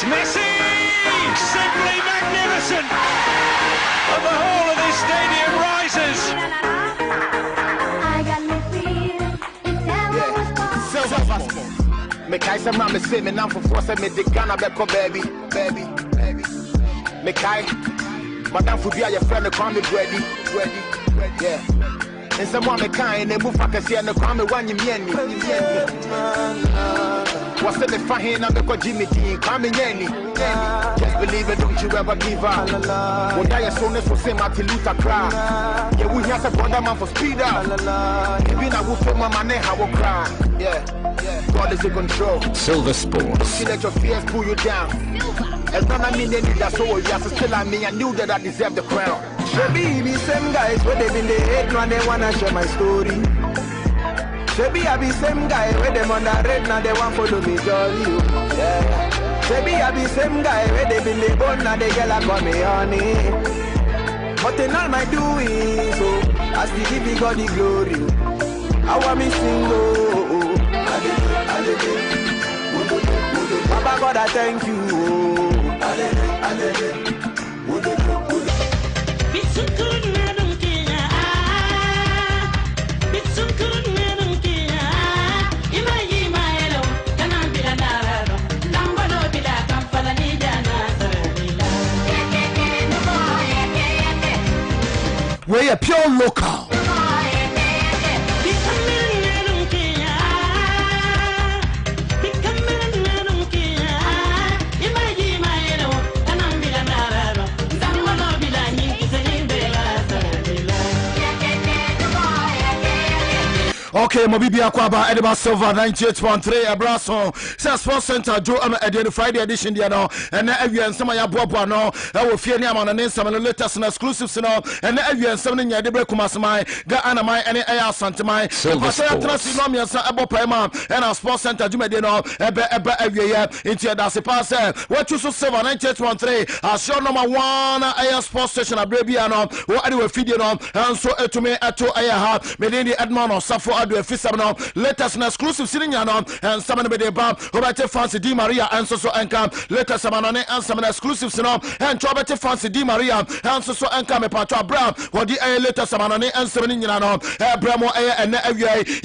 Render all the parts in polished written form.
It's Messi! Simply magnificent! And the whole of this stadium rises! Me kai some man me say me now for force me the Ghana beko baby. Me kai madam for be your friend me call me ready. Yeah. And someone me kai and move faka see and call me one yemi. What's the fine and because Jimmy T call me Yenny. Just believe it, don't you ever give up. When die as soon as we say Martin Luther cry. Yeah, we have a brother man for speed up. Even I will feel my money how we cry. Yeah. God is in control. Silver Sports. See that your fears pull you down. As long as I mean any that's all yes, still I mean I knew that I deserved the crown. Shebi be same guys where they been the hate now they wanna share my story. Shebi I be same guy where them on the red now they want follow me jolly. Yeah. Shebi I be same guy where they been the bone now they girl I call me honey. But in all my doing so I still give you God the glory. I want me single. Baba God, I thank you. We are pure local. Okay, Mobibi Akwaba, Ediba Silva 98.3, Abraso, Sports Center, Joe Edian Friday edition, and every and some of your Bobo, no, I will fear Niam on the name, some of the latest and exclusives, and every and some in your Debre Kumasmai, Gana, my any air Santa Mai, Trasinomians, Abo Prima, and our Sports Center, Jumedino, Eba every year, into your Dasi Pass. What you so 98.3, as show number one, air sports station, Abrabiano, what I will feed you on, and so to me at 2 air, Medini Edmond or Safo. Latest and exclusive sitting and some of the bar, Robert Fancy Di Maria and so Anka, latest and some exclusives and Robert Fancy Di Maria and so Anka, me Patra Brown, what the latest and 7 Bramo and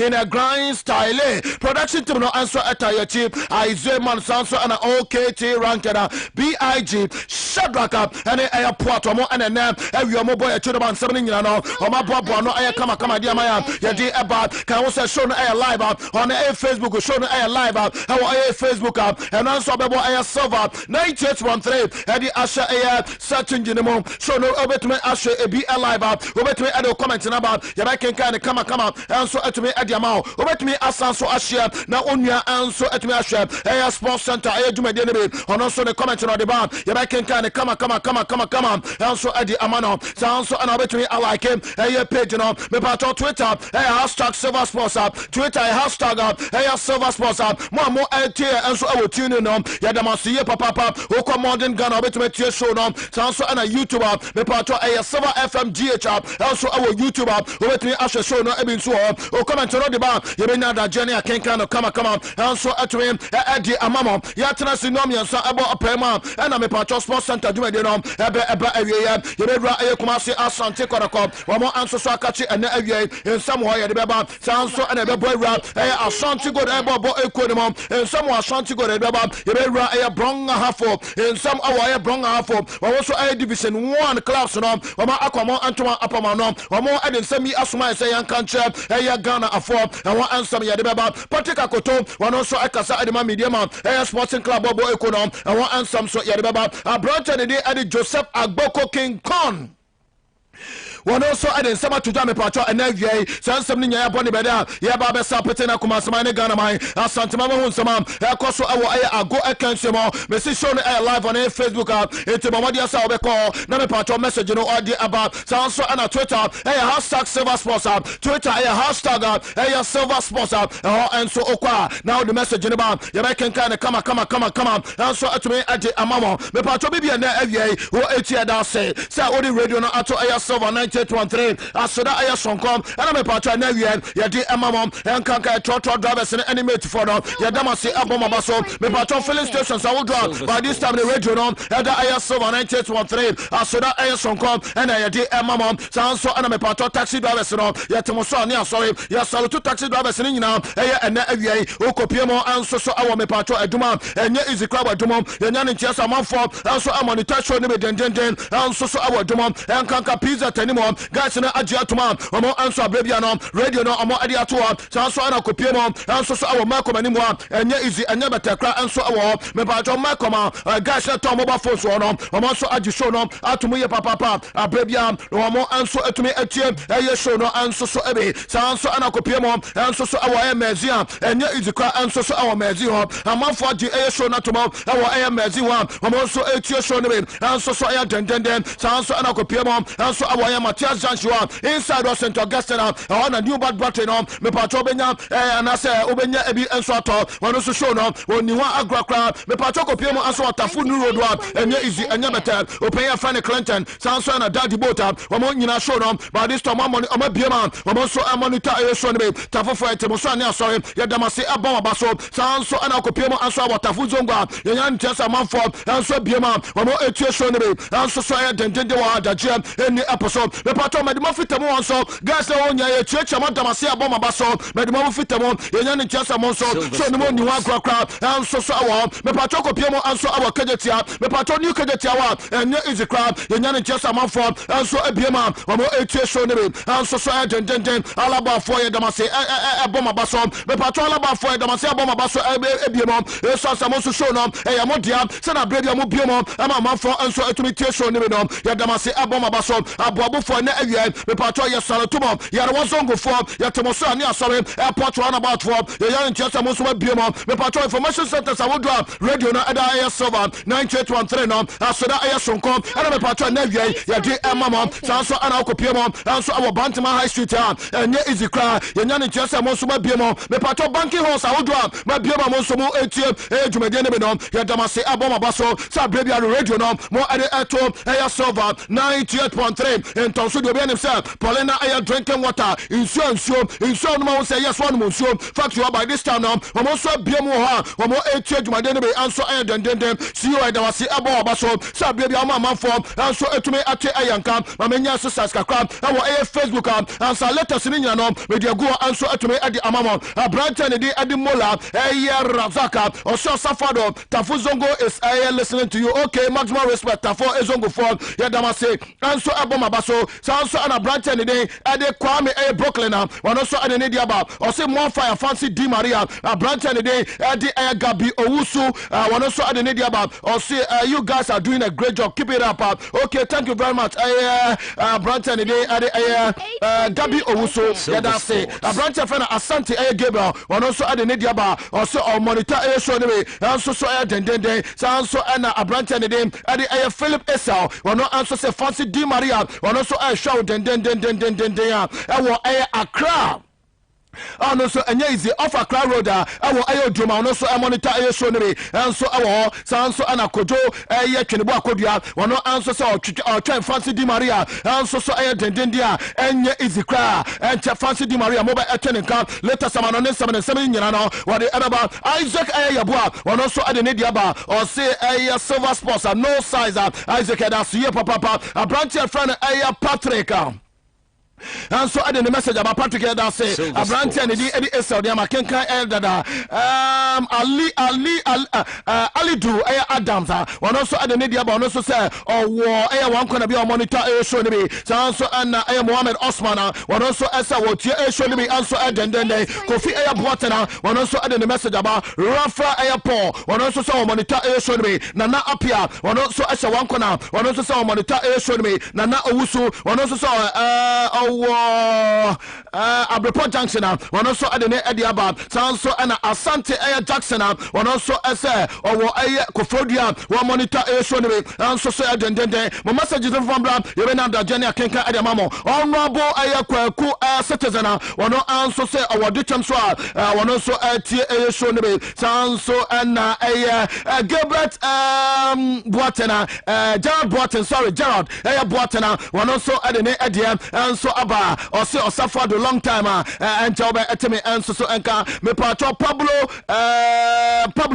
in a grind style production to no answer at your chip, Isaiah Mansanso and OKT Rankada, BIG, Shadraka, and a airport or more and a name, every mobile at Chudaman 7 or my Bob, no air come, dear Maya, Yadi about. Can also show no air live up on air Facebook, show no air live up, our air Facebook up, and also about air server 9813 at the Asha air searching Genemo, show no over to me Asha a be alive up, over to me at the commenting about Yamakan kind of come up, and so at me at the amount, over to me Asanso Asha, now only answer at me Asha, air sports center, air to my enemy, and also the commenting on the bar, Yamakan kind of come up, and so at the Amano, sounds so and over to me I like him, air page on me part on Twitter, air hashtag Silver Sports up, Twitter hashtag up, hey Silver Sports up, more LTA and so I will tune in on Yadamasi Papa, Oko Modern Ghana, bet me to show on, Sanso and a YouTube up, me part of a Silver FM GH up, also our YouTube up, let me ask a show no Ebin so or comment on the bar, you mean that journey I can't kind of come on, and so at him at the Amamo, Yatana Sinomian, so about a payment, and I'm a part of Sports Center, do my denom, Eba area, you may write a Kumasi Asan take on a cop, one more answer so I catch it and area in some way, the Baba. Sounds so and a boy rap, a shanty good able boy equidum, and some shanty good able, you may write a brong half in some hour brong half, or also a division 1 class, or more Aquamon Antoine Apamano, or more adding semi Asuma say young country, a Ghana afford, and one answer me at the Baba, Patica Coto, one also a Casa Adama Medium, a sporting club boy econom, and one answer so Yadababa, a branch and the day added Joseph Agboko King Kong. One also adding some to Jame Pacho and Navy, something ya bonny better, ya Baba Sapatena Kumasmane Ganamai, as Santa Mama Hunsama, Akoso I go a cancemo, Mrs. Shone live on a Facebook app, into Mamadia Sabeko, Name Pacho message, you know, idea about Sanso and a Twitter, a hashtag Silver Sports up, Twitter, a hashtag up, a Silver Sports up, and so Okwa. Now the message in about Jamaican kind of come on, and so to me at the Amamo, the Pacho Bibi and the FA, who 8 years say, Saudi Radio, not at a Silver 90. 98.3 asoda aya sonkom ana me patwa na wie ye de emamom enkanka trotro drivers ne animate for no ye damase aboma baso me patwa filling stations awodro by this time the radio no eda aya silver 98.3 asoda aya sonkom ana ye de emamom sanso ana me patwa taxi drivers no ye temoso ne asori ye salo to taxi drivers ne nyina eye ena awie okopiemo anso so awo me patwa aduma enye easy club aduma ye nya ne chiasa manfo anso amonita show ne be dendenden anso so awo aduma enkanka pizza tanimo guys na agia tuma omo anso abrebia no radio no omo ade atoa sanso ana kopiemo anso so awo makoma ni mo enye easy enye betakra anso awo me patwa makoma guys na to mobile phone so no omo so agi show no atumu ye papa abrebia omo anso atumi atie eye show no anso so ebe sanso ana kopiemo anso so awo emezia enye izikra anso so awo mezi ho amanfo agi eye show na tomo awo emezi ho omo so atie show no be anso so aya dendenden sanso ana kopiemo anso awo ya Matias Janshua inside us St. Augustine na new bad battery no me patro benya anase obenya ebi enso ato wono so show no oniwa agrakra me patro kopiemo anso atafu nu road wa enye easy enye betel openya Fanny Clinton sanso na daddy bota womo nyina show no by this time money omo biema womo so monitor e show no be tafofo etemo so ane asori ya damase abon abaso sanso ana kopiemo anso awatafu zongwa yenya ntesa manfo anso biema womo etie show no be anso so ya dendende wa adaje eni aposo me patro medimo fitemo anso gas na onya ye checha madamase abon abaso medimo fitemo yenya ntesa monso so no ni wa krakra anso so awo me patro kopiemo anso awo kejetia me patro new kejetia wa enye easy crowd yenya ntesa manfo anso abiema womo etie show no be anso so ya dendenden alaba fo ye damase abon abaso me patro alaba fo ye damase abon abaso ebiemo eso samo so show no e ya modia se na bredia mo biemo ama manfo anso etumi tie show no be no ya damase abon abaso aboabo fo na awie me patro ye salo tumo ya wazongo fo ya temoso ani asore airport run about fo ya ntia samo so biemo me patro information center sawodra radio na ada ya silver 9813 no asoda ya sonko ana me patro na awie ya di emama sanso ana okopiemo anso awo Bantima High Street enye easy cry yenya ne ntia samo so biemo me patro banking hall sawodra ma biemo mo so mo etie ejumede ne be no ya damase abon abaso sa brebia radio no mo ade eto ya silver 98.3 and also the be say Paulina air drinking water insure no mo say yes one mo insure fact you by this time now mo so biemo ha mo etie ejumede ne be anso air dendenden see you damase abon abaso sa brebia ma manfo anso etumi ate ayanka ma menya so subscribe awo Facebook and sa letters ni nyano media go anso etumi ade amamo Brighton di ade mola Razaka also Safado Tafu Zongo is listening to you. Okay, maximum respect Tafu Zongo for ya damase anso aboma baso sanso ana Brighton dey ade Kwame Brooklyn one also ade ne diaba or say more fire fancy Di Maria Brighton dey ade Gabi Owusu one also ade ne diaba or say you guys are doing a great job, keep it up. Okay, thank you very much. Brighton dey ade Gabi Owusu ya da say Brighton friend Asante Gabriel one also ade ne diaba or say monitor show ne anso so dendenden sanso ana Brighton dey ade Philip Esau one also say fancy Di Maria one also show dendenden ya ewo Accra no so enya easy off Accra road awo ayo duma no so monitor ayo show ne enso awo sanso ana kojo ye twenebo akodua wono anso so otwen fancy Di Maria anso so ayo dendendia enya easy cry enche fancy Di Maria mobile attenenka later samano ne 77 nyina no wade edaba Isaac ayo yeboa wono so ade ne diaba or say ayo silver sports no size Isaac adasiye papa branch friend ayo Patrick and so I did the message about Patrick that say Abranti and Eddie Esau the Makenka Eldada Ali do Adams one also at the media but also say war one gonna be on monitor show me so Anna Mohammed Osman one also as what show me also at then Kofi Boatena one also at the message about Rafa Paul one also saw monitor show me Nana Apia one also as one corner one also saw monitor show me Nana Owusu one also saw Abreport Junction one also at the Eddie Abab so and Asante Jackson one also say or Kofodia one monitor show and so then my messages from Bram you been under Jenny Kenka Adamamo honorable Kwaku citizen one also say our ditum so one also show so and Gilbert Boatena Gerald Boaten sorry Gerald Boatena one also at the Eddie and so Abba or say or suffered a long time and job at me and so enka me patro Pablo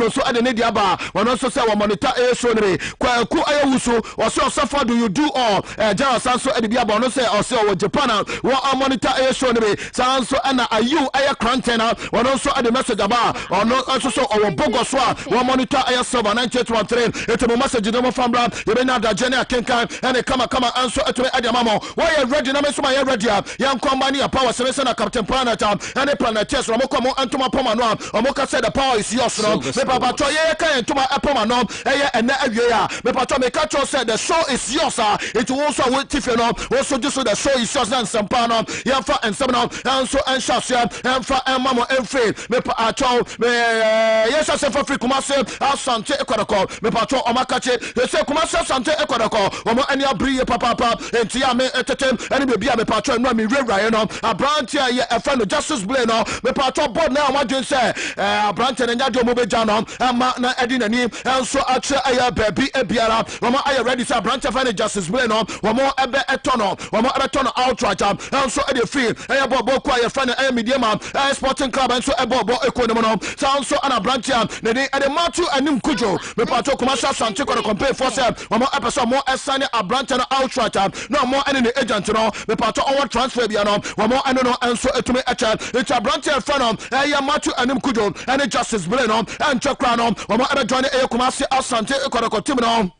so at the Eddie Abba one also say one monitor show Kwaku Ayawusu or so suffer do you do all Gerald Sanso at the Abba no say or say or Japan one monitor show Sanso and you aya crantena one also at the message about or no also so or Bogoswa one monitor aya server 9813 it's a message no from Bram you been at the Jenny Kenka and they come answer at the Mamo why you ready na me so my ready young company power selection Captain Planet and the Planetes Romoko Antoma Pomano Omoka said the power is yours no me papa to ye kan to my Pomano and na me papa me catch said the show is yours it will also with Tifeno also just so the show is yours and Sampano Yafa and Samano and so and Shasia and for and Mama and Free me papa me yes I say for free Kumase Asante Ekodoko me papa Omakache they say Kumase Asante Ekodoko Omo any abri papa and tia me etetem and be me papa no me rewrite no a branch here a friend Justice Blay no me papa board now what you say a branch and nyado mo be jano ama na edin ani and so ache aya baby ebiara Omo aya ready say branch friend Justice Blay no Omo ebe etono Omo ebe tono outright and so e dey feel aya bobo kwa aya friend aya media man sporting club and so e bobo economy no so ana branch ne dey e dey matu anim kujo me papa commercial sanche ko compare for say Omo ebe so mo esane a branch and outright no more any agent no me papa on transfer bia no Omo eno no and so etumi echa it's a branch friend aya matu anim kujo and Justice Blay no and chakra no Omo ebe join e Kumasi Asante ko team no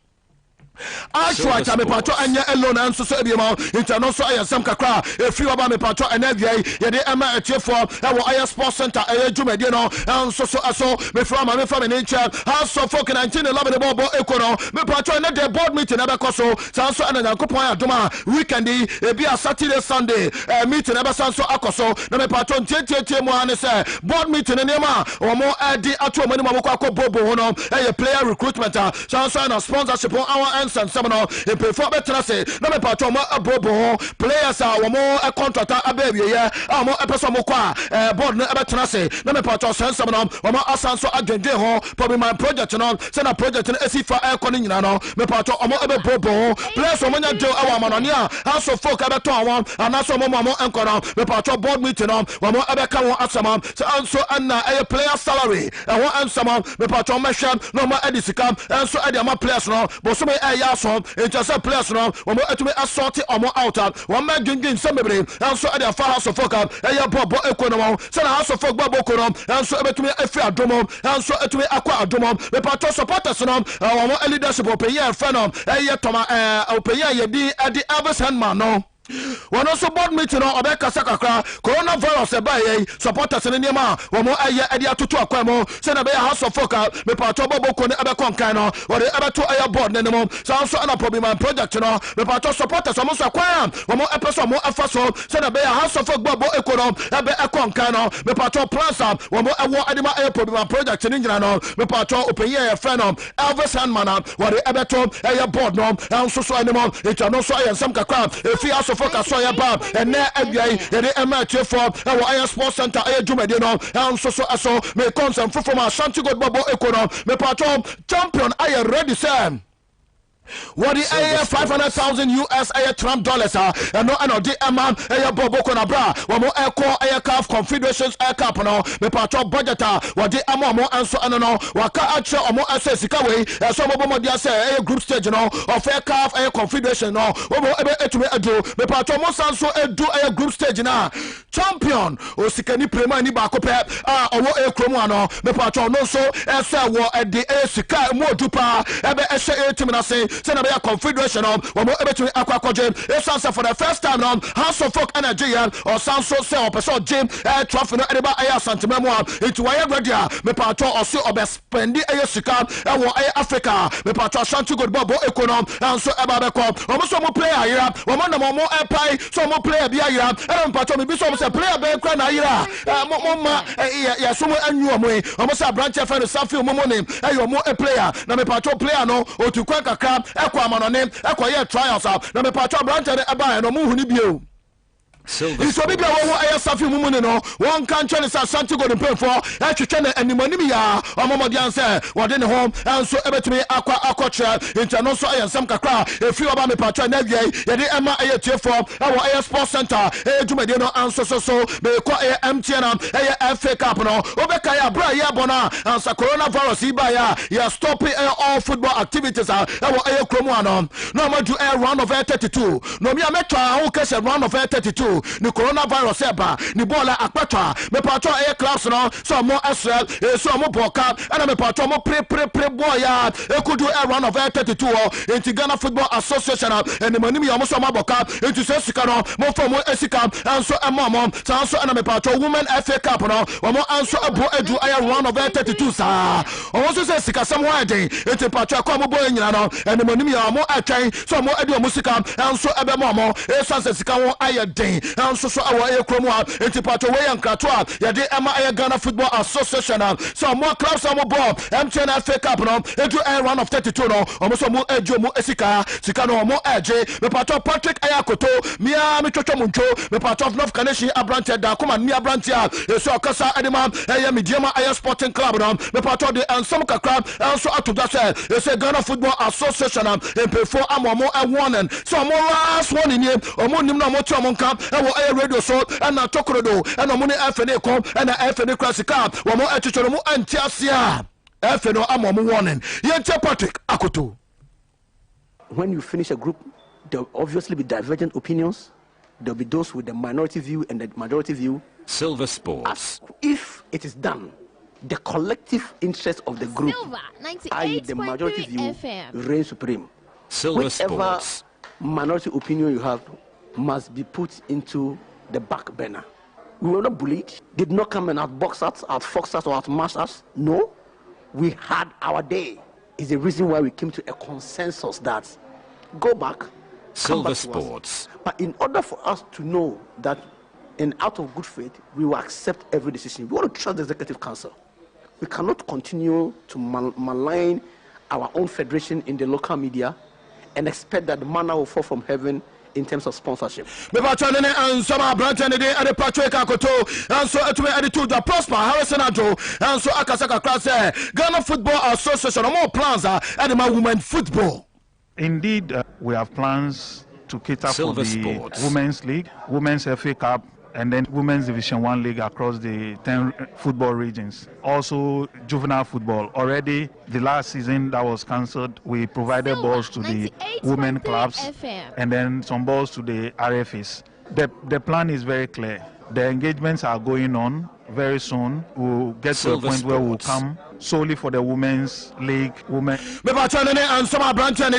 Ashwa cha me patro anya alone and so so biema internal so aya sam kakra e free oba me patro enavia ye de ema etiefo e wo aya sports center e dwumade no and so aso me from me nature house of folk 1911 bobo ekono me patro na the board meeting e be koso sanso ana yankopon adoma weekend e bia Saturday Sunday meeting e be sanso akoso na me patro tietie mu ane se board meeting ne ma omo adi ato mani maboko akobobo ho no e player recruitment sanso ana sponsorship our and seminal in before better say no me patro mo abobo players are more a contractor ababy yeah mo a person mo kwa board no better say no me patro seminal mo asanso agende ho probably my project no say na project no esifa e kɔ nyina no me patro mo abobo players mo nya do awa manone a house of folk abeton won anaso mo enko no me patro board meeting no mo abeka won asama so na a player salary e won ansama me patro mehwem no mo edisika so e dey ma players no but so me ya so intercept players no we mo etumi assort omo out one man gingin sembebre and so at the house of folk ya bobo economy so na house of folk bobo economy and so etumi efi adomo and so etumi akwa adomo me patro supporters no we mo leadership opinion friend no ya toma opinion ye di adi Elvis Handman no one also board meeting no obeka sakakra coronavirus eba supporters ne niam wo mo aye ade atoto akwamo se na be house of folk me patro boboko ne ebe konkan no wo de ebe to aye board ne mo so ana problem project no me patro supporters mo so akwan wo mo epeso mo afaso se na be house of folk bobo ekono ebe konkan no me patro plans wo mo ewo adema aye problem project ne nyina no me patro opeye ye friend no Elvis Handman wo de ebe to aye board no and so anemo it no so aye sam kakra efi house of folk so ya bab and na abiai ye de ema for our Iron Sports Center aye dwumade no and so aso me concern from Ashanti God Bobo Ekono me patron champion aye ready Sam what the $500,000 US Trump dollars and no the amount Bobo Konabra one more aircraft confederations aircraft no me patro budget what the amount more answer no waka acha omo access kawe so bobo dia say group stage no of aircraft confederation no obo ebe etumi ado me patro mo sanso edu group stage na champion o sikani premier ni ba ko pe owo ekromu ano me patro no so ese wo e de sika mo dupa ebe ehye etim na say send a confederation of one more able to aqua gym. If answer for the first time now, House of Folk Energy or sound so sell person gym trophy no anybody air santimemo into wire radio me pato or so or spendi air sika Africa me pato shanty good bobo econom and so ebabeko almost more player here one more pie so more player be here and pato me be so player be kra na here mama ya so anyu omo almost a branch of the Safi momo name ayo mo a player na me pato player no o tu kwa kakra ekwa manone ekwa ye trials na me pato branch e ba no mu huni bio Silver Sports. It's a Safi Mumuni no. One country is a Santi Golden Pen for China and Nimonimia or Momodian what in the home and so ever to me aqua chair international and some kakra a few about me patron Nevia Yadi Emma ATF our Air Sports Center Jumedino and so may call MTN FA Cup no Obekaya Bra Bona and coronavirus Ibaya ya stopping all football activities our Air Chromoano no more to air round of Air 32 no me a metro who cash a round of Air 32 ni coronavirus eba ni bola akpatwa me patro air class no so mo Israel so mo boka and me patro mo pre boy ya ekudu air run of air 32 into Ghana Football Association and the money me so mo boka into sika no mo for mo esika and so amom so and me patro women FA Cup no mo anso abo edu air run of air 32 sa o so say sika somewhere den into patro ko mo boy nyina no and the money me mo atwan so mo edu mo sika and so ebe mo so sika won aye den and so our air chromo antipato way and kratwa yade Emma Ghana Football Association so more clubs some ball MTN FA Cup no edu air run of 32 no almost mo edu mo esika sika no mo eje me pato Patrick Ayakoto mia me chocho muncho me pato of North Canadian Abrante da kuma ni Abrante so kasa edema mediama Air Sporting Club no me pato de and some kakra and so atu that say Ghana Football Association and P4 amomo and one so more last one in here omo nim no mo to mo camp air radio so and na tokrodo and omuni FNA com and na FNA classic cup wo mo echichoro mu antiasia FNO amomo warning yente Patrick Akoto. When you finish a group, there will obviously be divergent opinions. There will be those with the minority view and the majority view. Silver Sports. If it is done, the collective interest of the group, i.e. the majority view, reigns supreme. Silver Whichever Sports. minority opinion you have must be put into the back burner. We were not bullied, did not come and outbox us, outfox us, or outmatch us. No, we had our day. Is the reason why we came to a consensus that go back, Silver come back Sports. But in order for us to know that, and out of good faith, we will accept every decision. We want to trust the Executive Council. We cannot continue to malign our own federation in the local media and expect that the manna will fall from heaven in terms of sponsorship. Me patron and some Abrante and the Patrick Akoto and so to me attitude the Prosper Harrison Adjo and so Akasaka class Ghana Football Association more plans are and my women football. Indeed, we have plans to cater Silver for the Sports. Women's League, Women's FA Cup, and then Women's Division 1 League across the 10 football regions. Also, juvenile football. Already, the last season that was cancelled, we provided balls to the women clubs and then some balls to the RFAs. The plan is very clear. The engagements are going on. Very soon, we'll get Silver to a point where we'll Sports. come solely for the Women's League. Me patron and some Abrante and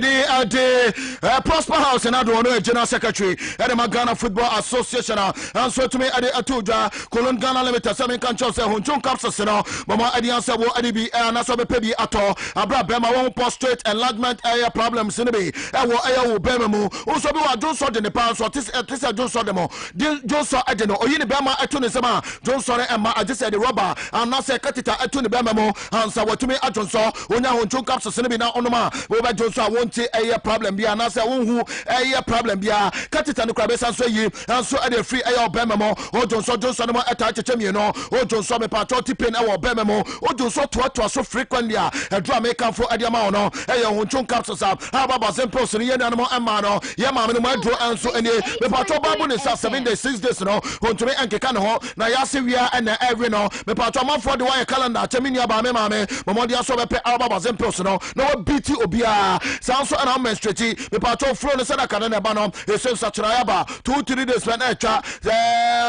the Prosper House and Adwo General Secretary at the Ghana Football Association and so to me at the Atuja Colon Ghana Limited 7 countries Hunchun Capsus Mama Adiansa will be and also be pebi ato Abra Bema won't postrate enlargement area problems in the bay and what I will Bemamu also be what John saw in the past what is John saw them John saw Adeno or Yini Bema Atunisama John saw I just said the rubber and not say Katita Atuni Bemamo and so what to me at Johnson when I want to capture Cinema Onoma over Johnson won't say a problem be and I say who a problem be Katita no Crabes and so ye and so at the free air Bemamo or Johnson attached to me or Johnson me patroti pin our Bemamo or Johnson to so frequently a drama come for Adiamano a Hunchun captures up how about Zempo Sinian Animal and Mano Yamma my draw and so any the patrol babu is 7 days 6 days no going to me and Kekano Nayasi and every no me patron for the wire calendar Cheminia by me mame momodi aso bepe alba bazempos no na beat obia sanso ana menstrate me pato flow no sada kana na ba no ese sachira ba 2-3 days na etwa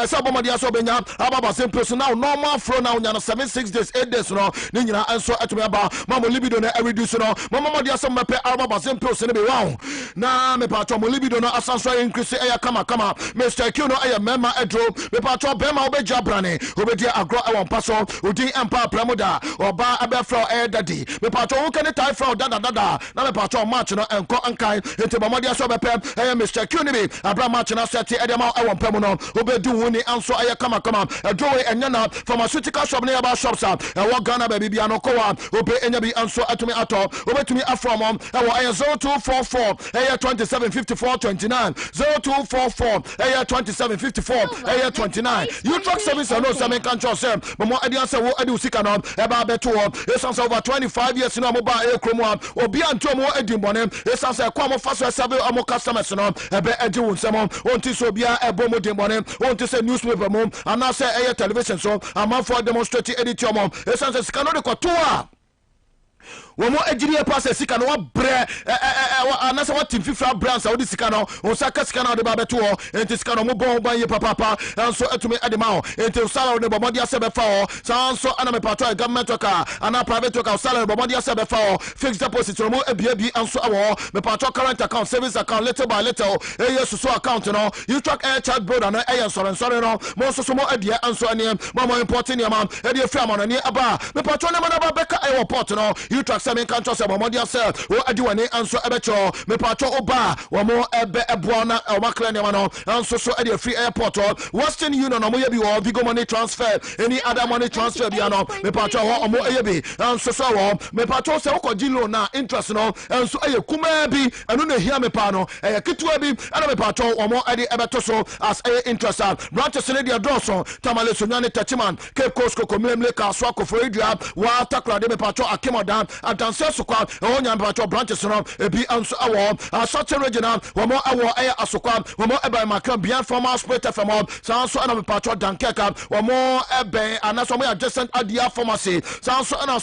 sa bomodi aso benya alba bazempos now normal flow now nya 7-6 days 8 days no ni nyina enso atumi aba mamo libido na reduce no momodi aso mepe alba bazempos ne be wow na me pato mo libido no asanso increase eya kama Mr. Q no eya mema edro me pato bema obeja brane obedi agro e won paso odi empa pramoda oba abefro e dadi me pato won kan tie from dada na me pato match no enko ankai enti bomodi aso bepe eya Mr. Q ni be abra match na set e dem e won pem no obedi woni anso eya kama edro we enya na pharmaceutical shop ne aba shops e wo Ghana baby bia no kowa obe enya bi anso atumi ato obetumi afrom e wo eya 0244 eya 275429 0244 eya 2754 eya 29 you truck service no seven control sem momo ade say wo ade usika no e ba beto e sans over 25 years no mo ba e kromo obi anto mo adi mbone e sans e kwa mo faso serve amo customers no e be ade won sem onti so bia e bo mo di mbone onti say newspaper mo ana say eya television so am for demonstrate editor mo e sans sika no de kwato womo ejiri pass sika no wabre anasa watim fifra brands awodi sika no osaka sika no de ba beto enti sika no mo bon ban ye papa anso etumi adema enti sala no bomodi asebe fa sanso ana me pato government worker ana private worker sala no bomodi asebe fa fixed deposit no mo ebiabi anso awo me pato current account savings account little by little so account no you track air chat board na sorry no mo so mo adie anso ane mo importing ya man edie free amano ni aba me pato na ba beka air port no you track seven countries momodi ase wo adi wani anso ebecho me pato oba wo mo ebe ebo na o makle ne no anso so adi free airport Western Union no mo yebi wo Vigo money transfer any other money transfer bia no me pato wo mo yebi anso so wo me pato se wo loan na interest no anso eye kuma bi anu na hia me pa no eye kitua bi ana me pato wo mo adi ebeto so as interest branches ne dia doso tamale so nyane tachiman Cape Coast ko komlemle ka so akofo edua wa takra de me pato akemodan adanse so kwa onya mpacho branches no ebi anso awo asate regional womo awo aya asokwa womo eba makam bian formal spirit fm sanso ana mpacho dankeka womo ebe anaso mo adjacent adia pharmacy sanso ana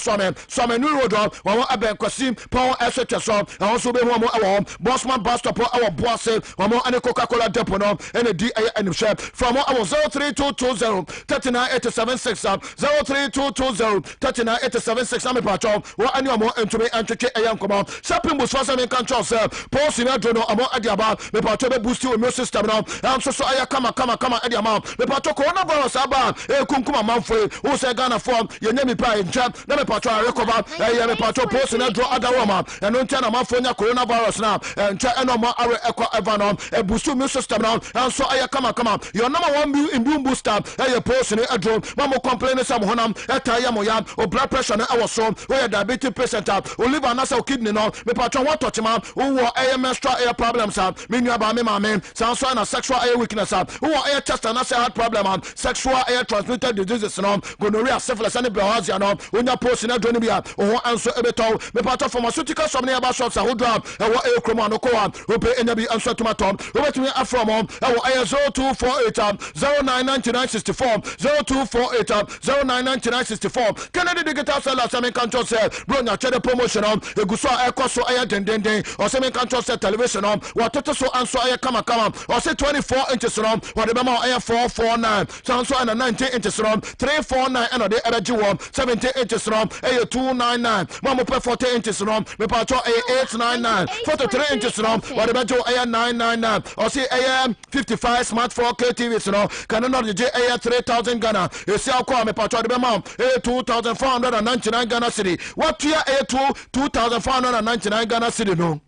some new road womo ebe kwasi pon esete so also be womo awo Bosman bus stop awo boase womo ane Coca-Cola depot no ene di ene share from awo 03220 39876 03220 39876 am mpacho wo ani omo entumi entwetwe eyankomo shopping bus for some control sir post in adro amo adiaba me pato be boost your immune system no so aya kama adiama me pato coronavirus aba kunkuma manfo wo say Ghana form ye nyami pa enja na me pato recover me pato post in adro adawoma eno ntia na manfo nya coronavirus na encha eno mo are ekwa evano e boost your immune system no so aya kama your number one immune booster post in adro mamo complain some honam etaya mo ya o blood pressure na awoso we diabetes patient o liver na say kidney no me patron what touch man wo menstrual air problems me nua ba me mama so na sexual air weakness wo air chest na say heart problem sexual air transmitted diseases no gonorrhea syphilis and bilharzia no onya post na do ni bia o anso ebeto me patron pharmaceutical shop na ba shops ahodo wo air chroma no ko ope enya bi anso tomato wo betumi afrom wo air 0248 099964 0248 099964 Kennedy digital sellers I mean control say bro nya chede promotion eguso ekoso aya dendenden o se men control set television watoto so anso aya kama o se 24 inches what the mama aya 449 so anso ana 19 inches 349 and the energy 17 inches aya 299 mama pe 40 inches me pa cho aya 899 43 inches what the bejo aya 999 o se aya 55 smart 4K TVs can not the aya 3000 Ghana e se akwa me pa cho the mama aya 2499 Ghana city what year aya 2499 Ghana city no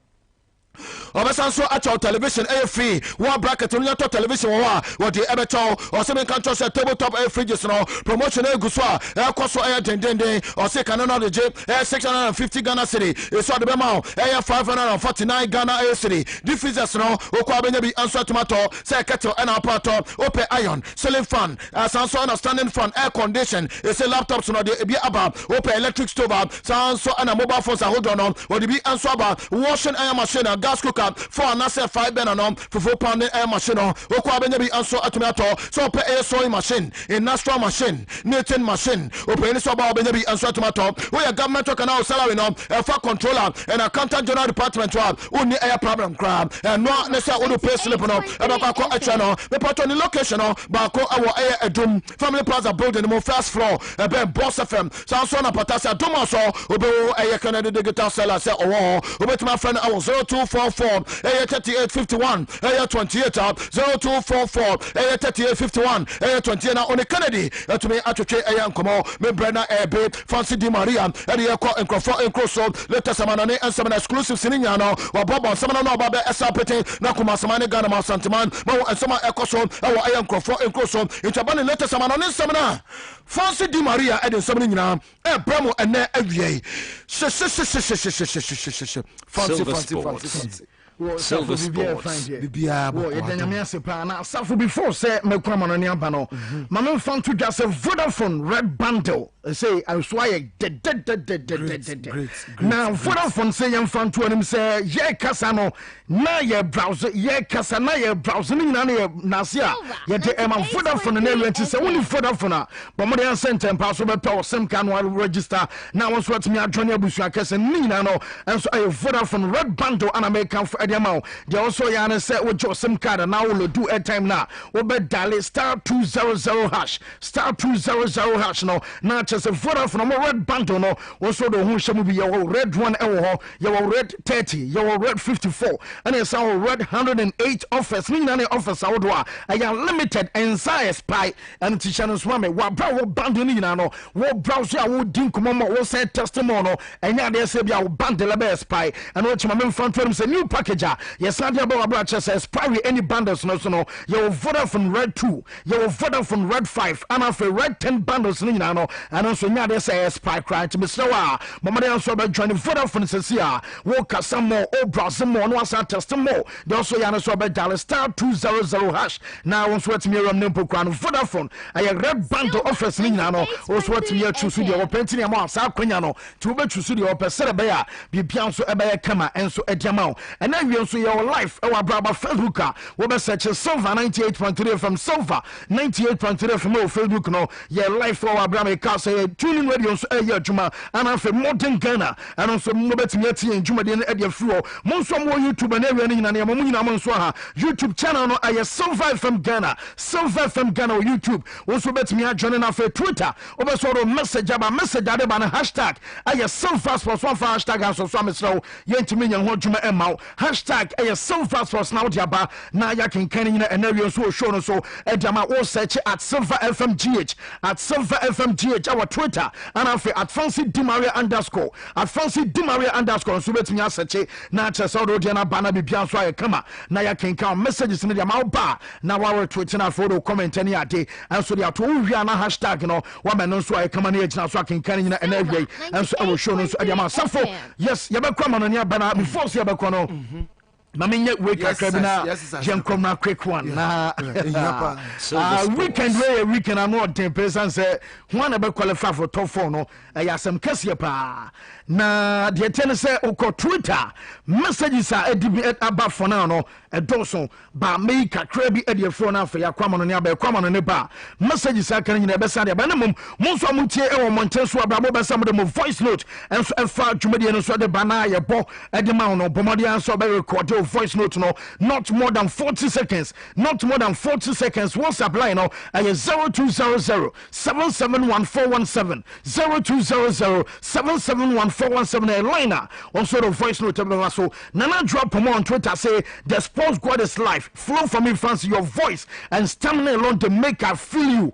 obesanso acho television air free one bracket on your television what the ebeto or seven control set tabletop air fridges no promotion air guswa air koso air dendende or say canona the j air 650 Ghana city is what the bema air 549 Ghana air city diffusers no okwa benya bi answer tomato say kettle and apart open iron ceiling fan sanso and standing fan air condition is a laptops no the be about open electric stove sanso and mobile phones hold on what the be answer about washing air machine gas cooker that 4 and 5 ben and for 4 pound air machine okwa benya bi anso atumi ato so pe air sewing machine industrial machine knitting machine open so ba benya bi anso atumi ato we government can now salary no for controller and accountant general department we need air problem crab and no necessarily we pay slip no e ba kwa acha no me pato ni location no ba ko awo air edum family plaza building mo first floor e be boss fm so na patasa dom so obe air Canada digital seller say owo obetuma my friend our 0244 3851 28 0244 3851 28 na on the Kennedy to me atwetwe nkomo me brana ebe fancy di maria e de yakọ encroso latest amanane and some exclusive sininya no wa bobo some no ba be esapete na kuma samane Ghana ma santiman ma and some ekoso e wa encroso intabane latest amanane some na fancy di maria e de some nyina e bramo ene awie fancy Silver Sports. Before say me kwama no niamba no mama fan to just a Vodafone red bundle say I swear now Vodafone say yam fan to him say ye kasa no na ye browser ye kasa na ye browser ni na nasia ye de em Vodafone na rent say only Vodafone but mo dey send temp so be pay sim kan register now once what me adwone abusu akese ni na no and so a Vodafone red bundle and American they also yana say with your SIM card and now will do airtime now. We be dial star 200 hash no. Now just a Vodafone red bundle no. Also the who shall be your red one your red 30, your red 54, and it's our red 108 offers. Ni nani offers out wa. I am limited and size spy and teacher swami. Wa brow bundle ni na no. Wo browse ya wo din kumomo wo say testimony and ya they say be our bundle be spy and what my front for him say new package. Yes, I have a says probably any bundles no your Vodafone red 2, your Vodafone red 5, and after red 10 bundles and also now they say spy cry to Mr. Mama they also about joining Vodafone says here walk some more oh browse more no asa test more they also yana so about dial star 200 hash now once what me ram nimpo crown Vodafone I red bundle offers also what me choose the open amount sa kwanya no to be choose the open set be ya bi so e be kama enso ediamao and then we also your life our brother Facebook we be search Silver 98.3 from Silver 98.3 from Facebook no your life our brother ka say tuning radio so e juma and after modern Ghana and also no betimi atie juma de e de fro monso mo YouTube na we na na mo nyina monso ha YouTube channel no aye Silver from Ghana YouTube also betimi adjoin na for Twitter we be so message aba message ade ba na hashtag aye Silver Sports one for hashtag so so amesro yentimi nya ho juma e ma hashtag a Silver Sports now diaba na ya kenkan nyina enawio so show no so edama o search at Silver FM GH our Twitter and at Fancy Dimaria _ at Fancy Dimaria _ so betimi search na chesa do dia na bana bibia so aye kama na ya kenkan messages ni dia ma ba na wa Twitter na photo comment any ade and so dia to wia na hashtag no wa me no so aye kama na ya gina so kenkan nyina enawio and so I show no so edama safo yes ya be kwa no nia bana before so ya be kwa no Mami we kakabina jenkom na quick one na weekend I know 10% say one be qualify for top 4 no ayasem kase pa na de ten say uko Twitter messages are about for now no edonso ba me kakra bi e de fro na afa yakwama no ne aba yakwama no ne ba messages are kan nyina be sa de ba ne mum so amutie e wo monten so abra mo be sa mo de mo voice note en so efa dwumade no so de ba na ye bo e de ma no bomode an so be record voice note no not more than 40 seconds WhatsApp line no 0200 771417 0200 771417 line also the voice note so nana drop on Twitter say the sports god is life flow from me fancy your voice and stamina alone to make I feel you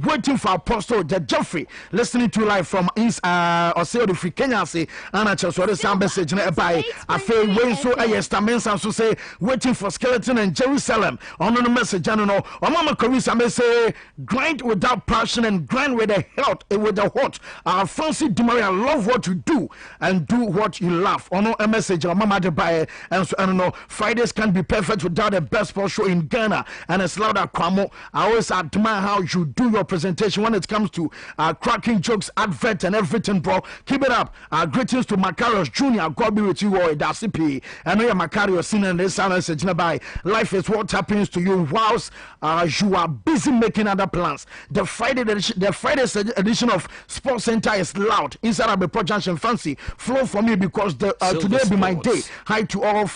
waiting for Apostle the Jeffrey listening to live from or say the free Kenya say and just what is message na by I feel when so stamina so say waiting for skeleton in Jerusalem on the message I don't know mama Carissa may say grind without passion and grind with the heart with the heart Fancy Dumaria love what you do and do what you love on a message mama de buy and so I don't know Fridays can be perfect without the best sports show in Ghana and it's louder Kwamo I always admire how you do your presentation when it comes to cracking jokes advert and everything bro keep it up greetings to Macarius Jr. God be with you all Dasipi and carry your sin and this message by life is what happens to you whilst you are busy making other plans. The Friday's edition of Sports Center is loud inside of the Junction Fancy flow for me because today be my day. Hi to all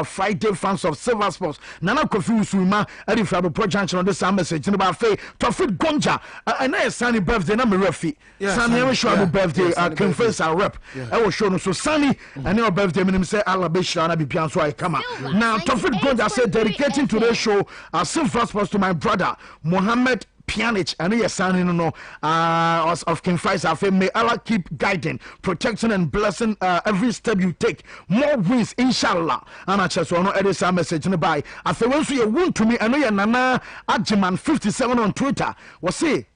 Friday fans of Silver Sports. Nana Kofi Usuma Eddie Fabo Pro Junction on this message in about Faye Tofit Gonja and I Sunny birthday na me refi. Sunny I'm sure birthday confess our rep. I will show no so Sunny and your birthday me say Alabesha na be pian so I come out. Now Tofit Gonja said dedicating today's show Silver Sports to my brother Mohammed Pjanic and yes, son, of King Faisal. May Allah keep guiding, protecting, and blessing every step you take. More wins, inshallah. And I just want to edit some message in the by. I feel once you wound to me, I know you're Nana Adjiman 57 on Twitter. What's say?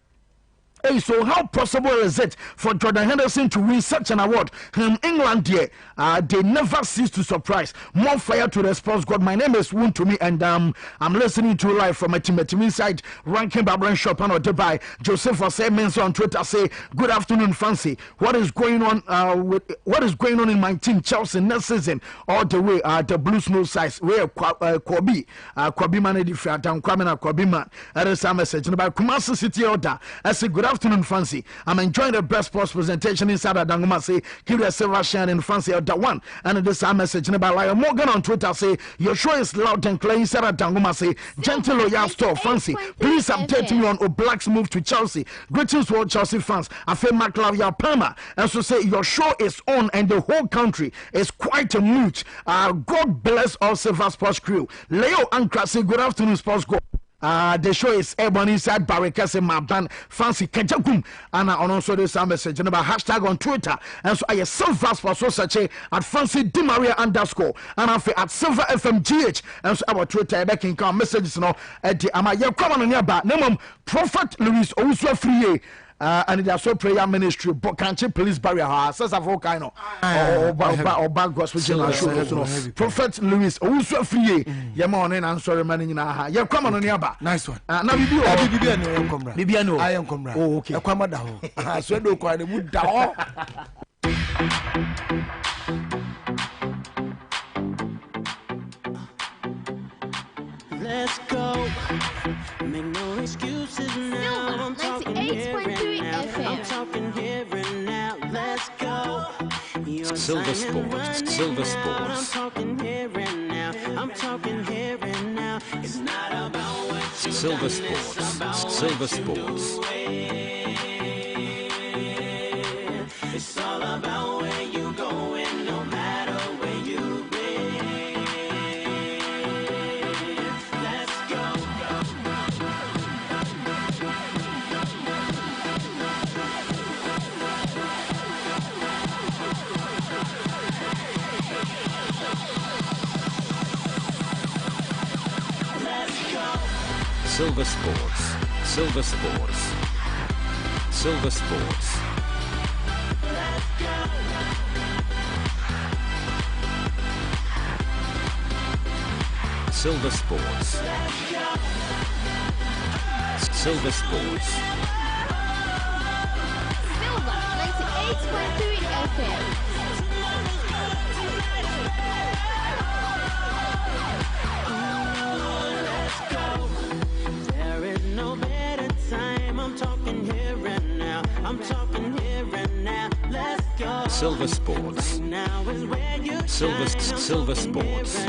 Hey, so how possible is it for Jordan Henderson to win such an award? In England, they never cease to surprise. More fire to the sports god. My name is Woon to me, and I'm listening to live from a team inside Ranking Barbara Shop and Dubai. Joseph Osei on Twitter say, "Good afternoon, Fancy. What is going on? What is going on in my team, Chelsea next season? All the way the blue snow size. Where Kwabi man edified down Kwamina Kwabi man. That is a message about Kumasi City order. I say good afternoon, Fancy. I'm enjoying the best sports presentation inside of Danguma. Say, give a silver shine in Fancy of that one. And this a message about Lion Morgan on Twitter. Say, your show is loud and clear inside of Danguma. Say, gentle loyal store, Fancy. Please update me on Oblak's move to Chelsea. Greetings to all Chelsea fans. I feel McLavia Palmer. And so say, your show is on and the whole country is quite a mood. God bless all Silver Sports crew. Leo Ankra say, good afternoon, Sports Go. The show is airborne inside Barricas and Maban Fancy Kajagum and also this message about hashtag on Twitter and so I am Silver Sports so such at Fancy Di Maria _ and I feel at Silver FMGH and so our Twitter back in come messages no at the Amaya come on nearby name Prophet Louis also free and it is so prayer ministry but can't you police barrier says of all kind of bad gospel show Prophet Louis also free your morning and sorry man in a you come on nearby nice one now Bibiano I am come oh okay come on so do quite a wood down let's go. Make no excuses now. I'm talking here and now. I'm talking here and now. Let's go. Silver Sports. Silver Sports. I'm talking here and now. I'm talking here and now. It's not about what you Silver Sports. Silver Sports. It's all about where you going, no matter where you've been. Let's go. Let's go. Silver Sports. Silver Sports. Silver Sports. Silver Sports. Silver Sports. Silver 98.3 FM. There is no better time. I'm talking here and now. I'm talking here and now. Let's go. Silver Sports. Now is where you Silver Sports.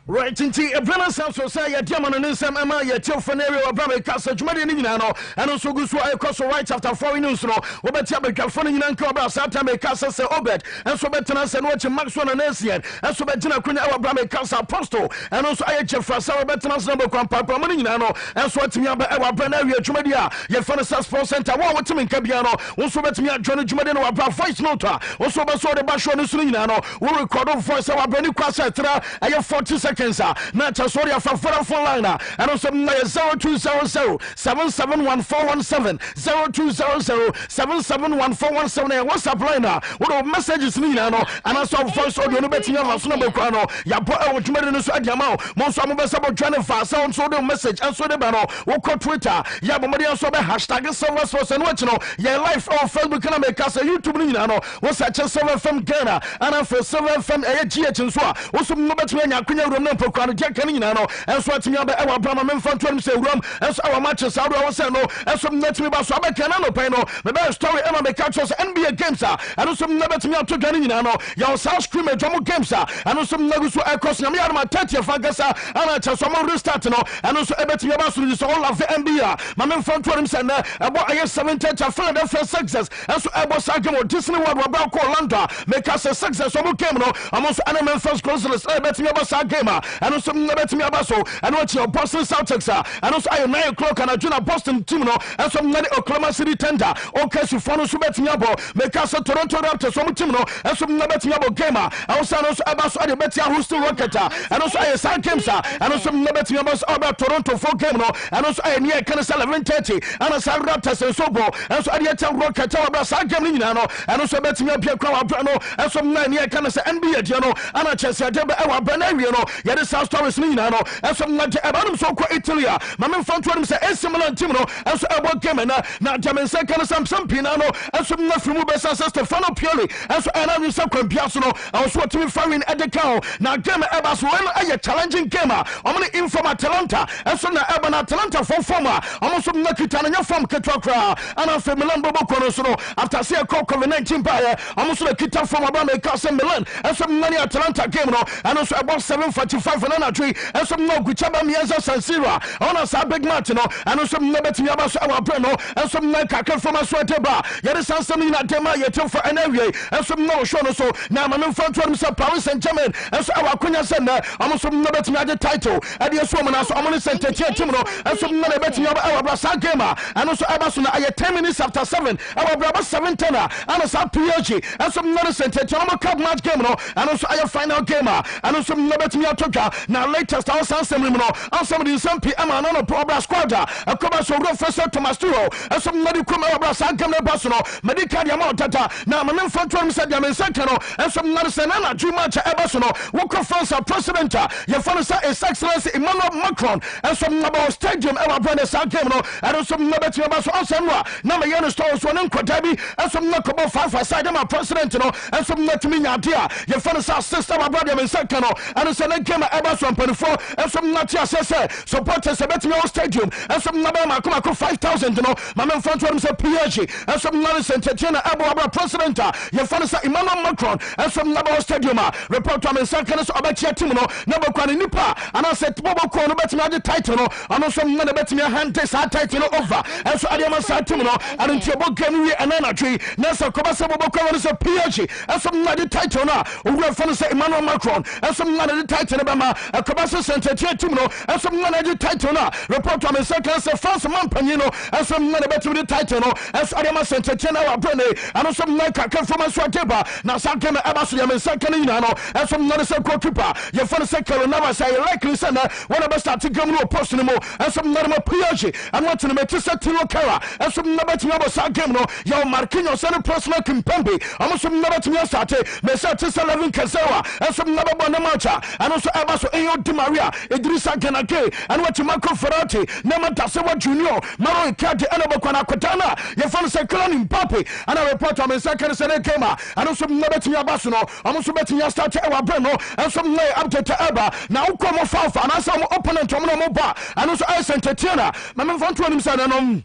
Right into a Brennan South Society, Diamond and Sam Emma, your Tilfanerio, Brabby Castle, Jumadi Nino, and also goes to a cost right after 4 news. Obet California and Cobra, Saturday Castle, say Obet, and so Betana and watching Maxwell and Asian, and so Bettina Queen, our Brabby Castle Apostle, and also I Jeff Sarah Betana's number, Papa Manino, and so to me about our Brenaria, Jumadia, your Fanasa Sports Center, what to me Cabiano, also bet me at Johnny Jumadino, our voice nota, also saw the Basho and Sulinano, will record voice our brand new Quasatra, I have 40 seconds. seconds na sorry for phone line and also 0200 771417 0200 771417 WhatsApp line what messages ni na no and also voice audio no betia ma so na be kwa no ya bo e wotwumade no so adiama mo so mo be sabo join fa sound so the message and so the ba no wo ko Twitter ya bo mo dey so be hashtag Silver Sports and watch no ya live on Facebook na make us YouTube ni na no wo search Silver FM Ghana and for Silver FM GH so wo so mo betia nya kwanya rom na mpokwa no je kan ni na no and so atimi ba e wa brama memfa ntwam se rom and so our matches out wo say no and so netimi ba so abeka na no pen no me be story e ma make us NBA games and so netimi to gani ni na no ya South Stream Jomo games and so nagu so across na me ya ma 30 fagasa and cha so mo restart no and so ebetimi ba so so all of the NBA ma memfa ntwam se na abo aye 7:30 Philadelphia Sixers and so abo sa game Disney World wa ba ko Orlando make us Sixers so mo game no almost enemy first closely ebetimi ba sa game and so ebetimi ba so and what your Boston Celtics and also I 9 o'clock and Juna Boston team no and so many Oklahoma City Thunder okay so for no so betimi abo make us Toronto Raptors so team no and so betimi abo game also about so the betia Houston Rockets and also I side games and also betimi about Toronto 4 game no and also I near can 11:30 and also Raptors and so ball and so the team Rockets about side game ni na no and also betimi abia kwa no and so near can say NBA dia no and Chelsea dey e wa Benawi no ya the South Stories ni na no and so about so kwa Italy ma me fanto dem say similar team no and so about game na German second some pina no and so na frimu be say Stefano Pioli and so na we say kwabia so no and so team firing at the count na game eba so when a challenging game omni inform Atalanta and so na eba na Atalanta for former almost na kitana nya form ketwa and for Milan bobo kono so no after say COVID-19 by almost na kita form about make us Milan and so na Atalanta game no and so about 7:45 and na tree and so no guchaba mienza San Siro on a big match no and so na betimi aba so our brand no and so na kaka from so teba yere sansam na tema yeto for an area and so no show no so na ma memfa to dem Paris Saint-Germain and so our kunya sen na almost na betimi ade title and yes woman so amoni Saint-Etienne team no and so na betimi aba our brasa game and so aba so na 10 minutes after 7 our braba 7:10 and so PSG and so na Saint-Etienne cup match game no and so our final game and so na betimi atoka na latest our sansam no and some of the some PM and no problem squad a come so Professor Thomas Turo and some many come over Sankam Basono medical amount tata na ma memfa to said ya mensaka no and some na senana juma cha ebasono wo conference president ya fano sa His Excellency Emmanuel Macron and some about stadium ever brand Sankam no and some na beti abaso onsemwa na ma yeno store so ne nkwada bi and some na kobo 5 side ma president no and some na timi nyadea ya fano sa sister ma brother mensaka no and some na game ebaso mpanifo and some na tia say supporters betimi o stadium and some na ba makoma 5,000 no ma men front them say PSG and some na Saint-Etienne abo president ya fano sa Emmanuel Macron and some na ba stadium report to mensaka so abachia team no na ba kwa nipa and I said bobo ko no betimi ade title no and some na betimi hand this title no over and so adiama sa team no and ntiebo game we anana tree na so koba se bobo ko no so PSG and some na the title na we fano sa Emmanuel Macron and some na the title ba ma koba se Saint-Etienne team no and some na the title na report to mensaka say France man panino and some na betimi the title no and so adiama Saint-Etienne our brand and some na kaka from so teba na sa game eba so ya mensaka ni na no and some na say goalkeeper you fano say Corona say likely say na when about start to game no post no more and some na PSG and want to make set to Kara and some na betimi about sa game no ya Marquinhos and personal Kimpembe and some na betimi start me set to 11 Kazawa and some na ba na match and also eba so Enyo Di Maria Idrissa Ganake and what Marco Ferrati Neymar Tasewa Junior Maro Icardi and Obakwana Kotana you fano say Kylian Mbappe and I report on second say game and also na betimi abaso no almost betimi start to our brand no and some lay update eba now come off and some opponent no ba and also I Saint-Etienne my man front to him say no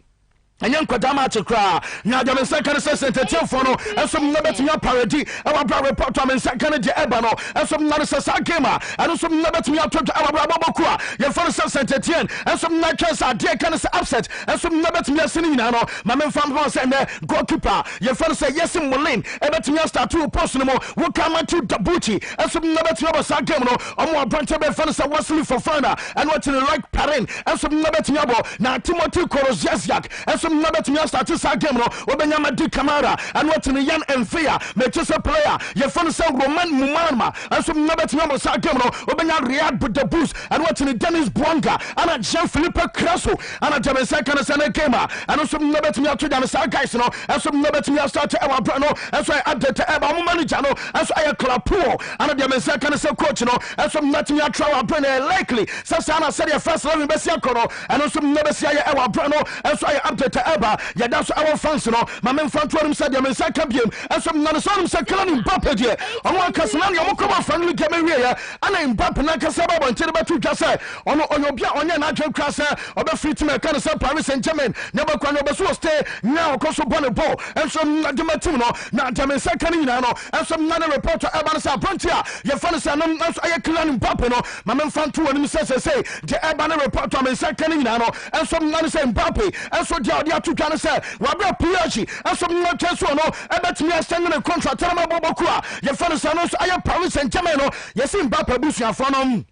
enyan kwadama chekra na jame second Saint-Etienne for no esom na betimi parody our bra report am second de eba no esom na sa game and esom na betimi atto our bra boku a ye for Saint-Etienne esom na chance ade kan say upset esom na betimi asini nyina no ma men fam go say na goalkeeper ye for say yes Molin e betimi start to post no mo wo kama to Dabuchi esom na betimi aba sa game no omo branch be for say Wesley for Fana and what in like Parin esom na betimi abo na Timothy Korosiak esom some number to me start to sa game no obenya di camera and what in yan and fear Manchester player your friend say Roman Mumama and some number to me sa game no obenya Riyad with the boost and what in Dennis Bwanga and Jean Philippe Crasso and a German second and gamer and some number to me to them sa guys no and some number to me start to our no and so I update to our manager no and so I club pool and a German second and coach no and some nothing you try our brain likely Sasana said your first 11 best kono and also never see our brano and so I update to Eba yeah that's our fans no my men front to him said them second game and some none some say killing Mbappe there on one Casanani you come on friendly game here and Mbappe na kasaba until about to just say on your bia on your natural class or be free to me can say Paris Saint-Germain never can over so stay now cause of ball and some the team no na German second you know and some none reporter Eba say frontier your fans say no I killing Mbappe no my men front to him say the Eba report on second you know and some none say Mbappe and so they are to can say we bra PSG and some not chance no Eba to me extending a contract tell me about Bokua your fans say no I Paris Saint-Germain no yes Mbappe busu from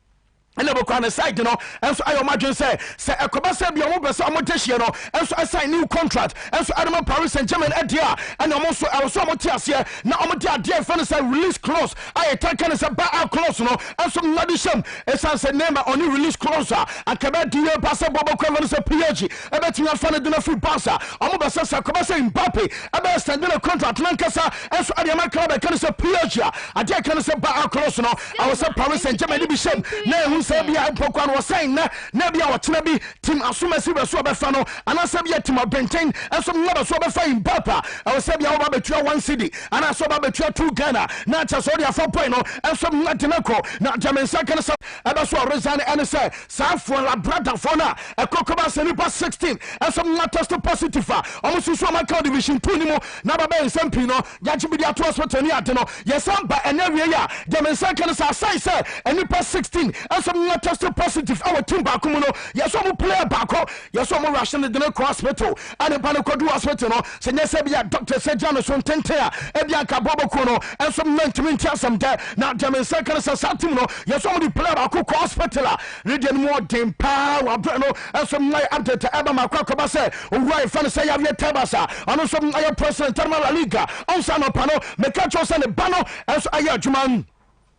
and never can side you know and so I imagine say a Kobasa be on best amortization no and so I sign new contract and so Adam Paris Saint-Germain edia and almost I was so much here now I'm dear fans say release clause I attack and say buyout clause no and some addition as I say name on the release clause and Quebec deal pass Bobo Kevin say PSG I bet you fan do free passer I'm best say Kobasa Mbappe I bet standing a contract Nankasa and so Adam club can say PSG I dare can say buyout clause no I was say Paris Saint-Germain be shame now say bia pokwan was saying na bia watena bi team asumasi be so be fa no ana say bia team Benton and some number so be fa in Papa I was say bia oba betua 1 city ana so oba betua 2 Ghana na cha so dia 4 point no and some natenako na German second so aba so resign and say Sanfo la brother for na e kokoba senipa 16 and some not test positive almost so my count division 2 ni mo na baba ensempino ya chibi dia to hospital ni ate no yesamba enwe ya German second so say enipa 16 and some not tested positive our team back no yes some player back yes some rushing the hospital and the panakodu hospital no say yes be doctor say Jano so tente e bia ka bobo ko no and some 90 minutes some there now German second so team no yes some the player back ko hospital region more dem power no and some like update eba makwa ba say right fan say ya tabasa and some ayo president La Liga on sa no pano me catch us and the bano and so ayo juman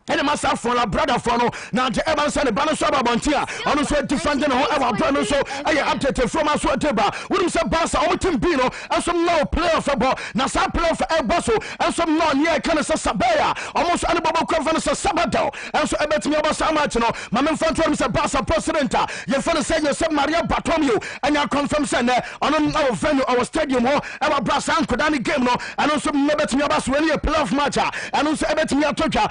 and the master for la brother for no now the Evans and the banner so bontia on so defending our brother so I updated from us what table we say Barca our team Bino and some no player for ball now some player for Elbaso and some no near kind of Sabaya almost any bubble conference Sabado and so I bet me about so much no my man fan to Mr. Barca president you finna say you Maria Bartomeu and you confirm say on our venue our stadium our Barca and Kodani game no and also me bet me about when you playoff match and also I bet me atoka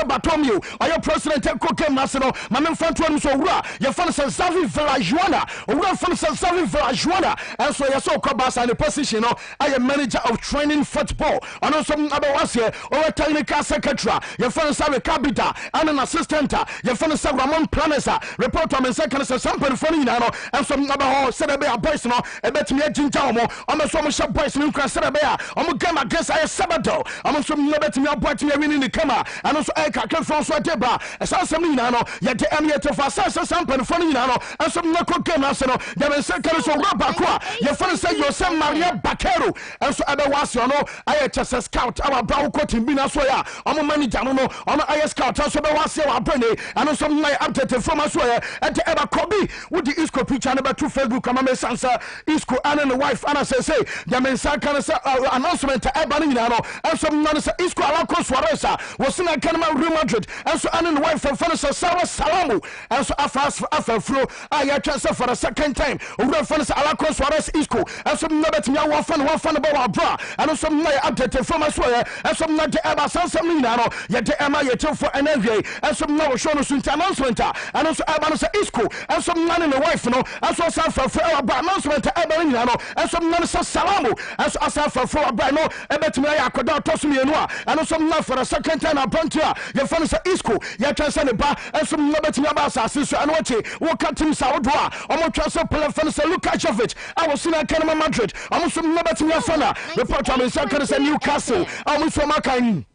Bartomeu or your president came national my men fan to so your fan says Xavi Villajuana or your fan says Xavi Villajuana and so you saw Kobasa in the position I am manager of training football and also other was here or a technical secretary your fan Xavi Kabita and an assistant your fan says Ramon Planesa report on second says something funny now and some other said a boys no a bet me a jinjamo I'm a so much boys in Crasabea I'm a game against I Sabado I'm also bet me a boy to me in the camera and also François Deba, a Sansamino, yet the Amiet of Assassin Sampan Fonino, and some Nako Gamasano, the second so Rabaqua, your friend say your son Maria Baquero, and so other was you know, I just a scout our brow coat in Binasoya, I'm a manager, no, on I scout, also the was your Brenny, and also my updated from Aswaya, and the Eva Kobe, with the Isco picture number 2 Facebook, Kamame Sansa, Isco, and the wife, Anna say, the Mensa announcement to Ebanino, and some non Isco Alaco Suareza, was in a Canama Real Madrid, and so Anna wife from Fanasa Sawa Salamu, and so after flow, I transfer for a second time. Fanasa Alaco Suarez Isco, and some Nabet Mia one fan about our bra, and also my updated from Aswaya, and some not the Eba Sansamino, yet the Emma yet for an NBA, and some now shown us into announcement, and also Abanasa Isco, and some man and the wife, no, and so Sanfa for our announcement to Ebanino, and some Nanasa Salamu, and so Asafa for a brano, and bet me I could not toss me and also now for a second time. Pontia, your Fanasa Isco, your Chansani Bar, and some Nabet Mabasa, Sister Anoche, walk at him Saudwa, almost transfer Fanasa Lukajovic, I was in a Canama Madrid, almost some Nabet Mafana, report on the second Newcastle, almost from Makan.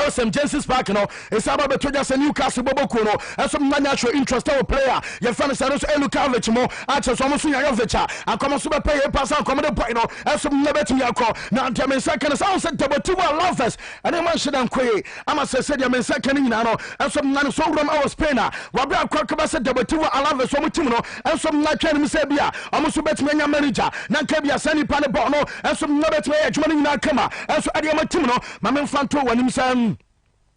St. James's Park, you know, it's about the Tojas and Newcastle Bobokuno, and some natural interest of player. Your friend is also Lukavic more, actually, almost Yavicha, and come super pay a pass on common point, and some never to Yako. Now, German second is also double 2 lovers, and then one should unquay. I must say, German second in Nano, and some non so from our Spainer. Wabra Crocabas double 2 lovers, some Timo, and some Nakan Misabia, almost bet me manager, Nankabia Sani Panabono, and some never to edge money in Nakama, and so Adiama Timo, Mamma Fanto, when himself.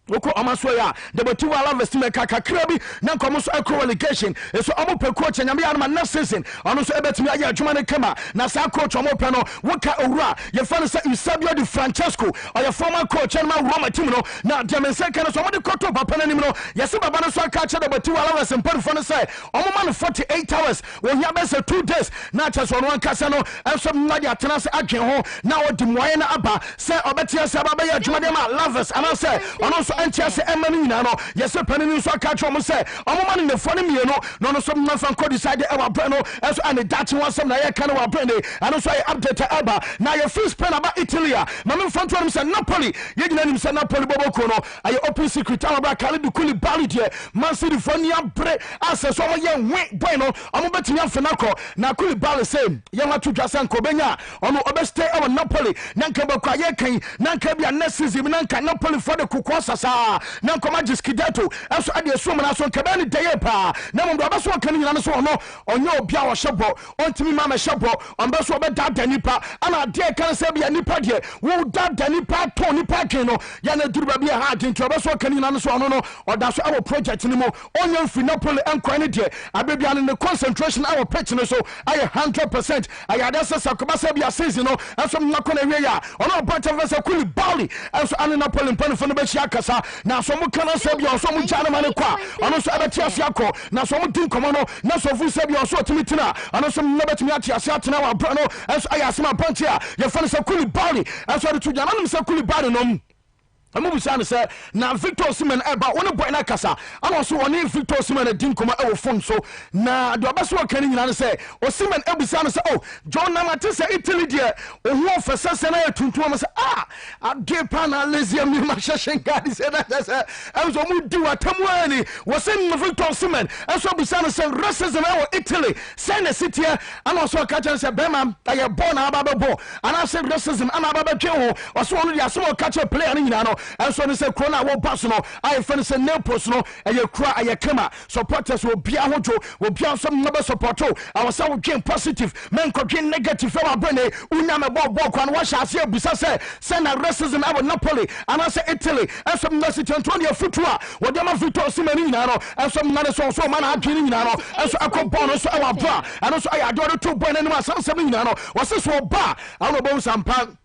Oko amaswaya the two love estimate krabi na komo so echo relegation so omo pe coach nyame anama next season ono so ebetimi aya adwuma ne kama na sa coach omo pe no woka owura ye fa no say Eusebio Di Francesco or your former coach and ma Roma team no na Diamense kan so omo de koto papa nanim no yesi baba no so aka che the two love estimate for no say omo man 48 hours when ya be say 2 days na cha so no ankasa no enso na dia tena se adwen ho na odi moye na aba say obetia se baba ya adwuma de ma lovers and say ono so Antias Emily Nano, yes, a penny so catch on say, Oman in the funny no, no, some nothing could decide our Breno, as and the Dutch was some Naya Canoa Brene, and also I update to Alba. Now your first pen about Italy, Mamma Fonton said Napoli, Yagin said Napoli Bobocono, I open secret about Calidu Kuli Ballidia, Mansidi Fonia Bre, as a so young wait bueno, I'm betting young Fanaco, now Kuli Ball same, young to Jasan Cobena, on Obeste our Napoli, Nankaba Kwayaki, Nankabia Nessis, Nanka Napoli for the Kukwasa. Na koma jiskidato aso ade so mana so kabani deye pa na mo ba so kan nyina so no onye obia wo hyebo ontimi ma ma hyebo onba so be dada nipa ana de kan se bia nipa de wo dada nipa to nipa ken no ya na duru ba bia ha tinto ba so kan nyina so no oda so our project ni mo onye mfi Napoli enko ne de abebia ne concentration our pitch no so I 100% ayada se sakoba se bia season no aso na kona we ya ono Brighton vs Koulibaly aso ane Napoli mpanfo no be chia kasa na so mu kana se bia so mu jana mane kwa ono so abeti asiako na so mu din komo no na so fu se bia so timitina ono so mu betimi ati asiatena wa bra no enso ayasema pantia ye fa se Koulibaly enso de tujana no se Koulibaly no Amubusa say na Victor Osimhen eba one boy na kasa ana so one Victor Osimhen din koma e wo phone so na do abaso kan nyina say Osimhen ebusa no say oh John Namate say Italy de ohu ofese na tuntum say ade pa na lesia mi ma sheshen gadi say that say enso mu di watamu ani wo say Victor Osimhen enso busa no say racism e Italy say na city ana so ka chan say bema aye born na ababo ana say racism ana ababo twe ho wo so no dia so ka chan player ni nyina no and so say corona wo pass no I friend say Naples no aye kra aye kema supporters will be ahojo will be some number supporto our say game positive men ko game negative for our brain unya me ball kwan wa sha se busa say na racism our Napoli and I say Italy and some na city 20 footwa wo dem Victor Osimhen na no and some na so man adwini na no and so akọ no so our bra and so aye adore to boy na no asam na no was so ba I no sampa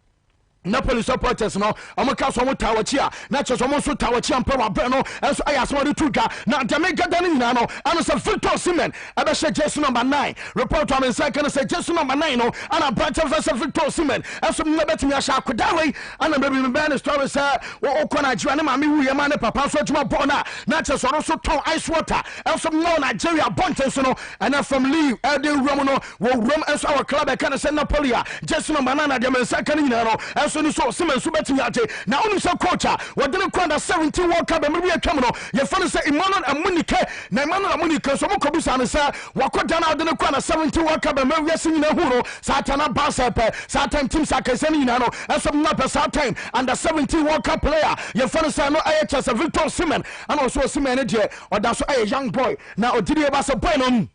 Napoli supporters no amaka so mo tawachia na che so mo so tawachia mpa wa bre no enso ayasmo de tuga na demega dani nyina no ano se Victor Osimhen ebe she jersey number 9 report am second say jersey number 9 no ana Brighton vs Victor Osimhen enso me betimi asha akoda we ana bebi me ben story say wo ko Nigeria ne ma me wu ye ma ne papa so adwuma ball na che so so ton ice water enso no Nigeria bonten so no and from leave Eden Room no wo room enso our club e kan say Napoli jersey number 9 na dem second nyina no so Osimhen so betimi ate na onu so coach what didn't kwanda 17 World Cup me be atwam no ye fa no say Emmanuel Amunike na Emmanuel Amunike so mo kobusa no say wakoda na didn't kwanda 17 World Cup me we sin na huro satana basepe satan team sakaseni na no eso na pe satan under 17 World Cup player ye fa no say no IHS Victor Osimhen and also Osimhen de oda so a young boy na odiri e ba so boy no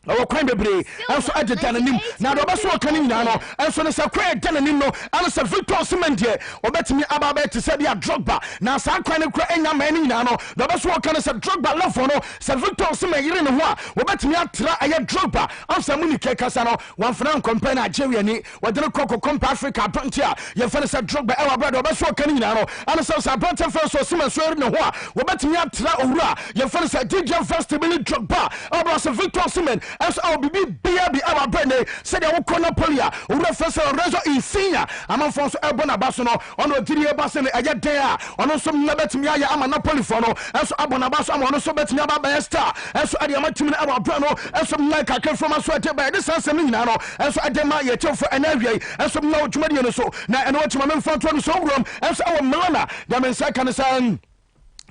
o kwan bebre enso ageta nanim na do beso kan nyina no enso ne se kwan ageta nanim no ano se Victor Osimhen de obetimi ababa te se dia Drogba na sa kwan ne kura enya mani nyina no do beso kan se Drogba lefo no se Victor Osimhen yire ne ho a obetimi atra aye Drogba ansa muni kekasa no wan fran compare Nigeria ni wadene koko compa Africa frontier ye fane se Drogba e wa brother beso kan nyina no ano se Brother first Osimhen so yire ne ho a obetimi atra owura ye fane se DJ first Billy Drogba obo se Victor Osimhen as our bibi be our brain said I will call Napolia or reference Rezo in senior among Fonso Abona Basono on the Didier Basin a yet there on some Nabetimia ama Napoli fono as Abona Basso on so bet Naba Besta as Adiamatim our brano as some like I came from a sweater by this Sansamino as Adema Yeto for an area as some no Jumadian so now and what my men found to so room as our Milana the men second son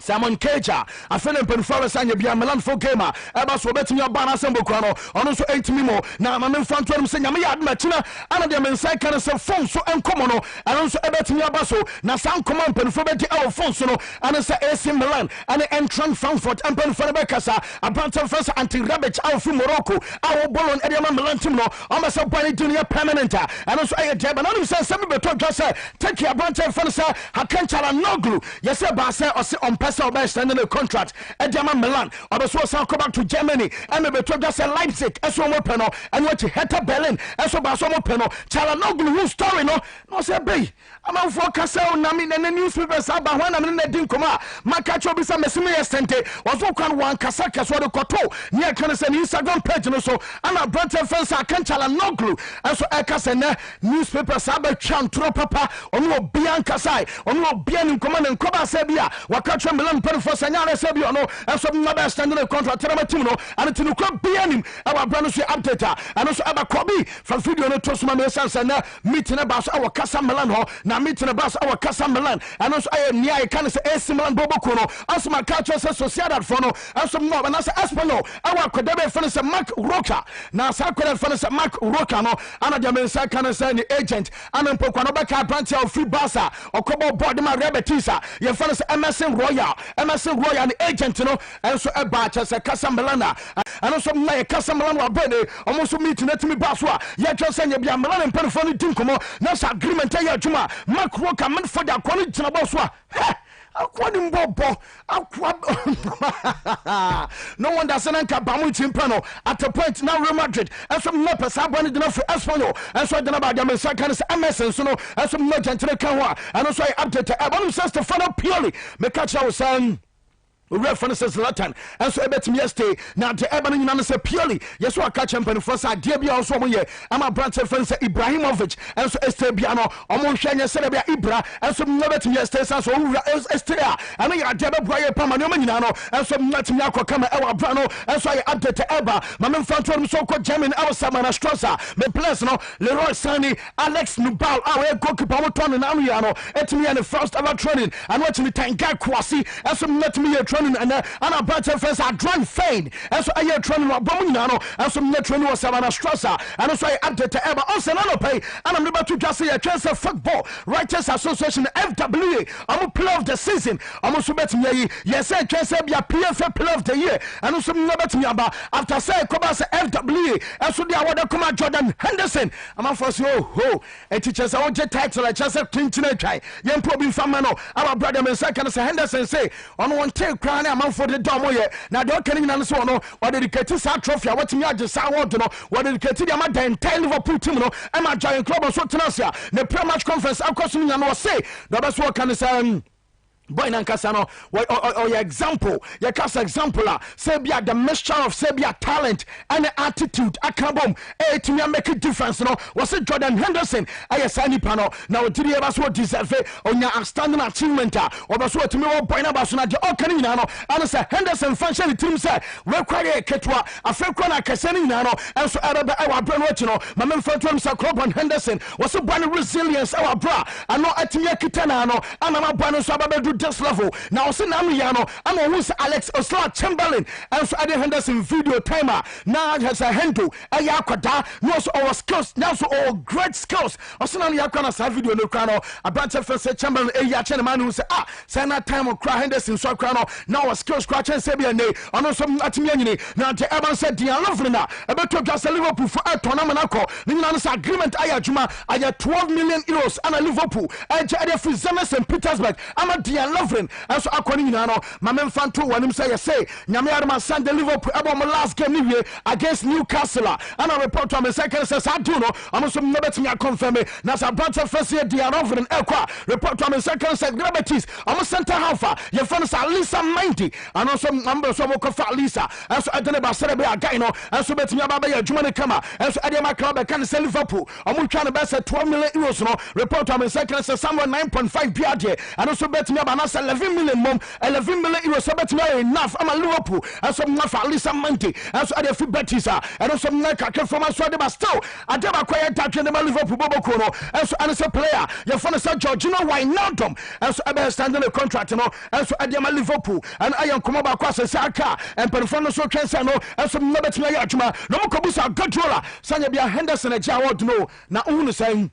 Simon Keja, a friend of Penforest and Yabia Milan for gamer, Abbas Robertin your banner Sambo Crono, on also 8 mimo. Now, my men found to him saying, Yamia Matina, and the men say can say phone so uncommon, and also Ebetin Yabaso, now some command Penforbetti our Fonsono, and it's a AC Milan, and the entrance Frankfurt and Penforbecasa, a branch of first anti rabbit out from Morocco, our ball on Ediaman Milantino, almost a bunny junior permanenta, and also a jab, and I said, some people just say, take your branch of first, Hakancha no glue, yes, sir, Bassa or sit on Pesa by standing a contract at German Milan or the source go back to Germany and maybe to just a Leipzig as one panel and what Hertha Berlin as about some panel Chalanoglu story no say be I'm out for Castle Nami and the newspapers about when I'm in the Dinkoma Makacho Bisa Messimi Estente was one Kasaka so the Koto near Canasa Instagram page and so and a brother fence I can't Chalanoglu and so Ekasene newspapers about Chantro Papa on no Bianca Sai on no Bian command and Koba Sebia Wakacho Milan Penfos and Yana Sabio no and some number standing a contract Teramatino and to club Bianim our brand new update and also about Kobe from video no Tosma Messans and meeting about our Casa Milan ho now meeting about our Casa Milan and also I am near can say AC Milan Bobo Kuno as my culture Sociedad Fono and some more and as Espano our Kodabe Furnace Mark Roca now Sakura Furnace Mark Roca no and the Mensa can say the agent and then Pokanobaka branch of free Basa or Kobo Bodima Rebetisa your Furnace Emerson Royal and the agent you know and so a batch as a Casa Milana and also my Casa Milana brother almost meeting at me Baswa yet just send you be a Milan and Penfoni Dinkomo that's agreement ya Juma Mark Roca meant for the quality to Baswa Aquadim Bobo, no one doesn't anchor Bamu Timpano at a point now Real Madrid and some Nepes I wanted enough for Espano and so I don't know about them seconds Emerson so and some legend to the Kawa and also I update Abanu says to follow purely Mekacha was saying references Latin and so bet me yesterday now the Ebony Nana say purely yes what catch him for sa dear be also one year I'm a branch of friends Ibrahimovic and so Estebiano Omon Shanya Celebia Ibra and so never to yesterday so Estea and I deba Brian Pamano and so let me come our brano and so I update Eba my men found from so called German our Samana Strasser me place no Leroy Sani Alex Nubal our goalkeeper Ton and Amiano et me and the first ever training and watching the Tanga Kwasi and so let me training and a bunch of friends are drawn fade and so I training Bominano and some net training was Savannah Strasser and also I update to Eba also no pay and I'm about to just say a transfer football Writers Association FWA I'm a player of the season I'm also betting me yes I can say be a PFA player of the year and also no bet me about after say Kobasa FWA and so the award come Jordan Henderson I'm a first ho and teachers I want to title like just a clinton try young problem famano our brother and second say Henderson say on one take crown a man for the domo ye na de okening na so no what dedicate sa trophy what me agesa award no what dedicate the am den 10 Liverpool team no am a giant club so tenasia the pre-match conference akoso nya no say the best work can say boy nankasano or your example your cast example say be the mixture of say be talent and attitude akabom to make a difference no was it Jordan Henderson ayesani pano now did you ever so deserve on your outstanding achievement or so to me boy na baso na de okani na no and say Henderson function team say we kware ketwa afekwa na kasani na no and so araba our brand watch no my man fan to say club on Henderson was born resilience our bra and no atimi akitana no and my born so ababedu this level now see Namiano I'm who's Alex Osla Chamberlain and so Eddie Henderson video timer now has a handle ayakwada knows our skills now so all great skills also now yakwana sa video no krano a branch of first Chamberlain chen man who say say na time of cry Henderson so krano now our skills cry chen say be ne ono so atimi anyini now the Evan said the lovely na ebeto just Liverpool for a tournament akọ ni na no agreement ayajuma aya 12 million euros and Liverpool eje free St. Petersburg ama dia Dejan Lovren as according to Mamem Fanto when him say Nyame Adama Sunday Liverpool about my last game against Newcastle and I report to my second says I do know I'm also never to confirm it now so Branta first year Dejan Lovren Equa report to my second said Gravities I'm a center half your friends are Lisa 90 and also numbers of Lisa as I don't know about Serbia Gaino and so betting about your Jumani Kama as Adama Club I can say Liverpool I'm trying to best at 12 million euros no report to my second says somewhere 9.5 PRD and also betting about 11 million mom 11 million euros so betting enough I'm a Liverpool and some enough at Lisa 90 as I have Betis and also Naka from us but still I never quite touch in the Liverpool Bobo Kono as a player your friend said Georgino why not them as I stand in a contract you know as I am Liverpool and I am come about across the Saka and performance so can say no and some never to me Ajuma no Kobusa Godola Sanya Bia Henderson a Jawad no na unu saying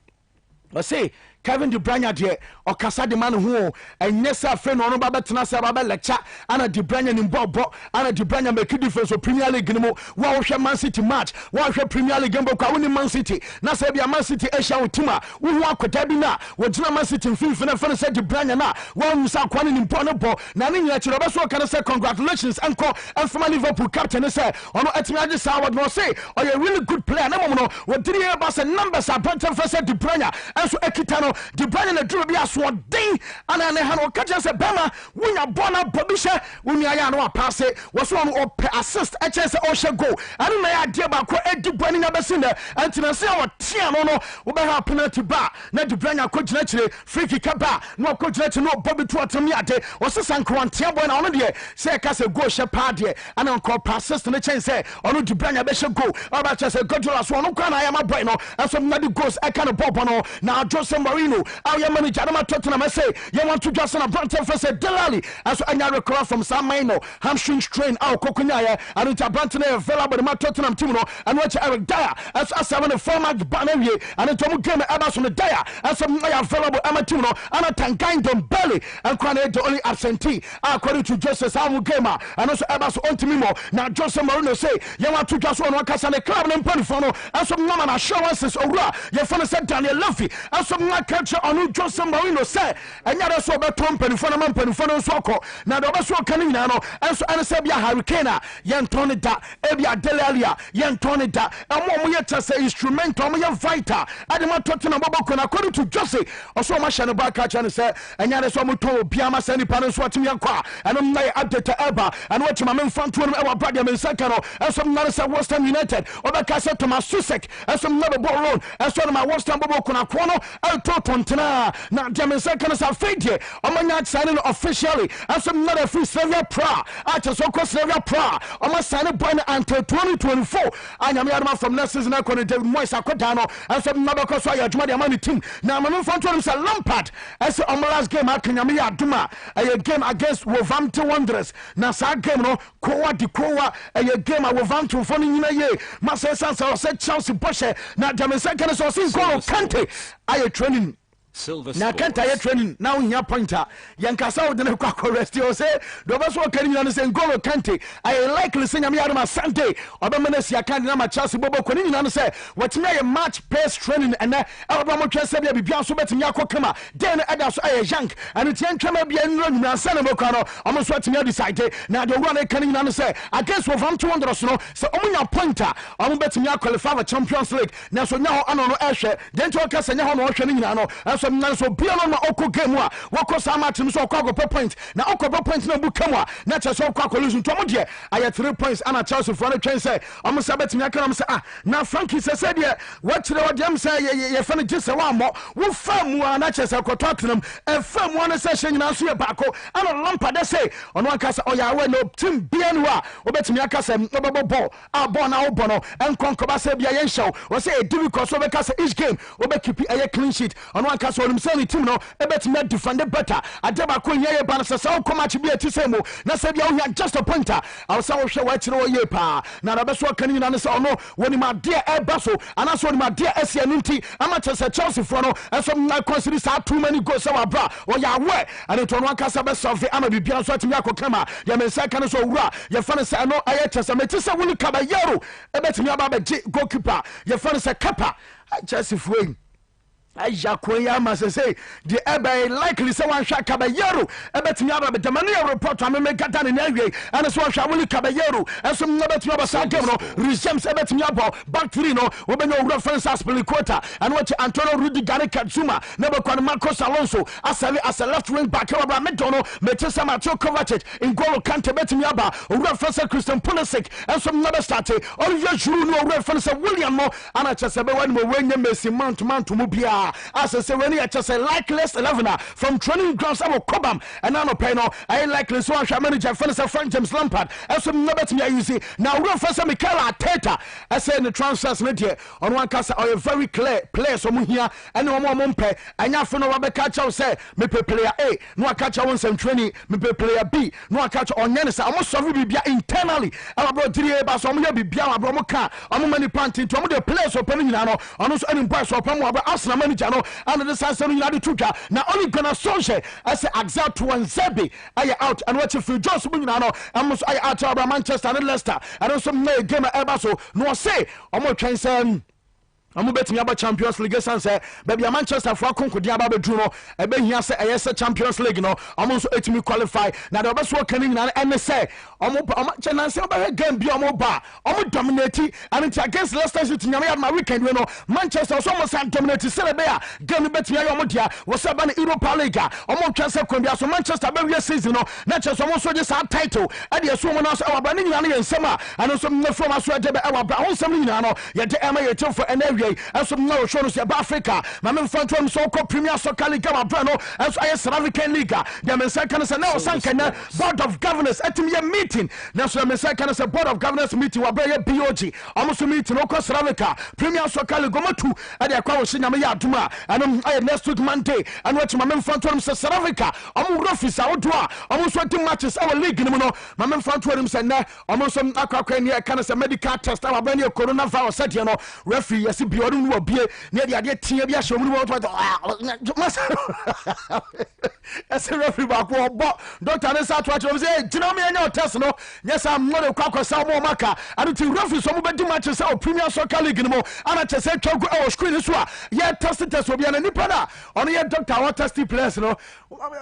I say Kevin De Bruyne de or Casa de Man who and yes friend on Baba Tanasa Baba lecture and a De Bruyne in Bobo and a De Bruyne make a difference for Premier League no wow Man City match wow Premier League game book winning Man City na say bia Man City Asia Utima who akwadebi na wo Man City mfimfini na friend say De Bruyne na wow musa kwani ni mpono bo na ni nyina chiro beso kan say congratulations enko and from Liverpool captain say ono etimi age sa award no say oh you really good player na mo no wo diri e ba say numbers are Brentford for say De Bruyne and so ekitano De Bruyne na drum bia so den ana ne ha no ka say bema wunya bona bobishe wunya ya no pass wo so no op assist e say o she goal ani na ya de ba ko e De Bruyne na besi na antina say o tia no wo be ha penalty bar na De Bruyne ko gina kire free kick ba no ko gina kire no bobi to atami ade wo se sanko antia boy na ono de say ka say goal she pa de ana ko assist na chen say ono De Bruyne be she goal o ba che say goal so no kwa na ya ma boy no so na the goals e kan bob no na Jose Mourinho our manager na Tottenham say you want to just on a Brentford for say Delali as anya recover from San Marino hamstring strain our kokunya and it's a Brentford available the Tottenham team no and watch Eric Dyer as when the former Banner and it's a game Evans on the Dyer as some available Emma team no and a Tangain Belly and Kwane the only absentee according to Justice Amu Gamer and also Evans on Timimo now Jose Mourinho say you want to just on one cast and the club and Ponifono and some woman assurances ora your friend said Daniel Luffy and some catch on Jose Mourinho say and yada so betom penifona man penifona soko na do be so kanin na no enso ane se bia hurricane yen tone da e bia delalia yen tone da amo ye tese instrument amo ye vital adema Tottenham boboko na according to Jose oso ma hye no back catch and say and yada so mo ton bia ma sani pa no so atimi akwa and na update eba and what ma memfanto no e wa brother men second enso na say West Ham United obeka say Thomas Susek enso na be ball road enso na West Ham boboko na kwono el tontena na German second is a fade omanya signing officially and some not a free Slavia Prague at so called Slavia Prague almost signing boy until 2024 and I'm from next season according to David Moyes akodano and some number cause why Juma the money team now I'm from to say Lampard as on last game akanyame aduma a game against Wolverhampton Wanderers na sa game no kowa di kowa a game a Wolverhampton for nyina ye masa sansa say Chelsea Boshe na German second is also Kante I training Silver na kanta ye training now nya pointer yankasa wo de ne kwa rest you say do be so kani na say Ngolo Kante I like listen am yadama Sunday obemana sia kan na ma Chelsea bobo koni na say watime ye match pace training and e obamo twese bia bibia so betimi akokama den eda so aye yank and it yen twema bia nro nyina sana mo kwa no omo so atimi decide na de wo na kani na say against Wolverhampton Wanderers no so omunya pointer omo betimi qualify for Champions League na so nya ho ano no ehwe den to ka sanya ho no hwe ni nyina no so bia no oko game a wako sa match so oko point na oko point na buka mu na che so oko collision to mo de aye 3 points ana Chelsea for no twen say am say betimi aka am say na Frankie say de what kire wo dem say ye fa no gise wa mo wo fa mu na che say ko Tottenham e fa mu na say nyina so ye baako ana Lampard say ono aka say oya we no team bia no a obetimi aka say obebo ball a ball na wo no enkonko ba say bia ye nhyew wo say e difficult so be ka say each game obekeep aye clean sheet ono aka say Sani team no ebetime defend better adeba ko nya ye ban se so ko match bi atisemo na se bia wo just a pointer aw se wo hwe wa kire wo ye pa na na be so kan nyina ne se ono woni ma de e ba so ana so woni ma de asia nti ama se Chelsea for no so na consider sa too many goals wa bra wo ya we and to no aka se be solve ama bibia so atimi akokama ya men se kan so wura ye fa ne se no aye chese me tise woni Caballero ebetime aba be goalkeeper ye fa ne se Kepa Chelsea for Ayakoya must say the ebe likely someone shall Caballero, Ebetiaba, the Mania report to American in Avier, and so shall Willie Caballero, and some Nebetiaba Sagano, resembles Ebetiabo, Bactrino, when no reference as Peliquota, and what Antonio Rudy Gani Katsuma, never called Marcos Alonso, as a left wing back over Medono, Metesa Macho Kovacic, in Golo Cante Betimiaba, reference Christian Pulisic, and some never started, Olivier Giroud, no reference of William Mo, and I just said when we win Messi man to Mubia. As I say, when I just say likeless 11 from training grounds, I will Cobham and Nano Peno. I likely so I manager Fencer Frank James Lampard. As some number to me, you see now, Professor Mikel Arteta. I say in the transfers media on one cast are very clear players from here and no more Mumpe. And now for no catch out say, me pay player A, no catch on some training, me pay player B, no catch on Yenisa. I must have be internally. I brought 3 years, I'm here be Biama Bromoka. I'm many planting to the players opening now, and also any boys or Pomo Arsenal. And the Sasson United Tuka. Now only gonna Solskjaer as a exact one Zebi. I out and watch if you just win now. I must I out about Manchester and Leicester. And also no game at Ebaso. No say I'm more trying I'm betting about Champions League and say, baby, Manchester for Concordia Babadruno, a ben here say, yes, Champions League, no, I'm also 8 me qualify. Now the best working in and say, I'm a game beyond mobile, I'm dominating, and it's against Leicester City. My weekend, you know, Manchester was almost dominated. Celebea, game bet me, Yomodia, was up an Europa League, almost transfer Columbia, so Manchester, baby, season, not just almost just our title, and yes, someone else, our Banning and summer, and also from us, our Brown, something, yet the MA for an area. And some no show us about Africa. My men front one so called Premier Soccer League, Brano, as I South African League. The Mensakana say now Sankana Board of Governors at me meeting. Now so Mensakana say Board of Governors meeting wa bring BOG. Almost meeting no South Africa. Premier Soccer League go to at the Akwa Shinyama Yaduma. And I next week Monday and watch my men front one say South Africa. Rufis outdoor. Almost 20 matches our league no. My men front one say na almost some Akwa near can say medical test our brand new coronavirus said you know referee yes Biodun will be near the idea Tia show me what as a referee back but Dr. Nessa to say do you know me any test no yes I'm not a crack or some more marker and to referee some body matches our Premier Soccer League no more and I just said to go our screen this one yeah test will be an nipada on your doctor what testing players no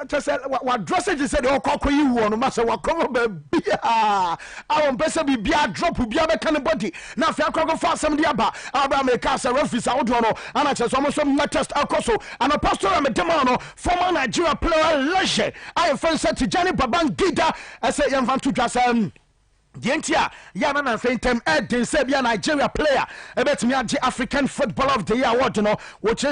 just said what dressage said oh cock you want master what come baby I want better be drop will be a kind body now if I can go fast some diaba I'll make us a referee outdoor and I just almost some test alcoso and a pastor and a demano former Nigeria player Leisure I have friends said to Johnny Babangida I say young fan to just the Intia Yana and Faintem Ed Sabia Nigeria player I bet me the African Footballer of the Year award you know what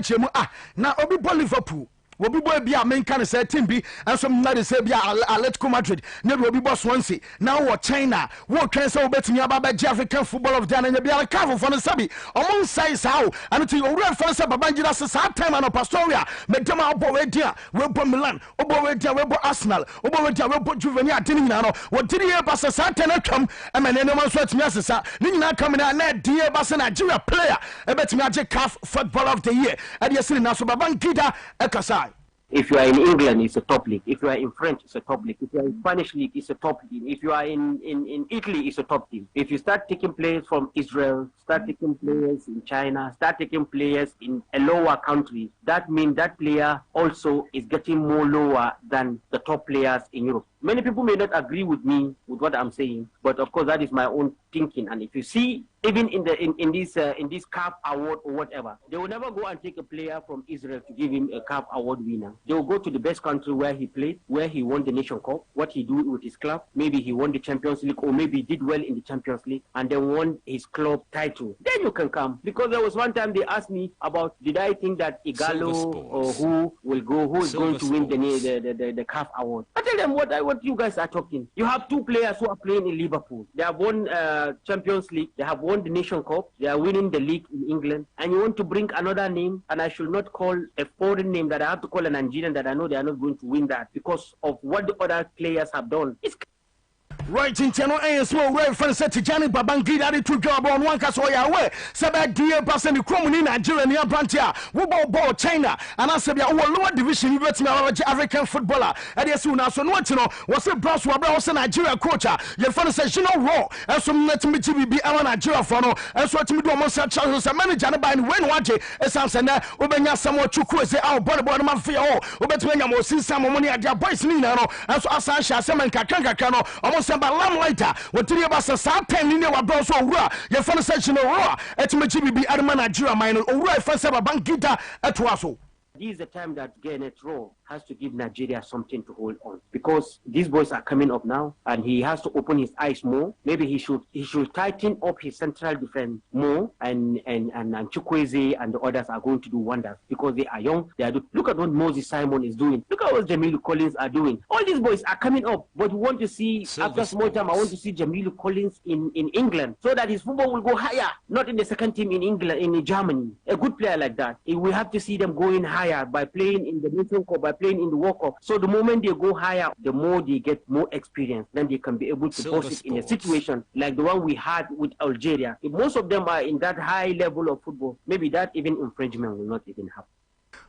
now Obi Liverpool will be boy be a main kind of say team be and some not say be Atletico Madrid never will be boss Swansea now what China what can so bet me about the African Football of the Year and be a cover for the Sabi among size how and until you real first Babangida says time and Pastoria make them out Bowedia we'll put Milan Obowedia we'll put Arsenal Obowedia we'll put Juvenile Dinino what did he pass a Satan come and then no one sweats me as a Nina coming out net dear Bass Nigeria player I bet me a CAF Football of the Year and you're sitting now so Babangida Ekasai. If you are in England, it's a top league. If you are in French, it's a top league. If you are in Spanish league, it's a top team. If you are in Italy, it's a top team. If you start taking players from Israel, start taking players in China, start taking players in a lower country, that means that player also is getting more lower than the top players in Europe. Many people may not agree with me with what I'm saying, but of course that is my own thinking. And if you see, even in this CAF award or whatever, they will never go and take a player from Israel to give him a CAF award winner. They will go to the best country where he played, where he won the Nation Cup, what he did with his club. Maybe he won the Champions League, or maybe he did well in the Champions League, and then won his club title. Then you can come. Because there was one time they asked me about, did I think that Igalo or who is going to win the CAF award? I tell them what you guys are talking. You have two players who are playing in Liverpool. They have won Champions League. They have won the Nation Cup. They are winning the league in England. And you want to bring another name, and I should not call a foreign name that I have to call a Nigerian that I know they are not going to win that because of what the other players have done. Right in Tiano and small red fan set to Johnny Babangida to job on one castle away. Sabah dear person the Chrome in Nigeria and Brantia, Wubo China, and I said, our lower division, you bet me African footballer. And yes, soon as so what you know was a brass was a Nigeria coach. Your fan says, you know, raw, and some let me be our Nigeria for no, and so to me do almost such as a manager by when watch it, as I'm saying, Ubenya somewhat to quiz our body man for all, Ubetwenya was see some money at their boys in Nino, and so as I shall summon Kakano, almost about lamb later. What did you about the 10 in your bros or raw? Your fan section of raw, at Michibi Adama Nigeria minor, or right for Saba Bankita at Wasso. This is the time that Garnet Rowe has to give Nigeria something to hold on, because these boys are coming up now and he has to open his eyes more. Maybe he should tighten up his central defense more, and Chukwueze and the others are going to do wonders because they are young. Look at what Moses Simon is doing. Look at what Jamilu Collins are doing. All these boys are coming up, but we want to see after small time. I want to see Jamilu Collins in England so that his football will go higher, not in the second team in England, in Germany. A good player like that, we have to see them going higher by playing in the Nation Cup, by playing in the World Cup. So the moment they go higher, the more they get more experience, then they can be able to post it in a situation like the one we had with Algeria. If most of them are in that high level of football, maybe that even infringement will not even happen.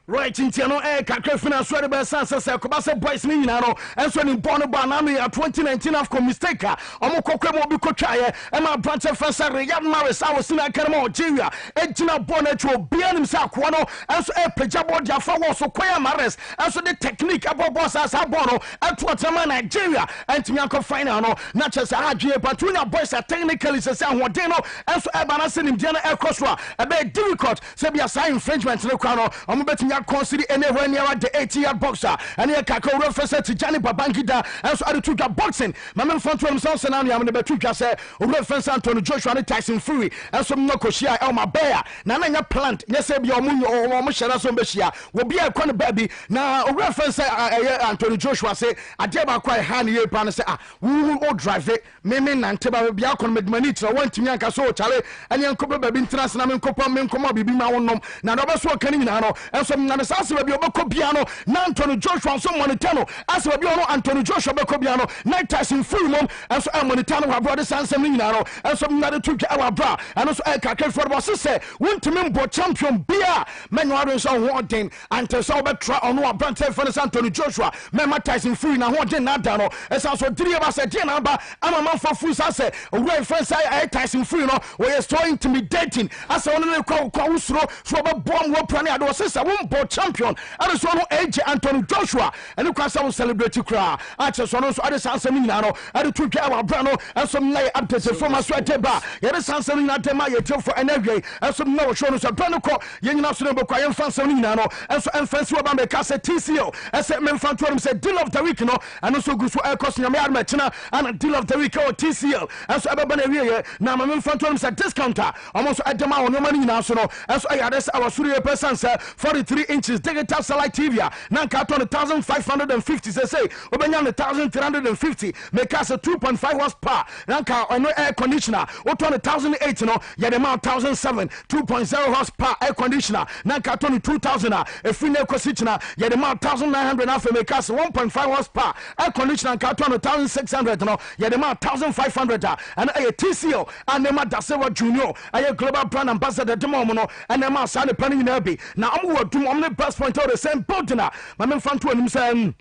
Right in Tiano, Kakafina, Swedish Sansa, Kobasa Boys Nino, and so in Bono Banami, 2019 of mistake. Omoko Bikochaya, and my branch of Fansari, Yan Maris, I was in Academy, Algeria, Edina Bonnet will be himself, Quano, and so a Pejabo Jaffa, so Quaya Maris, and so the technique about Boss as Abono, and Twatama, Nigeria, and Tianco Final, not just Ajia, but Tuna Boys are technically San Wadeno, and so Abanasan in Diana Air Crosswa, a bit difficult, Sabia sign infringement in the Quano, I'm betting consider anywhere near the 80-yard boxer and here Kako reference to Johnny Babangida and so I took boxing. My man from himself and I'm the Betuka say reference Anthony Joshua and Tyson Fury and some Nokoshia Elma Bear. Nana plant, yes, be your moon or Mashara Sombeshia will be a corner baby. Now reference Anthony Joshua say I dare quite handy and say we will all drive it. Memen and Teba Biakon with Manitra one to Yanka so Charlie and Yanko Baby International Copa Menkoma Bibi Maonom. Now that's what can and some na sase ba bi obeko biano na Anthony Joshua so monetano ase ba bi ono Anthony Joshua beko biano na Tyson Fury mom and so monetano wa brother sansem ni nyina no and so na de tuka wa bra and so kakra for bo se wontimi mbo champion bia menyo ado so ho den ante so betra ono wa brand for Anthony Joshua mema Tyson Fury na ho den na da no esa so diri ba se den na ba ama man for fu sase we friend say Tyson Fury no we is so intimidating ase ono ne kwa usuro so ba bom wo prane ado se wombo champion and so no AJ Anthony Joshua and you can some celebrate cry access on so other sansem nyina and to twa our brand and some lay update from us right ba ye the sansem nyina tema ye tell for energy and some no show no so brand ko ye nyina so no bo kwa ye fansem nyina and so enfensi oba me ka say TCO and say men fan to them say deal of the week no and so go so cost nyame admachina and deal of the week or TCO and so ababa na wie na men fan to them say discounter almost adema on nyama nyina so no and so ayades our studio person say 43 inches digital satellite TV now cut on 1,550 say obenya 1,350 make us a 2.5 horsepower now on air conditioner what on 1,008 no ya the mount 1,007 2.0 horsepower air conditioner now cut on 2,000 a free neck kitchen ya the mount 1,900 after make us 1.5 horsepower air conditioner cut on 1,600 no ya the mount 1,500 and a TCO and the Dasewa Junior a global brand ambassador demono and the man sign planning nerby now I'm the best point of the same boat now. My man fan to him saying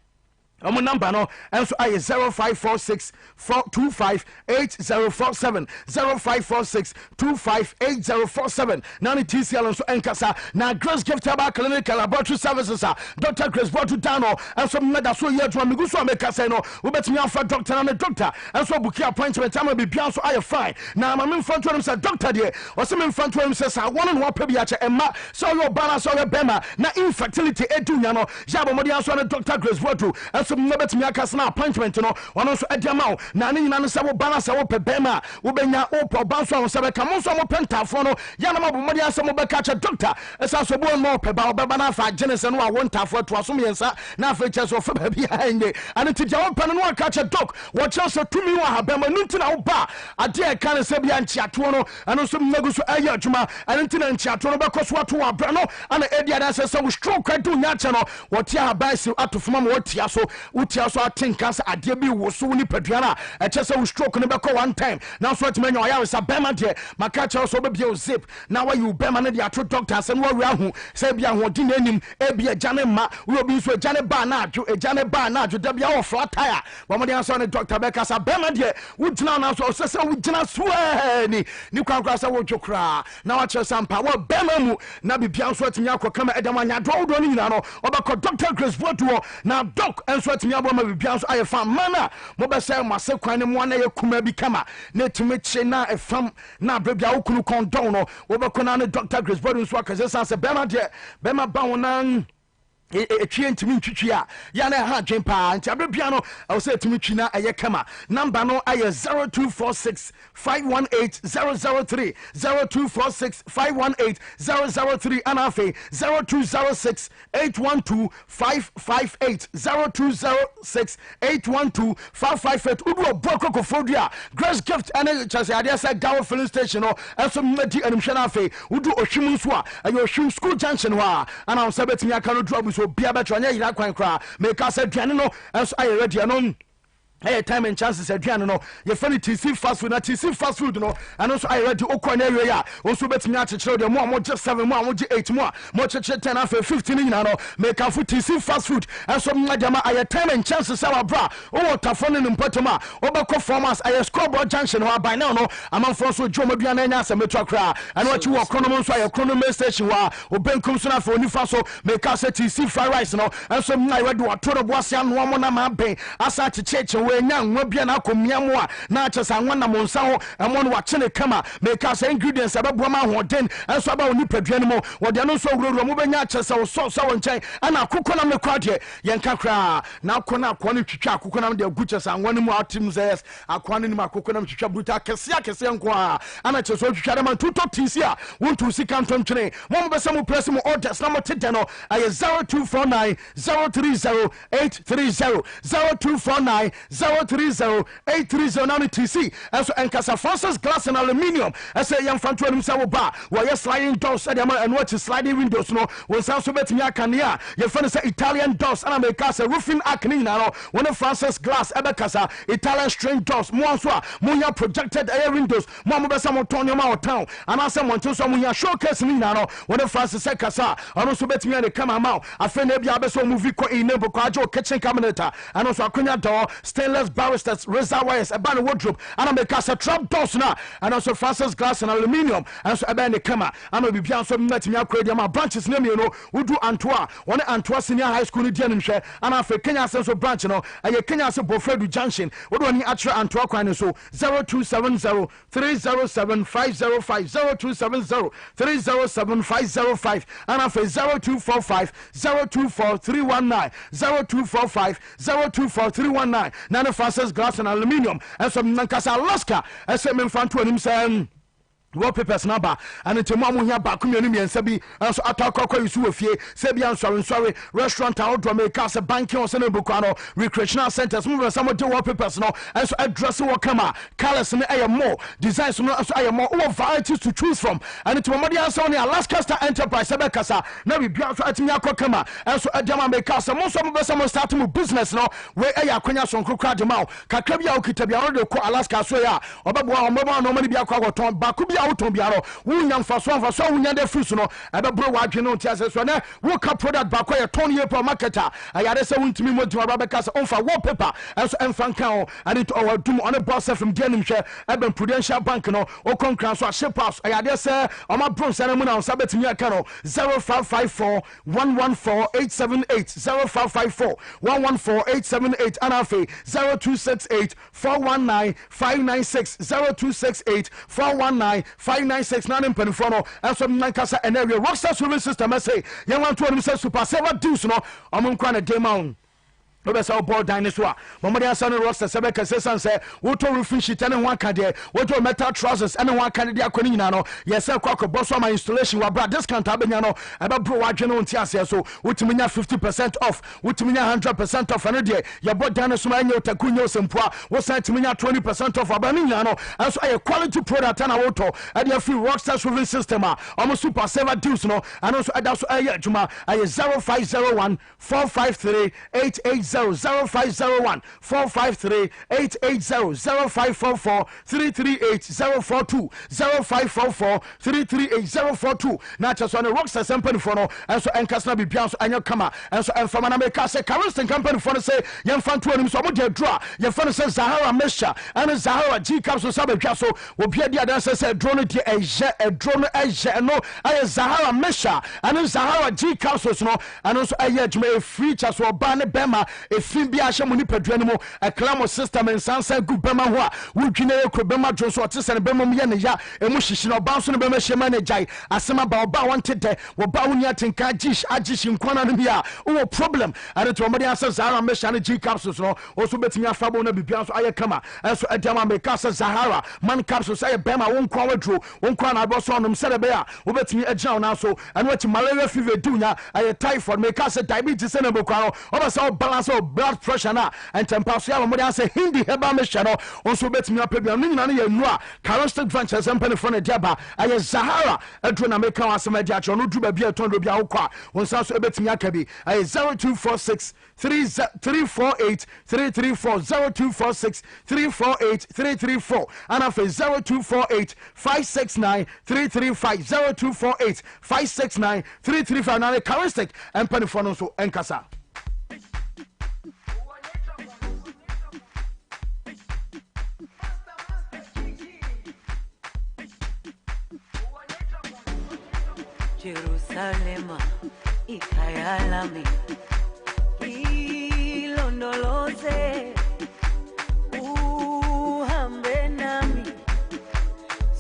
my number no and so I 0546 425 8047 0546 258 8047 now the TCL and so enkasa now Grace Gift Herbal Clinical Laboratory Services Dr. Grace brought to down and so meda so here to amigu so make say no we bet me for doctor and the doctor and so book appointment time be bian so I fine now my man fan to him say doctor there or some man fan to him says I want to pe bia che emma so your balance so your bema na infertility edunya no jabo modi so the Dr. Grace brought to so nebet me akasna appointment no one so adama na ne nyina no se wo balance wo pebema wo benya opo banso wo se be kamo so mo pentafo no ya na mabomodi asem wo be catch doctor esa so bo mo peba wo be na fa genese no wo ntafo to aso yensa na fa che so fa ba bia ende ane ti ja wo pen no catch doc wo che so tumi wo ha bema no ntina wo ba ade e kan se bia nchiato no ane so mnagu so aya adwuma ane ntina nchiato no be koso ato wa bra no ane edia da se wo stroke adu nya che no wo tia ha ba si atofoma mo tia so utia so atinka sa ade bi wo so ni paduana e che se wo stroke ne be ko one time now so atmanya oya we sa bema de maka che so be bia zip na wa you bema ne de ato doctor se no wa hu se bia ho di nanim e bia jane ma we obi so jane ba na adwo e jane ba na adwo da bia wo flat tire bo mo de answer ne doctor be ka sa bema de wo gina na so se wo gina so ni kwankwa sa wo dwokra na wa che sampa wo bema mu na bibia so atimi akokama edam anya do do ni nyina no obako Dr. Grace Boduo na doc enso atimi aboma bibia so ayefa mana mo be say mase kwan ne mo na ye kuma bi kama na timi che na efam na brabia okunu condon no obako na ne Dr. Grace Boduo so akase sanse bema de bema ba wona etwie ntimi ntwitwi a ya na ha dwen pa nti abrebia no I say etimi twi na eye kama number no aye 0246 518003 0246 518003 anafe 0206 812 558 0206 812 558 udu oboko kofodia Grace Gift ene chase ade say Gawo filling station no enso medi animhwe na afe udu ohwim nso a ayo ohwim school junction wa ana on sabetimi aka no drop so bia betro anya yira kwan kra make us aduane no enso aye ready no hey time and chances aduane no ye funny TC fast food na TC fast food no and also I ready okwa na area ya also betimi achechero de mo just 7 mo just 8 mo cheche 10 after 15 nyina no make am for TC fast food and so mmadama aye time and chances our bra o watafone no mpotoma obekọ formers aye scoreboard junction wa by now no amanfo so dwom aduane anya asemetwa kra and what you walk chrono so aye chrono station wa obenkum so na for onifa so make us TC fried rice no and so I ready watoro boase anu mo na ma ben asa cheche wenya nwa bia na akomia mo a na achesa nwa na monsa ho emo no wachene kama make us ingredients ababoa ma hoden enso aba oni paduane mo wode no so wururu mo benya achesa wo so wonchen ana akoko na mekwa de yenka kra na akona no twitwa akoko na de aguchesa nwa no mu atim zes akwana ni akoko na twitwa bruta kese nko a ana cheso twitwa de man tuto tisi a wontu sika ntontwene mo be se mo press mo orders na mo tede no ay 0249 030 830 0249 030 830 now TC so enkasa Francis glass and aluminium say yam fanto anim say wo ba wo ye sliding doors and what sliding windows no wo san so betimi akania ye fan say Italian doors and America say roofing akni na no when Francis glass ebekasa Italian string doors mo so a mo ya projected air windows mo be say mo ton ma town and I say mo ntin so mo ya showcase ni na no when Francis say kasa ono so betimi ane kama ma afa na bia be so movie ko in neighbor ko ajo kitchen cabinet and also akonya door stainless barristers razor wires a ban wardrobe and make us a trap doors na and also Francis glass and aluminium and so aba ne kama and we bia so metimi akwedi ma branches na me no udu Antoa one Antoa senior high school ni dia nhwe and afa Kenya senso branch no aye Kenya se Bofredu junction we do ni atra Antoa kwan so 0270 307 505 0270 307 505 and afa 0245 024 319 0245 024 319 Nana Francis glass and aluminium and some Nankasa Alaska as a man fan to him wallpapers number and it's a mom here back community and sabi and so attack you fie Sebian sorry restaurant outdoor make us a banking or Senebukano recreational centers move some of the wallpapers no and so address what come colors and more designs no so I more varieties to choose from and it's Momadi Sony Alaska Star Enterprise Sebekasa now we be out at me akokama and so adama make us some starting business no where aya kwanya son krokra de maw kakra bia okitabia no de ko Alaska so ya obeboa omeba no mani bia kwa ton baku auto biaro wunya mfaso wunya de fruits no ebebro wadwe no ntia so na wo ka product ba kwa ye ton ye per marketer ayade se wuntimi modima ba beka se onfa wallpaper enso emfa kan and it our dum on a boss from denim hwe eben Prudential Bank no o konkran so ship house ayade se o ma bronze na mu na so betimi aka no 0554 114 878 0554 114 878 and afi 0268 419 596 0268 419 596 9 penfono and some nankasa and area rockstar swimming system I say you want to say super saver dues no amon kwana demon no be ball dinosaur Momadi Asano roster sebe kase say woto roofing sheet and one can there woto metal trousers and one can there akoni nyina no yes kwako boss my installation wa bra discount abenya no ebe bro wadwe no ntia so wotiminya 50% off wotiminya 100% off and there your ball dinosaur anya otakunyo sempoa wo san timinya 20% off abani nyina no and so a quality product and woto and your free rockstar roofing system almost super saver deals no and also that's aye juma aye 0501 453 880 0501 453 880 0544 338 042 0544 338 042 na chaso ne Rockstar company for no enso enkasna bibia so anya kama enso enfama na make say Carlston company for no say yemfa to anim so mo de draw yemfa no say Zahara Mesha and Zahara G Cap so sabetwa so obi ade adan say drone de drone no ay Zahara Mesha and Zahara G Cap so no and so ay adwuma free chaso oba ne bema efin bia hye mo ni padua ne mo clamo system and sansa gu bema ho a wudwine ekro bema dro so ote se ne bema mu ye ne ya emu hihye no ba so ne bema hye ma ne jai asema ba oba wonte de wo ba woni atenka agish nkwana no bia wo problem and to mo de asa Zahara Mesha ne G capsules no also betimi afabo na bibia so aye kama enso edama me ka sa Zahara man capsules aye bema won kwa wadro won kwa na abo so onom se de bia wo betimi agina na so and what malaria fever dunya aye typhoid me ka sa diabetes na bokwa no oba so balance of blood pressure na and temperature ya mo de asa hindi heba Mesha no also betimi apabia no nyina na ye nu a Carlston Ventures empany for ne diaba aye Zahara edro na me ka asema dia cho no du ba bia ton do bia wo kwa won sa so betimi akabi aye 0246 348 334 0246 348 334 and after 0248 569 335 0248 569 335 now the characteristic and penny so enkasa Jerusalem ikayalami ilondoloze uhambe nami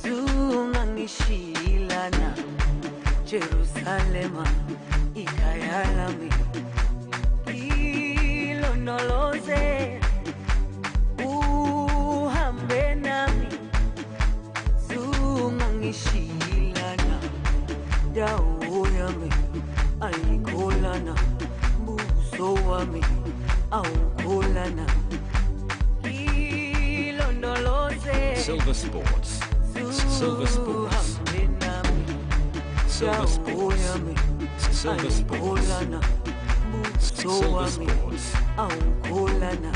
zungangishilana Jerusalem ikayalami ilondoloze uhambe nami zungangishilana dawo yami alikolana buso wami aukolana ilondoloze Silver Sports. Silver Sports. Silver Sports. Silver Sports. Silver Sports. aukolana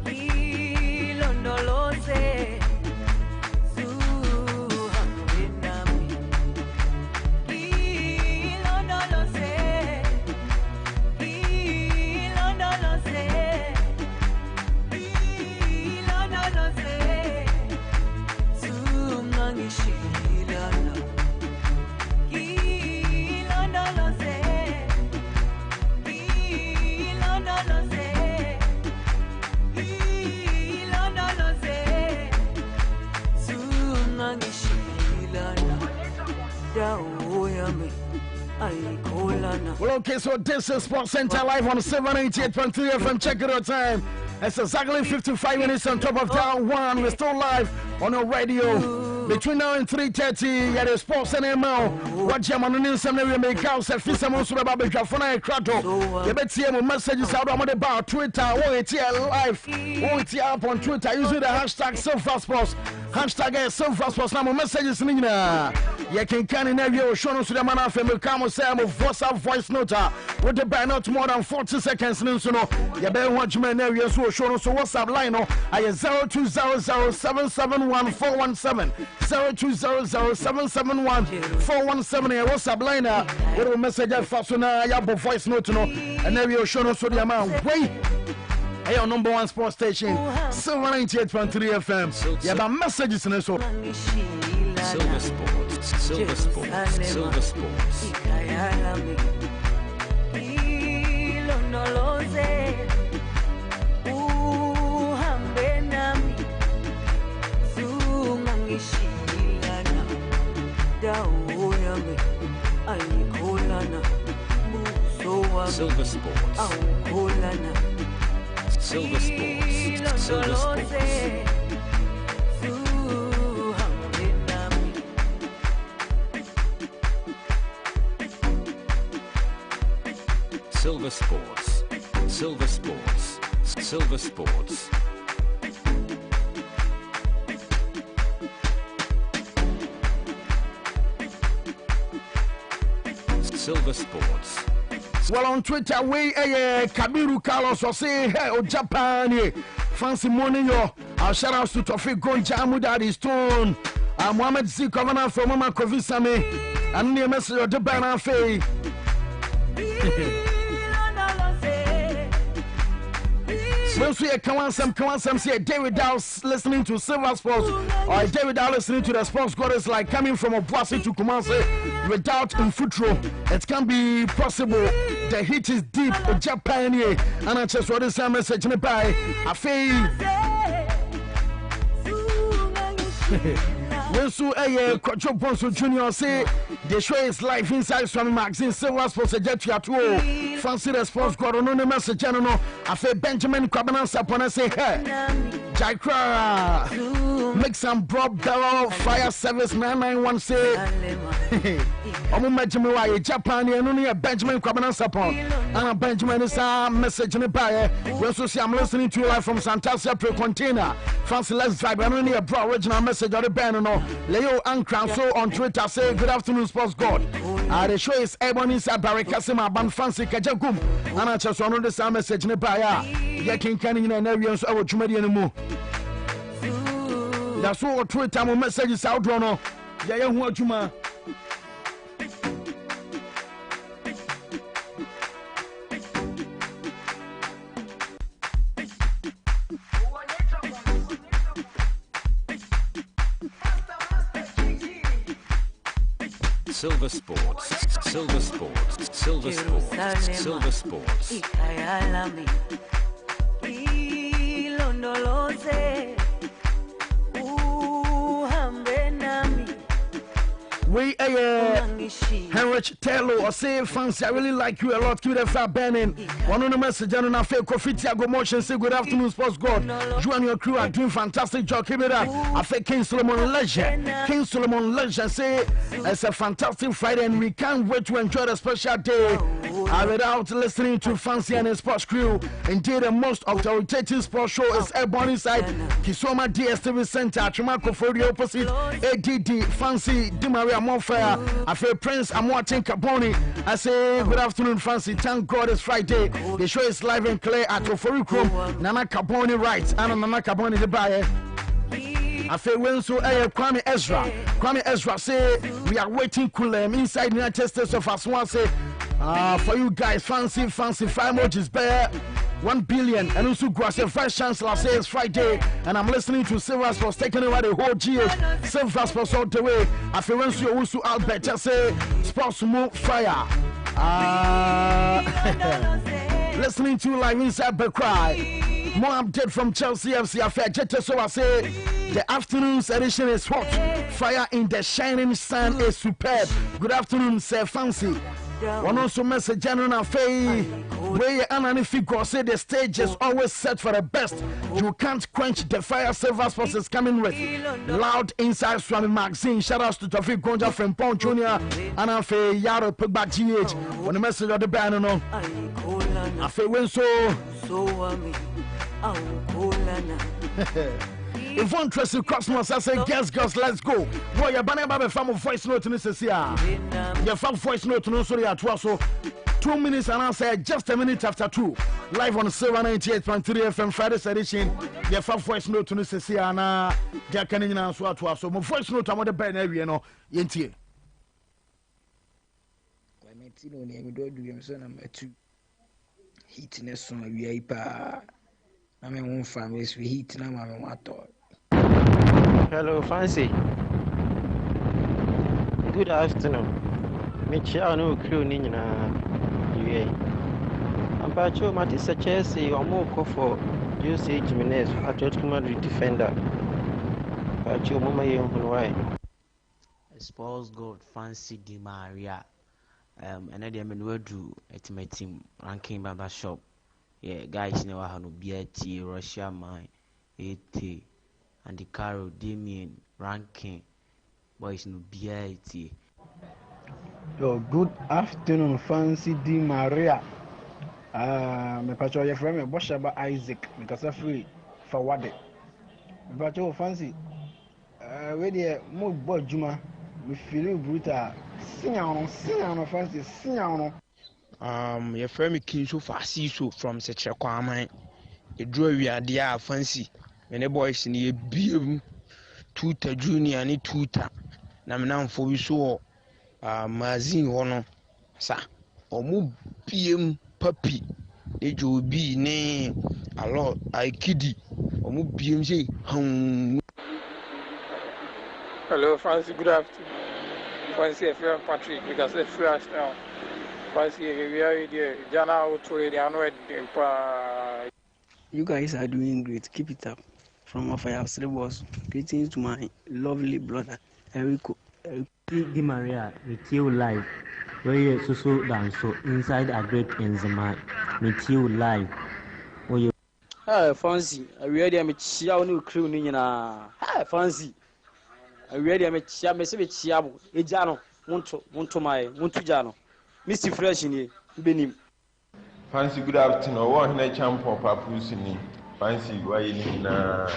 ilondoloze Well, okay, so this is Sports Center live on 788.3 FM. Check it out time. It's exactly 55 minutes on top of down one. We're still live on our radio. Between now and 3:30, at the Sports Center now. What German in some area make out, said Fisamos about the Jafona Crato. You bet see messages out on the bar, Twitter, live, up on Twitter, using the hashtag #SilverSports. Hashtag #SilverSports. Now, messages in you can in area show us to the man of family. Come say I'm a voice note with the band not more than 40 seconds. So, you better watch my area so show us. So, WhatsApp line I 0200771417 0200771417. WhatsApp line with a message for so now. You have voice note and area show us to the amount. Wait. Hey, your number one sports station, 798.3 FM. You have messages in this. Silver Sports. Silver Sports. Silver Sports. Silver Sports. Silver Sports. Silver Sports. Silver Sports. Silver Sports. Silver Sports. Silver Sports. Well, on Twitter, we Kabiru Carlos or say, hey, oh, Japan, fancy morning, yo. Our shout outs to Tofik Gonja Amudadi Stone, Mohamed Z. Governor from Mama Kovisame, and the message of the banner Faye. We'll see a Kawansam say David Dow's listening to Silver Sports, or David Dow listening to the Sports Goddess, like coming from Obuasi to Kumasi without infutro. It can be possible. The heat is deep. Japan, and I just want to say a message me by a fee. When so Kocho Bonso Junior say the show is live inside Swami Magazine. Silver Sports a jet to fancy the Sports God on the message channel. I feel Benjamin Kwabana Sapona say hey Jaikra make some broad barrel fire service 991 say Omo Benjamin Japan and only a Benjamin Kwabana Sapon and Benjamin is a message me by we also see I'm listening to you live from Santasia Pre Container. Fancy let's drive and only a broad original message on the band no Leo Ankran so on Twitter say good afternoon Sports God. The show is Ebon inside Barikasima Ban Fancy Kajagum and I just want to send message ne baya ya kin kanin na area so awo twumadi anemu. That's what Twitter mo messages out no ya ye hu adwuma. Silver Sports, Silver Sports, Silver Sports, Silver Sports. We Henrich Tello or say fancy, I really like you a lot. Keep the fire burning. One on the message and I feel coffee Tiago motion say good afternoon Sports God. You and your crew are doing fantastic job. Keep it up. I feel King Solomon Legend. King Solomon Legend say it's a fantastic Friday and we can't wait to enjoy the special day. I read out listening to Fancy and his sports crew. Indeed, the most authoritative sports show is Airborne inside Kisoma DSTV Center, Chumako for the opposite ADD Fancy Di Maria Monfair. I feel Prince Amoatin Kaboni. I say good afternoon, Fancy. Thank God it's Friday. The show is live and clear at Ofori Chrome. Nana Kaboni writes, and Nana Kaboni the buyer. I feel when so Kwame Ezra say we are waiting cool inside the United States of Aswan say for you guys fancy 5 emojis bear 1 billion and also Grass Vice Chancellor says Friday and I'm listening to Silver Sports taking over the whole GH Silver Sports all the way. I feel when so also Albert just say sports move fire. Listening to live inside Bekrai. More update from Chelsea FC affair. So I say the afternoon's edition is hot. Fire in the shining sun is superb. Good afternoon, Sir Fancy. One also message General Faye. Where Anani figure say the stage is always set for the best. You can't quench the fire. Silver Sports is coming with loud inside Swami Magazine. Shout outs to Tofik Gonja from Pong Jr. and I Faye Yaro Pugba GH. When the message of the band no. I Faye when so. If one Tracy Cosmos, I say, girls, let's go. Boy, you're banning about a family voice note to this year. Your family voice note to no sorry at 12. So 2 minutes and I say just a minute after 2. Live on Silver 98.3 FM Friday's edition. Your family voice note to this year. And they're canning in answer at 12. So my voice note, I'm on the bed area, you know, Yentie. Clementino, we don't do him, son. I'm a 2. Heatness on a VIP. I'm in one family, we heat now. I'm what thought. Hello, Fancy. Good afternoon. Michelle no crew Nina. I'm Pacho Matissa Chelsea or more for Jose Jimenez, Atletico Madrid defender. Pacho Mama Why? Sports God Fancy Di Maria. And then I'm going to my team ranking Baba shop. Yeah, guys, never had no BT, Russia, my AT, and the Carol Damien ranking. Boys, no BT. Yo, good afternoon, Fancy Di Maria. My patron, your friend, Boshaba Isaac, because I'm free for what day. But you Fancy, where the more boy Juma, we feel brutal. Sing on, Fancy, sing on. Your friend came so fast, so from such a quamine. A draw we are dear fancy. When a boys in a beam, tutor junior and tutor. Now for we saw Mazin Hono, sir, or move PM puppy. It will be name a lot. I kiddie, or move BMJ. Hello, Francis. Good afternoon. Fancy if you're Patrick because it's fresh now. Fancy we are here. Jana to the You guys are doing great. Keep it up. From what I have said was greetings to my lovely brother Erico. Di Maria, Retail Live. Where you so dance so inside a great enzyme. Retail Live. Where you Fancy. I really am a chia new crew nina. Fancy. I really am a chia message chiabo. Ejano. Wonto my Montujano. Mr. Fresh in here. Benim. Fancy, good afternoon. One night champion Papusini. Fancy, why you na?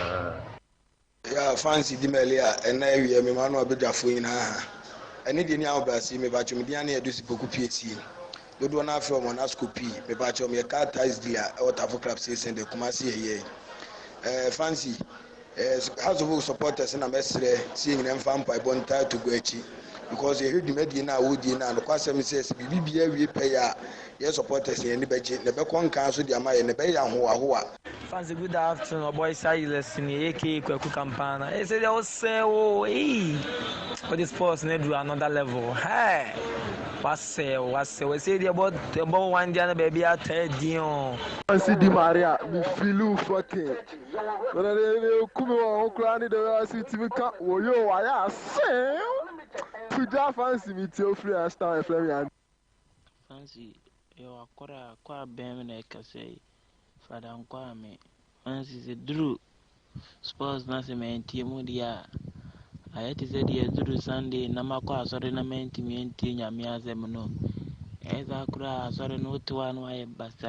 Yeah, Fancy Dimelia, and now we are Mimano Bedafuina. I need any outburst, me batch me Diana do Sipoku PhD. You do not from Monascopi, me batch me a car ties dear or Tafo Club says and the Kumasi here. Fancy, House of supporters and a message seeing them found by Bonta to Guechi because they heard the Medina Woodina and the Quasam says, BBA we pay yes supporters in the budget, the Becon Council, the Amaya and the Bay and Hoa. Fancy, good afternoon, boy. Silas in the AK Kwaku Campana. I said, I was say, oh, hey, for this sports, need to another level. Hey, what's say, we say about one day, baby, I tell you. Fancy Di Maria, we feel fucking. When I come on, cranny the city, oh, yo, I say, to fancy me till free and start a flame. Fancy, you are quite bam and I say. Father Nkwame, Fancy the Drew Sports Nassiment, Mudia. I had to say, dear Drew Sunday, Namaqua, sorry, Namenti, Yamia Zemino. As I cry, sorry, no to one way, but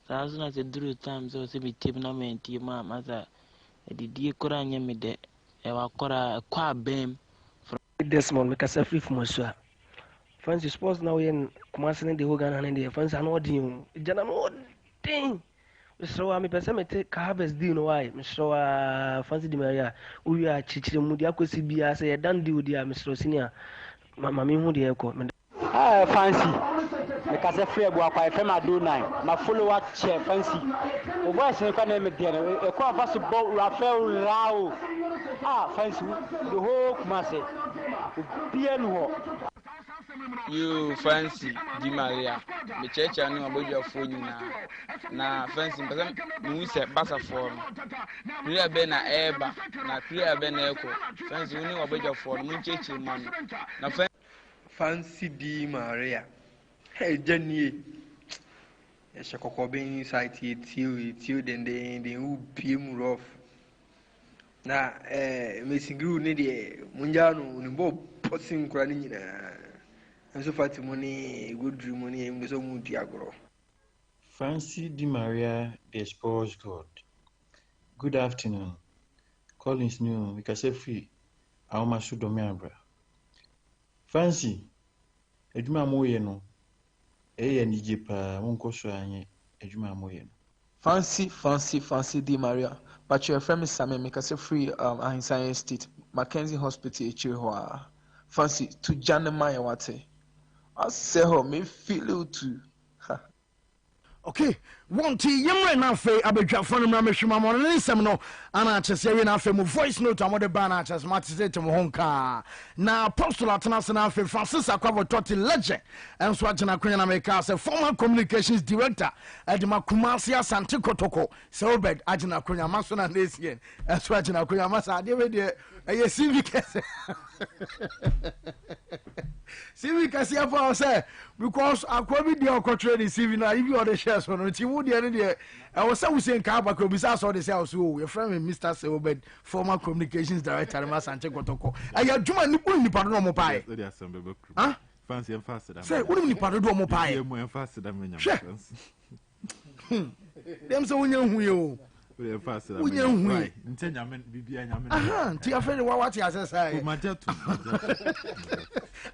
as soon as the Drew time, so see me tip Namenti, mother. The dear Koranya me de Ewa Qua Bam from Desmond, because I free from Monsieur. Fancy Sports now in Kumasan, the Hogan and the Fancy and audio. General. Mr. Ami Pessamete Carves Dino, why, Mr. Fancy Di Maria, we are Chichim Mudiaco CBS, a done deal, dear Mr. Senior, Mamma Mudiaco. Fancy, because a free boy, I fema do nine, my follower chair, Fancy. O boys, I can't name it dinner, a quite possible Raphael Rao. Fancy, the whole Massey, Piano. You Fancy Di Maria, the church I know about your phone now. Fancy, but we said Bassa form. Clear Bena Eba, na clear Ben Echo. Fancy, we know about your phone, we church man. Now Fancy Di Maria. Hey, Jenny. Yes, a cocobbing inside here till then they will be rough. Now, Missing Gru Nidia, Munjano, Nimbo, Potting Granina. And so far, money, good dream money, and so Diagro. Fancy Di Maria, the sports god. Good afternoon. Collins new, we can say free. Aoma Sudomiabra. Fancy, Eduma Moyeno. And Nijipa, Uncle Swany, Eduma Moyeno. Fancy Di Maria. But your friend is Sammy, make us a free in Science State, Mackenzie Hospital, Chihua. Fancy to Janamaya Wate. I say, ho, me feel you too. Okay, one tea, young right now, Faye, I be drop from the Rameshima on an insomno, and I just say, enough from voice note on what the banner as much as it to Honka. Now, Postal International Francis Aquavo Totti legend, and Swatchana Queen America, a former communications director at the Makumasia Santico Toko, so bad, Ajana Queen Mason and this year, and Swatchana Queen Massa, dear, I see we can say. See, we can see for ourselves because I could be the contrary receiving. If you are the shares on it, you would the other. I was saying, Kaba could be saw the sales. So, your friend, Mr. Silbert, former communications director, Masante Kotoko. I have Juma Nippon in the Pardon Pie. Huh? Fancy and faster. Say, what do you Pardon Pie? More faster than them so young. Unye aha, nti afere wa wati asesa.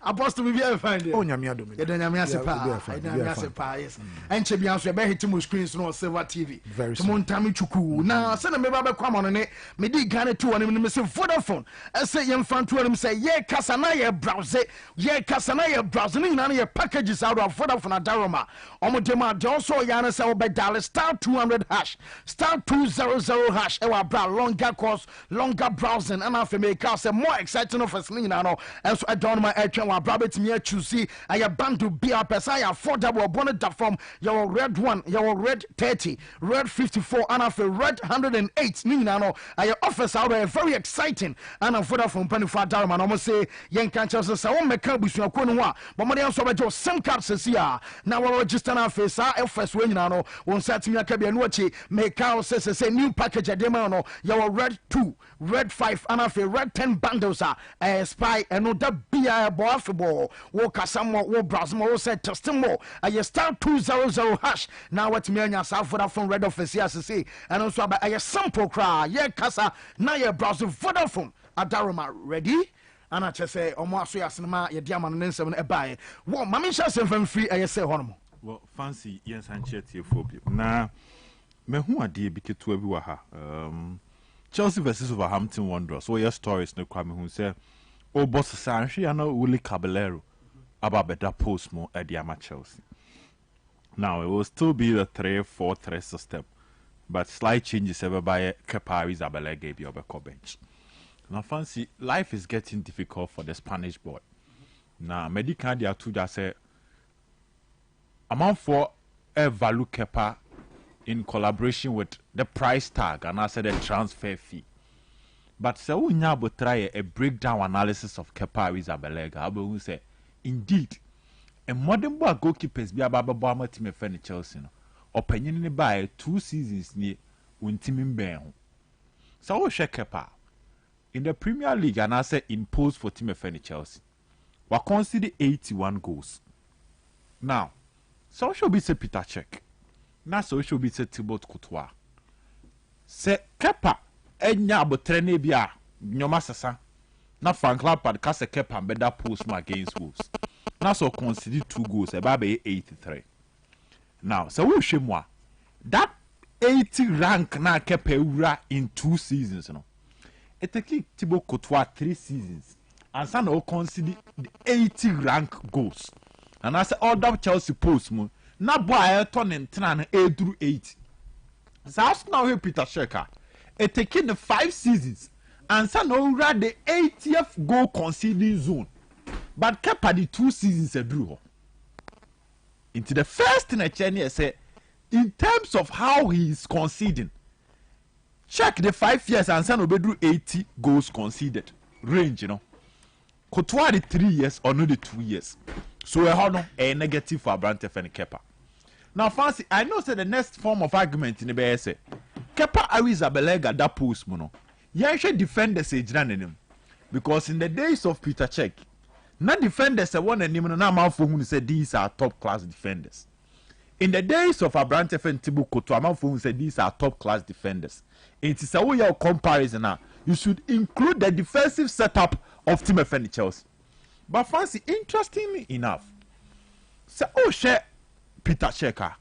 Apostle Bibia find it. Oh, Nyamia Domin. Yeah, Nyamia Sepa. Yes. And she be answer be hit mu screens no Silver TV. Very soon. Tomon Chuku. Now, send me baba come on it. Me di Ghana 2 and me say Vodafone. I say yam fan 2 and say yeah kasana ye browse. Yeah kasana ye browse. Ni na ye packages out of Vodafone Adaroma. Omo dema also yana say obe dial star 200 hash. Star 200 hash. Ewa bra longer course, longer browsing and after make us more exciting of us ni na no. And so I don't my wa brabet me choose I bando be a person I affordable bonnet that from your red 1 your red 30 red 54 and after red 108 nina no I offers out very exciting and affordable from penny for darman almost say yen can't just say oh make up with your kunwa but money also by your SIM card says here now we're register our face our first when you know one set me a cabin and watch it make out says say new package a demo your red 2 red 5 and after red 10 bundles are spy and no that be a boy football walk some wo browse mo said testimony I star 200 hash now what me anya south for that from red office here say and also about I sample cry yeah kasa now you browse Vodafone Adaroma ready and I just say omo aso ya cinema ye dia man nsem e bae wo mama sha sem fam free I say hono well fancy yen sanche tie phobia na me hu ade bi keto abi wa ha Chelsea versus Wolverhampton Wanderers so your stories no kwa me hu say o boss sanhwe ya na Willy Caballero about better post more at the Chelsea. Now it will still be the 3-4-3 system, but slight changes ever by Kepa Isabella gave you a bench. Now fancy life is getting difficult for the Spanish boy. Now medical dia to just say amount for a value Kepa in collaboration with the price tag and I said the transfer fee. But so we now try a breakdown analysis of Kepa Arrizabalaga. I will say, indeed, a modern boy goalkeepers be about Bama team of Chelsea. Opinion by 2 seasons near Untimin Ben. So we share Kepa in the Premier League and I say imposed for team of Chelsea. We consider 81 goals. Now, so should be say Peter Cech. Now so should be say Thibaut Courtois. Say Kepa. Enya abotrene bia nyoma sesa na Frank Lampard ka se Kepa better post against Wolves na so concede 2 goals e ba be 83 now so we hwemwa that 80 rank na Kepa ura in 2 seasons no it take Thibaut Courtois 3 seasons and so no concede 80 rank goals and I say all that Chelsea post mo na boy turn ntena na eduru 80 so now here Peter Cech it taking the 5 seasons and some already the 80th goal conceding zone. But Kepa the 2 seasons a drew. Into the first thing I say, in terms of how he is conceding, check the 5 years and some will do 80 goals conceded. Range, you know. Courtois the 3 years or not the 2 years. So a negative for Brantef and Kepa. Now, fancy, I know say the next form of argument in the BSA. Kepa Arrizabalaga that post mono. Yanshe defenders ejiranenim because in the days of Peter Cech, na defenders one and na man for who said these are top class defenders. In the days of Abrante and Thibaut Courtois, man for who said these are top class defenders. It is a way of comparison now. You should include the defensive setup of Team FN Chelsea. But fancy, interestingly enough, so share Peter Cech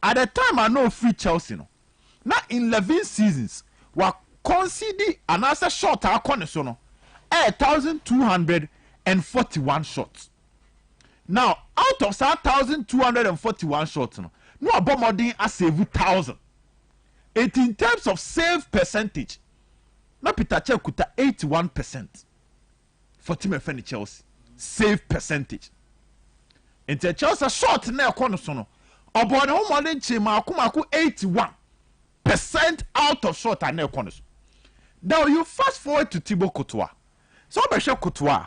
at the time I know free Chelsea no. Now in 11 seasons, we conceded an answer shot our corner so no 1,241 shots. Now out of 1,241 shots, no about more than a save 1,000. It in terms of save percentage, now Peter Cech could 81% for Team FN Chelsea save percentage. Into Chelsea shot now corner so no about more than Chema 81%. Out of shot and no corners. Now you fast forward to Thibaut Courtois. So Courtois,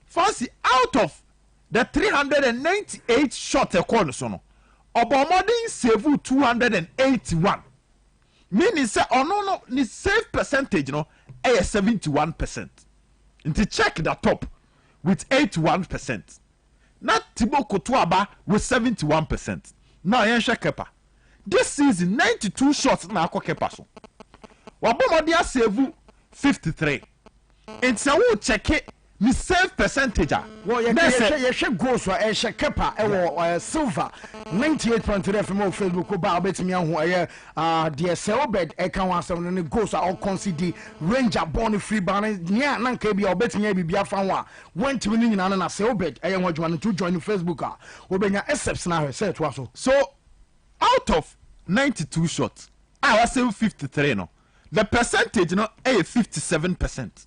fancy out of the 398 shot a corner so Obamodin save 281. Meaning say no ni save percentage no 71%. Into check the top with 81%. Not Thibaut Courtois with 71%. Now Kepa. This season 92 shots na Kepa so. wabomodi save 53 and so we check it me save percentage well ye goals wa e she kepa e wo silver 98.3 FM on Facebook ba obetimi ahu e de Selbed e kan wasem no goals are all concede ranger born free ban nia na nka bia obetimi bibia fa ho a went to ni nyina na Selbed e ye ho adwuma no to join Facebook a obenya accepts na he say to so out of 92 shots I was save 53 no the percentage no is 57%.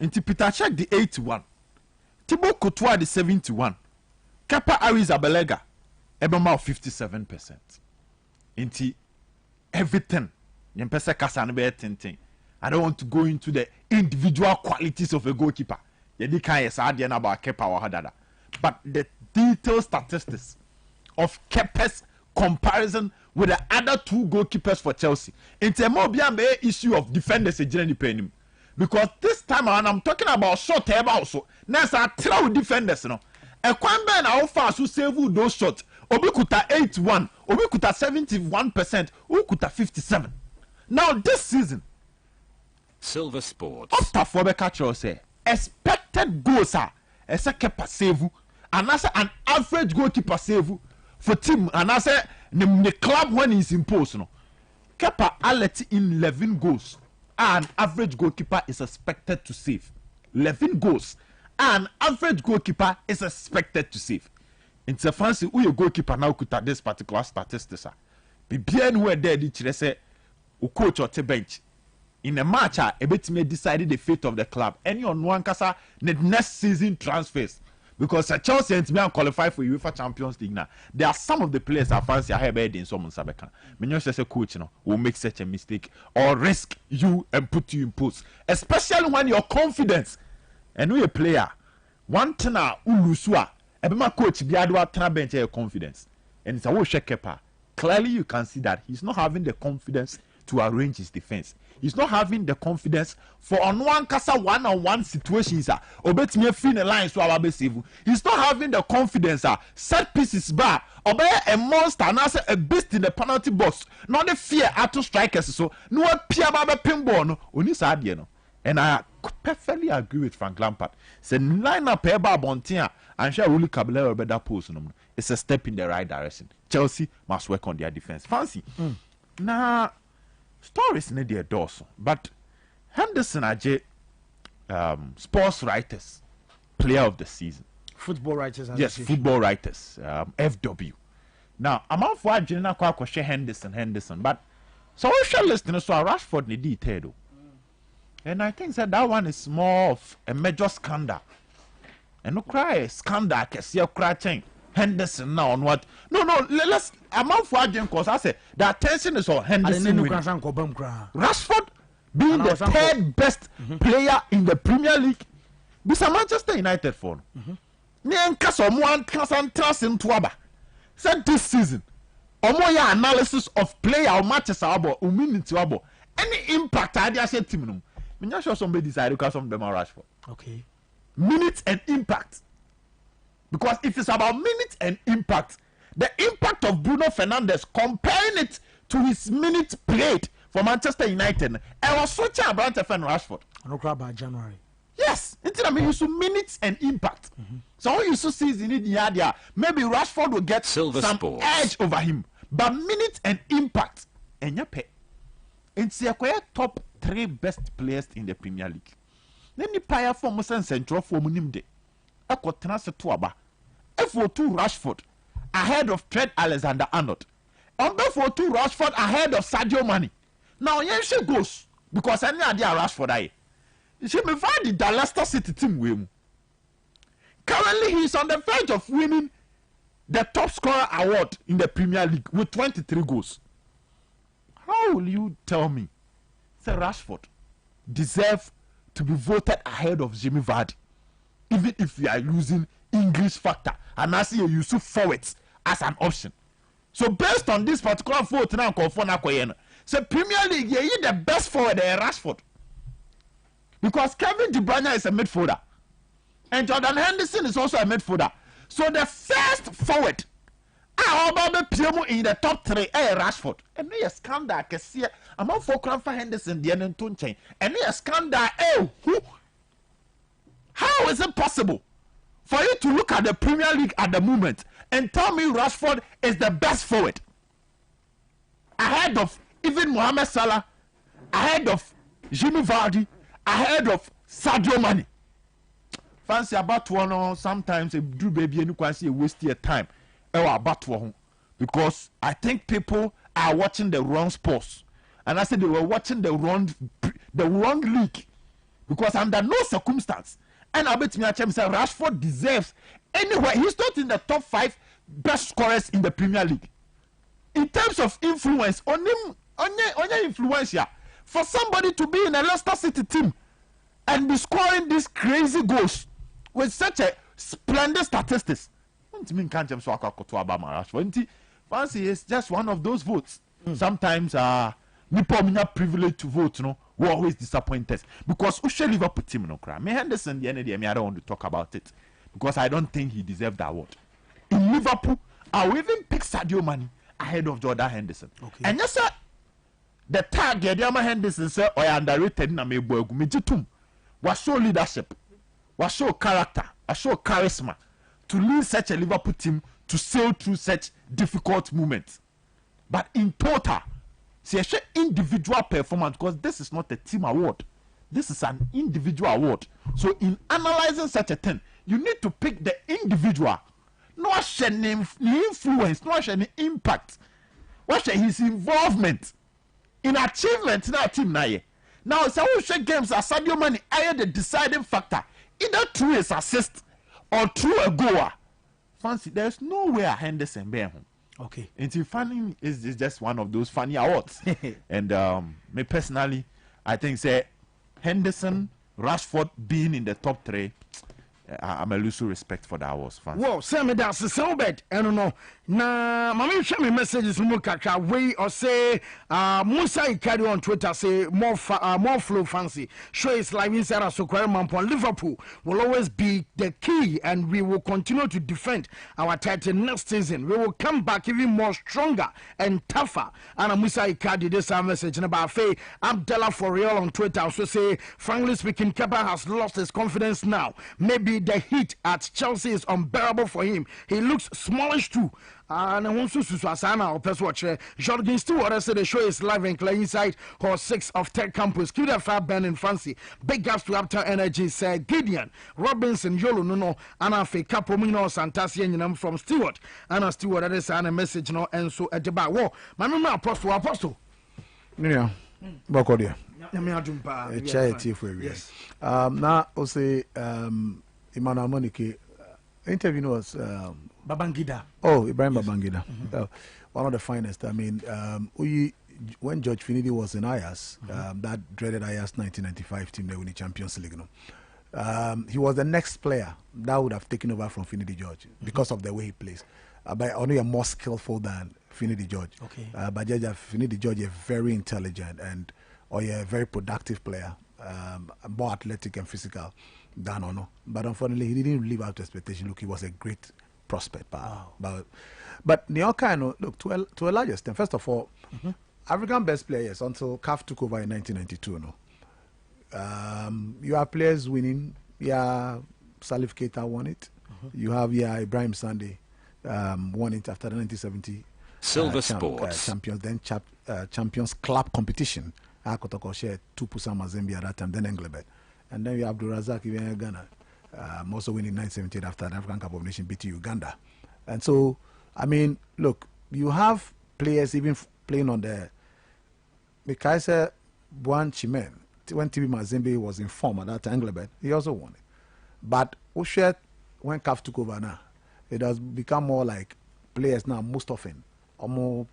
Inti Peter check the 81. Thibaut Courtois the 71. Kepa Arrizabalaga ebema 57%. Inti everything. Yempese kasa no be tintin. I don't want to go into the individual qualities of a goalkeeper. Yedi kan yes ade na about Kepa wa hadada. But the detailed statistics of Kepa's comparison with the other two goalkeepers for Chelsea. It's a more beyond issue of defenders agent penny. Because this time around I'm talking about short term also. Now I try defenders no. And Kwambe na how fast who save those shots. Obi kuta 81, Obi kuta 71%, Obi kuta 57. Now this season, Silver Sports. After for the catcher say expected goals are a keeper save and as an average goalkeeper save for team and as the club when is imposed no. Kepa alert in 11 goals. An average goalkeeper is expected to save 11 goals. An average goalkeeper is expected to save. It's a fancy who your goalkeeper now could at this particular statistics. Be bien where there did say o coach or te bench. In a match, a bit may decided the fate of the club. Any on one casa need next season transfers. Because Chelsea and me qualify for UEFA Champions League now. There are some of the players I fancy ahead in some Sabeka. When you say coach, will make such a mistake or risk you and put you in post, especially when your confidence and we a player. One tena ulusua, ebema coach biadwa tena bench your confidence, and it's a wo Kepa. Clearly, you can see that he's not having the confidence to arrange his defense. He's not having the confidence for on one kasa one-on-one situations. Obet me free the line so I will save. He's not having the confidence. Set pieces bar. Obey a monster and answer a beast in the penalty box. Not the fear at two strikers. So no Pierre Baba pinball no. Only sad no. And I perfectly agree with Frank Lampard. Say line up Eba Bontia and shall really Caballero better post. It's a step in the right direction. Chelsea must work on their defense. Fancy. Now. Stories need their doors, but Henderson Aje, sports writers, player of the season, football writers, yes, football writers, FW. Now, I'm out for Jenna Kwakoshe Henderson, but so we shall listen to Rashford in detail, and I think that one is more of a major scandal, and no cry scandal, I can see a crying. Henderson now on what? No, let's. I'm out for arguing because I say the attention is on Henderson. Rashford being the third best player in the Premier League. This is Manchester United for. Said this season, omoya analysis of player or matches abo minutes abo any impact I say team no. Me not sure somebody decided because some of them are Rashford. Okay. Minutes and impact. Because if it's about minutes and impact, the impact of Bruno Fernandes, comparing it to his minutes played for Manchester United, I was switching about and Rashford. No crap by January. Yes, I mean you see minutes and impact. So you see season in the area, maybe Rashford will get some edge over him, but minutes and impact, and you pay. It's a top 3 best players in the Premier League. Then the player for Musa Central for Munimde. Akotranse Tuaba. F42 Rashford ahead of Trent Alexander-Arnold. F42 Rashford ahead of Sadio Mane. Now she goes because any idea Rashford she may find the Leicester City team with. Currently he is on the verge of winning the top scorer award in the Premier League with 23 goals. How will you tell me say Rashford deserve to be voted ahead of Jimmy Vardy? Even if you are using English factor and I see you use forwards as an option. So based on this particular vote now, so Premier League, you the best forward Rashford. Because Kevin De Bruyne is a midfielder. And Jordan Henderson is also a midfielder. So the first forward, Obama Piemo in the top 3, Rashford. And no scandal, I can see. I'm on for Cranford Henderson, the end of chain. And no scandal, who? How is it possible for you to look at the Premier League at the moment and tell me Rashford is the best forward? Ahead of even Mohamed Salah, ahead of Jimmy Vardy, ahead of Sadio Mane. Fancy about one sometimes a do baby and you can see waste your time. About one because I think people are watching the wrong sports. And I said they were watching the wrong league. Because under no circumstance, and I bet me say Rashford deserves anywhere. He's not in the top 5 best scorers in the Premier League. In terms of influence, on influence here, for somebody to be in a Leicester City team and be scoring these crazy goals with such a splendid statistics. Fancy is just one of those votes. Sometimes people privilege to vote, we always disappointed because Ushe Liverpool team no cry. Me Henderson the end of the day, I don't want to talk about it because I don't think he deserved the award. In Liverpool, I will even pick Sadio Mane ahead of Jordan Henderson. Okay. And yes, sir, the tag Yadiama Henderson said, "I underrated na me boy gumijitum." Was show leadership, was show character, was show charisma to lead such a Liverpool team to sail through such difficult moments. But in total, see a individual performance because this is not a team award. This is an individual award. So in analyzing such a thing, you need to pick the individual. No share influence, no share impact. What share his involvement in achievement in our team now. Now, so we share games as Sadio Mane are the deciding factor, either through his assist or through a goal. Fancy, there's nowhere Henderson bear home. Okay. And funny is just one of those funny awards. And me personally, I think say Henderson, Rashford being in the top 3, I'm a lose respect for that awards. Whoa, say me that's so bad. I don't know. Na mama show me messages from Kakra way or say Musa Ikari on Twitter say more flow fancy. Show is live inside us so Mampon Liverpool will always be the key and we will continue to defend our title next season. We will come back even more stronger and tougher. And Musa Ikari this message about Faye Abdallah for real on Twitter also say frankly speaking Kepa has lost his confidence now. Maybe the heat at Chelsea is unbearable for him. He looks smallish too. And I want to Susana or Pest Watcher. Jordan Stewart said the show is live and clear inside Hall 6 of Tech Campus. Keep that fire burning fancy. Big ups to Aptar Energy, Sir Gideon, Robinson, Yolo, Nuno, Anna Fe Capomino, Santasian from Stewart. Anna Stewart, that is a message, no, and so at the back. Whoa, my mama, Apostle. Yeah, Bokodia. Charity for you. Yes. Now, I'll say, Emmanuel Monike interview was. Babangida. Oh, Ibrahim Babangida. One of the finest. I mean, when George Finidi was in Ajax, that dreaded Ajax 1995 team that won the Champions League, he was the next player that would have taken over from Finidi George because of the way he plays. But only a more skillful than Finidi George. Okay. But Finidi George is very intelligent and a very productive player, more athletic and physical than Ono. But unfortunately, he didn't live up to expectation. Look, he was a great prospect. Wow. But Nyoka, look, to a large extent, first of all, African best players until CAF took over in 1992. You have players winning. Yeah, Salif Keita won it. You have Ibrahim Sande won it after the 1970 Silver Sports Champions, then Champions Club competition. Akotoko shared Tupusa Mazembe at that time, then Englebert. And then you have Abdul Razak in Ghana. Also winning 1978 after the African Cup of Nations beat Uganda. And so, I mean, look, you have players even playing on the Mikaisa Buan Chimen. When TB Mazembe was in form at that time, Englebert, he also won it. But Ushet, when CAF took over now, it has become more like players now most often. Omo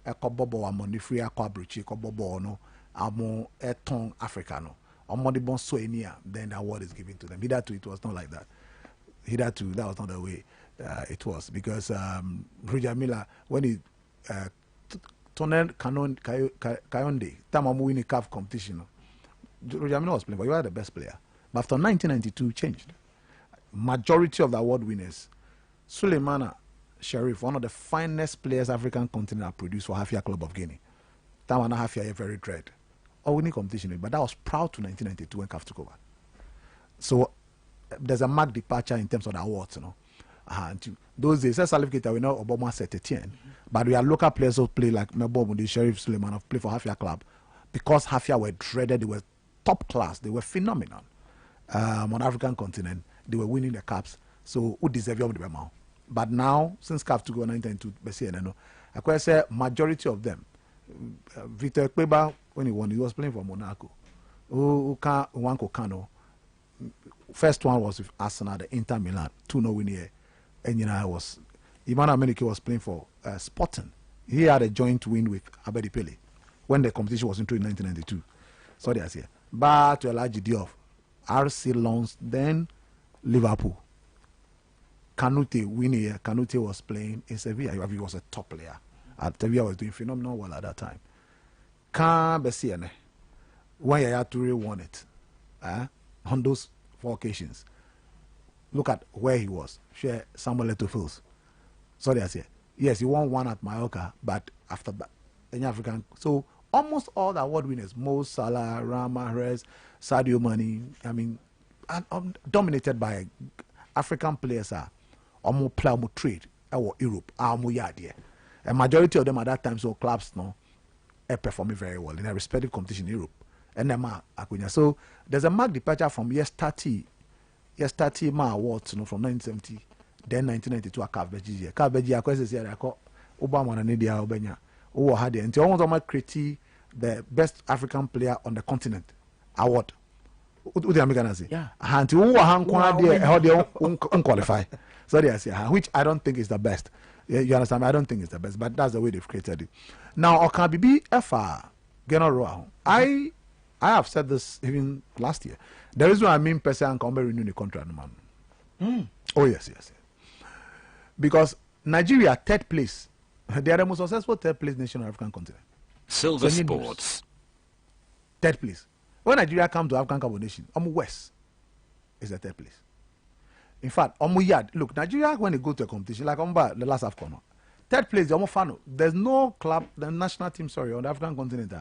Ekobobo Amoni Free Akwabrichi, Ekobobo no, Amo Eton Africano. Then the award is given to them. Hitherto, it was not like that. Hitherto, that was not the way it was. Because Roger Miller, when he Tonel Kayonde, Tamamu winning CAF competition, Roger Miller was playing, but you were the best player. But after 1992, changed. Majority of the award winners, Suleimana, Sheriff, one of the finest players African continent have produced for Hafia Club of Guinea. That one Hafia very dread. Or winning competition, but that was proud to 1992 when CAF took over. So there's a marked departure in terms of the awards, you know. Those days, Salif we know Obama set a 10, but we are local players who play like Mebob, the Sheriff Suleiman of play for Hafia Club because Hafia were dreaded, they were top class, they were phenomenal on African continent. They were winning the caps, so who deserve of the amount? But now, since CAF took over 1992, I could say majority of them. Victor Kweba, when he won, he was playing for Monaco. First one was with Arsenal, the Inter Milan, 2-0 win here. And was Emmanuel Menike was playing for Sporting. He had a joint win with Abedi Pele when the competition was into in 1992. Sorry, I say. But to a large deal of RC Lens, then Liverpool. Kanute win here. Kanute was playing in Sevilla. He was a top player. Sevilla was doing phenomenal well at that time. Can't be seen when Yaya Toure won it on those 4 occasions. Look at where he was. Share Samuel Eto'o. Sorry, I say. Yes, he won 1 at Mallorca, but after that, any African. So almost all the award winners, Mo Salah, Mahrez, Sadio Mane, I mean, dominated by African players are almost play almost trade or Europe, a majority of them at that time, so clubs no performing very well in a respective competition in Europe. And so there's a marked departure from years 30 awards, from 1970, then 1992 a CAF Beji. I question here I call Obama and India Obenya. Oh, had it. Until almost create the best African player on the continent award. What the American say? Yeah. Until who how they unqualify. Sorry, I say which I don't think is the best. You understand? I don't think it's the best, but that's the way they've created it. Now, Okabibi FR General, I have said this even last year. The reason I mean person can renew the contract, man. Oh yes. Because Nigeria 3rd place, they are the most successful 3rd place nation on African continent. Silver Sports. 3rd place. When Nigeria come to African Cup of Nations, West is the 3rd place. In fact, look, Nigeria when they go to a competition like the last AFCON, 3rd place, there's no club, the national team, on the African continent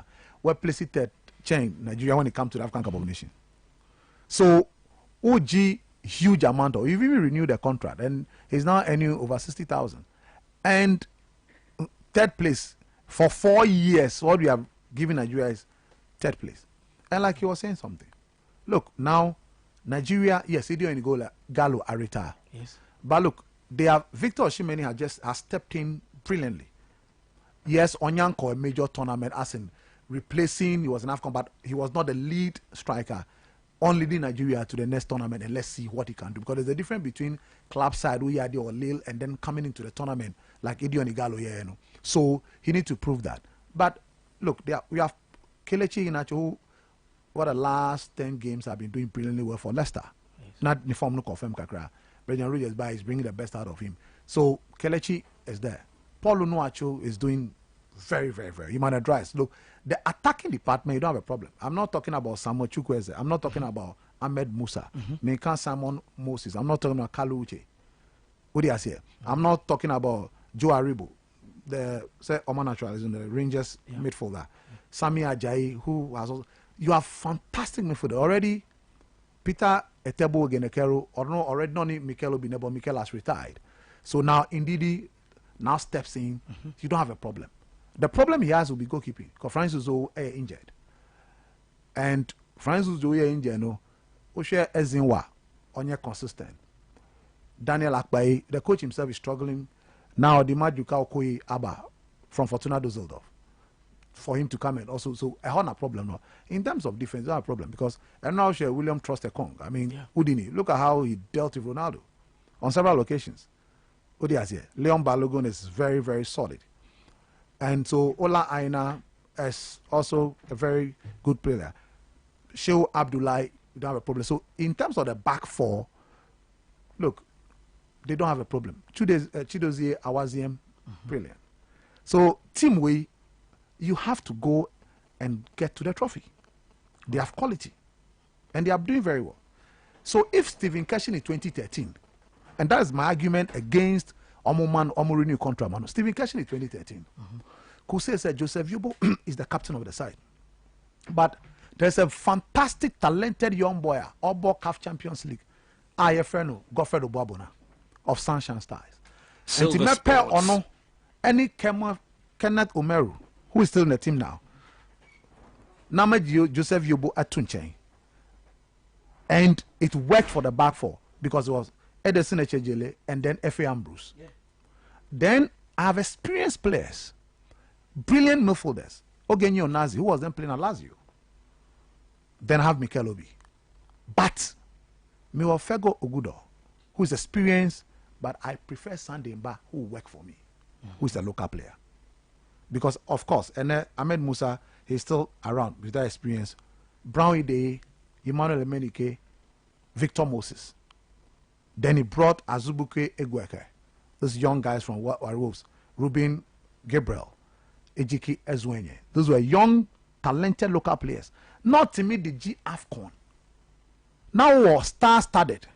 where place it 3rd chain Nigeria when it comes to the African Cup of Nations. So, OG huge amount of, even renewed the contract, and he's now earning over 60,000. And 3rd place for 4 years, what we have given Nigeria is 3rd place. And like you were saying something, look now. Nigeria, yes, Idio and Gallo are retired. Yes. But look, they have Victor Osimhen has stepped in brilliantly. Yes, Onyanko, a major tournament, as in replacing, he was an AFCON, but he was not the lead striker on leading Nigeria to the next tournament, and let's see what he can do. Because there's a difference between club side, Uyadi or Lille, and then coming into the tournament like Idio and Igalo. So he needs to prove that. But look, we have Kelechi Iheanacho, who what the last 10 games have been doing brilliantly well for Leicester. Yes. Not the form no confirm kakra. Brendan Rodgers is bringing the best out of him. So Kelechi is there. Paul Onuachu is doing very, very, very. Human rights. Look, the attacking department, you don't have a problem. I'm not talking about Samuel Chukwueze. I'm not talking about Ahmed Musa. Meka Simon Moses. I'm not talking about Kalu Uche. What do you say? I'm not talking about Joe Aribo, the Oman Naturalism, the Rangers midfielder. Sami Ajayi, who has also. You have fantastic midfielder already. Peter Etebo Genekero, or no, already not Mikel Obinebo. Mikel has retired. So now Ndidi now steps in. You don't have a problem. The problem he has will be goalkeeping because Francis Uzo is injured, and Francis Uzo is injured. No, Oshe Ezinwa, onye consistent. Daniel Akpai, the coach himself is struggling now. The Maduka Okoye Abba from Fortuna Düsseldorf. For him to come and also, so I have a problem now. In terms of defense, I have a problem because and now William Trust-Ekong. I mean, Udini, look at how he dealt with Ronaldo on several occasions. Leon Balogun is very, very solid. And so Ola Aina is also a very good player. Shehu Abdullahi, we don't have a problem. So in terms of the back four, look, they don't have a problem. Chidozie Awaziem, brilliant. So Team Way, you have to go and get to the trophy. They have quality. And they are doing very well. So if Stephen Cashin in 2013, and that is my argument against Omo renew contract man. Stephen Keshi in 2013. Kuse said Joseph Yobo is the captain of the side. But there's a fantastic, talented young boy, Obo CAF Champions League. Ayefreno, Godfrey Obabona of Sunshine Stars. And Timepe Ono, any Kenneth Omeru, who is still in the team now. Namaji Joseph Yobo at Tunchen. And it worked for the back four because it was Edison Echejele and then F.A. Ambrose. Yeah. Then I have experienced players, brilliant midfielders. Ogenyo Nazi, who was then playing at Lazio. Then I have Mikel Obi. But Miwafego Ogudo, who is experienced, but I prefer Sunday Mba, who work for me, who is a local player. Because, of course, and Ahmed Musa, he's still around with that experience. Brown Ide, Emmanuel Emenike, Victor Moses. Then he brought Azubuke Egweke, those young guys from Wolves, Ruben Gabriel, Ejiki Ezwenye. Those were young, talented local players. Not to me the G AFCON. Now we're star-studded.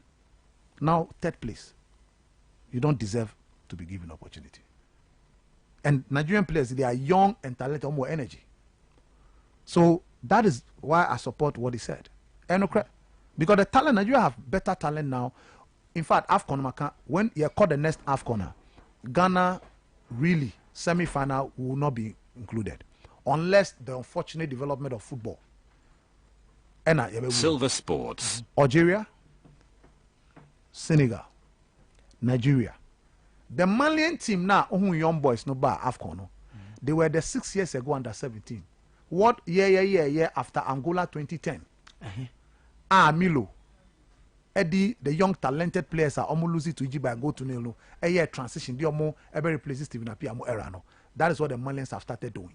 Now third place. You don't deserve to be given opportunity. And Nigerian players, they are young and talented, more energy. So that is why I support what he said. And because the talent, Nigeria have better talent now. In fact, AFCON, when you call the next AFCON, Ghana really semi-final will not be included unless the unfortunate development of football. Silver Sports. Algeria, Senegal, Nigeria. The Malian team now, young boys no bar AFCON. They were the 6 years ago under 17. What year after Angola 2010? Milo. Eddie, the young talented players are almost losing to Egypt and go to Nilo. A year transition, they are more every replaces Stephen Appiah era. That is what the Malians have started doing.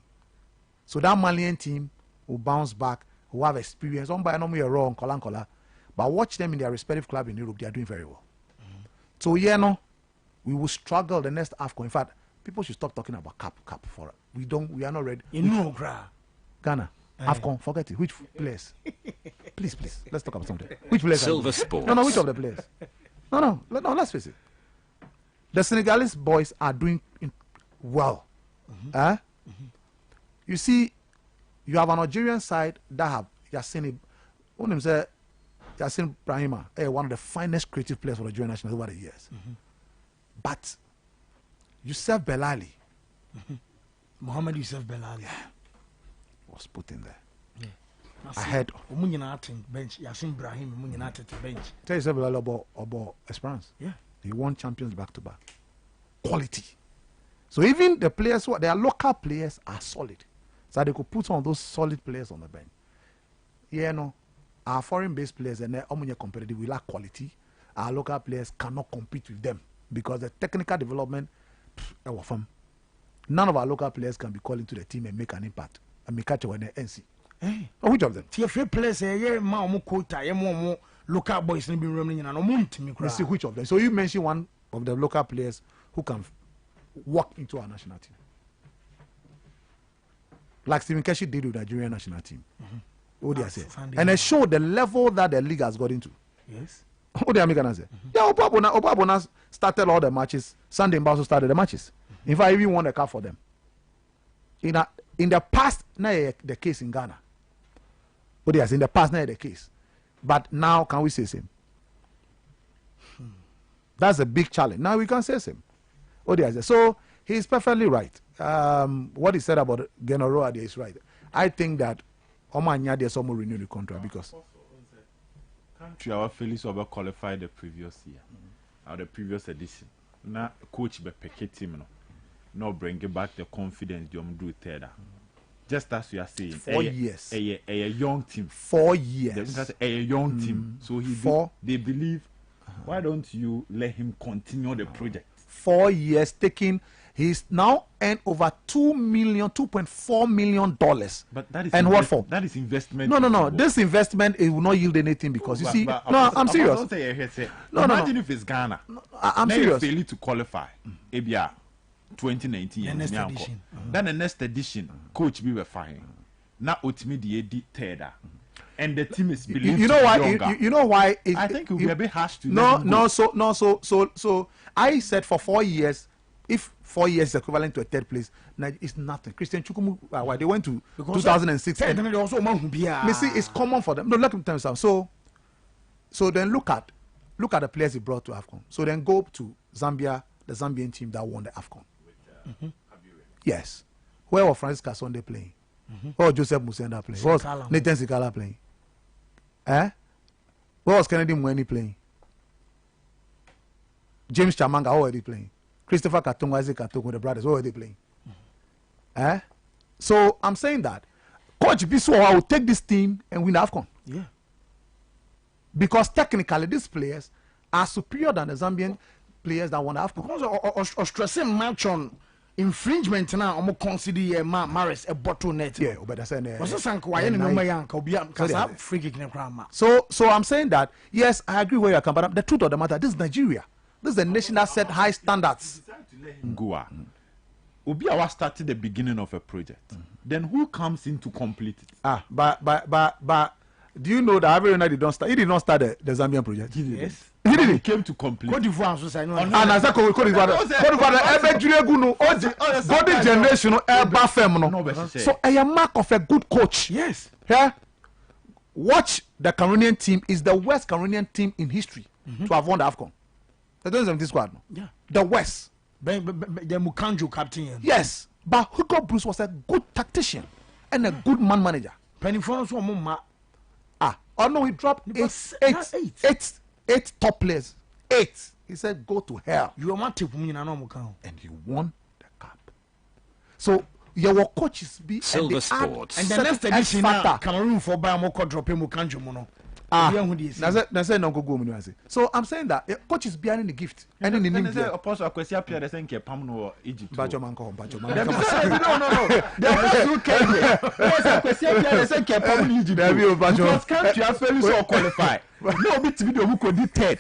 So that Malian team will bounce back, who have experience. On by no more wrong, Kolankola. But watch them in their respective club in Europe, they are doing very well. So we will struggle the next AFCON. In fact, people should stop talking about cap for it. We are not ready. Ghana. AFCON, forget it. Which players? Please, let's talk about something. Which players? Silver Sports. No, which of the players? No, let's face it. The Senegalese boys are doing well. You see, you have an Algerian side that have Yassine Brahima, one of the finest creative players for the Algerian national over the years. But Youssef Belali, Mohamed Youssef Belali, was put in there. Yeah. Ahead of bench, Yassine Brahim, bench. Tell yourself about Esperance. Yeah. He won champions back to back. Quality. So even the players their local players are solid. So they could put some of those solid players on the bench. Our foreign-based players and they're competitive. We lack quality. Our local players cannot compete with them because the technical development, none of our local players can be called into the team and make an impact. And make catch when they NC. Which of them? TFA players, local boys in the see which of them. So you mentioned one of the local players who can walk into our national team. Like Stephen Keshi did with the Nigerian national team. What do I say? And they show the level that the league has got into. Yes. What do I say? Yeah, Obabona started all the matches. Sunday also started the matches. In fact, I even won the cup for them. In the past, not the case in Ghana. What do I say? In the past, not the case. But now, can we say same? That's a big challenge. Now we can say same. What do I say? So he's perfectly right. What he said about Genoroa is right. I think that Omanya there's some renew the contract because country our Felix over qualified the previous year or the previous edition. Now coach be pick team no bring back the confidence you do third. Just as you are saying, 4 years. A young team. 4 years. A young team. So they believe. Why don't you let him continue the project? 4 years taking. He's now earned over $2.4 million. But that is and what for? That is investment. No. This investment it will not yield anything because I'm serious. Imagine if it's Ghana. I'm serious. Failing to qualify. ABR 2019. Then the next edition, coach be fine. Now ultimately the third. And the team is believed you know why? You know why? I think it will be a bit harsh to So I said for 4 years, if 4 years is equivalent to a third place, it's nothing. Christian Chukumu, why they went to 2006. And they also me see, it's common for them. No, let me tell you something. So then look at the players he brought to AFCON. So then go to Zambia, the Zambian team that won the AFCON. Yes. Where was Francis Kasonde playing? Where was Joseph Musenda playing? Where was Nathan Sikala playing? Where was Kennedy Mweni playing? James Chamanga, how are they playing? Christopher Katongo, Isaac Katongo, the brothers, how are they playing? So I'm saying that Coach Biswa will take this team and win AFCON. Yeah. Because technically these players are superior than the Zambian players that won AFCON. Because of stressing match on infringement now, I'm consider Maris a bottleneck. Yeah, but that's So I'm saying that yes, I agree where you come, but the truth of the matter, this is Nigeria. This is a nation that set high standards. Goa. Obiawa started the beginning of a project. Then who comes in to complete it? But do you know that every night he did not start the Zambian project? He did. Yes. He came to complete. Cote d'Ivoire, so say no. And as a Cote d'Ivoire, golden generation, so a mark of a good coach. Yes. Yeah. Watch the Cameroonian team is the worst Cameroonian team in history to have won the AFCON. The 2017 squad. Yeah. The worst. The Mukanjo captain. Yes. But Hugo Bruce was a good tactician and a good man manager. Penny France was more. Oh no, he dropped eight top players. 8. He said, go to hell. You are not taking me and he won the cup. So your coaches be Silver Sports. And the next edition Cameroon for Bamoko dropping Mukanjo Mono. So I'm saying that coaches behind the gift and in the name there. Apostle Akwesi appear the same Pam no Egypt. No. Because country has fairly so qualify. No bit to be the who could be third.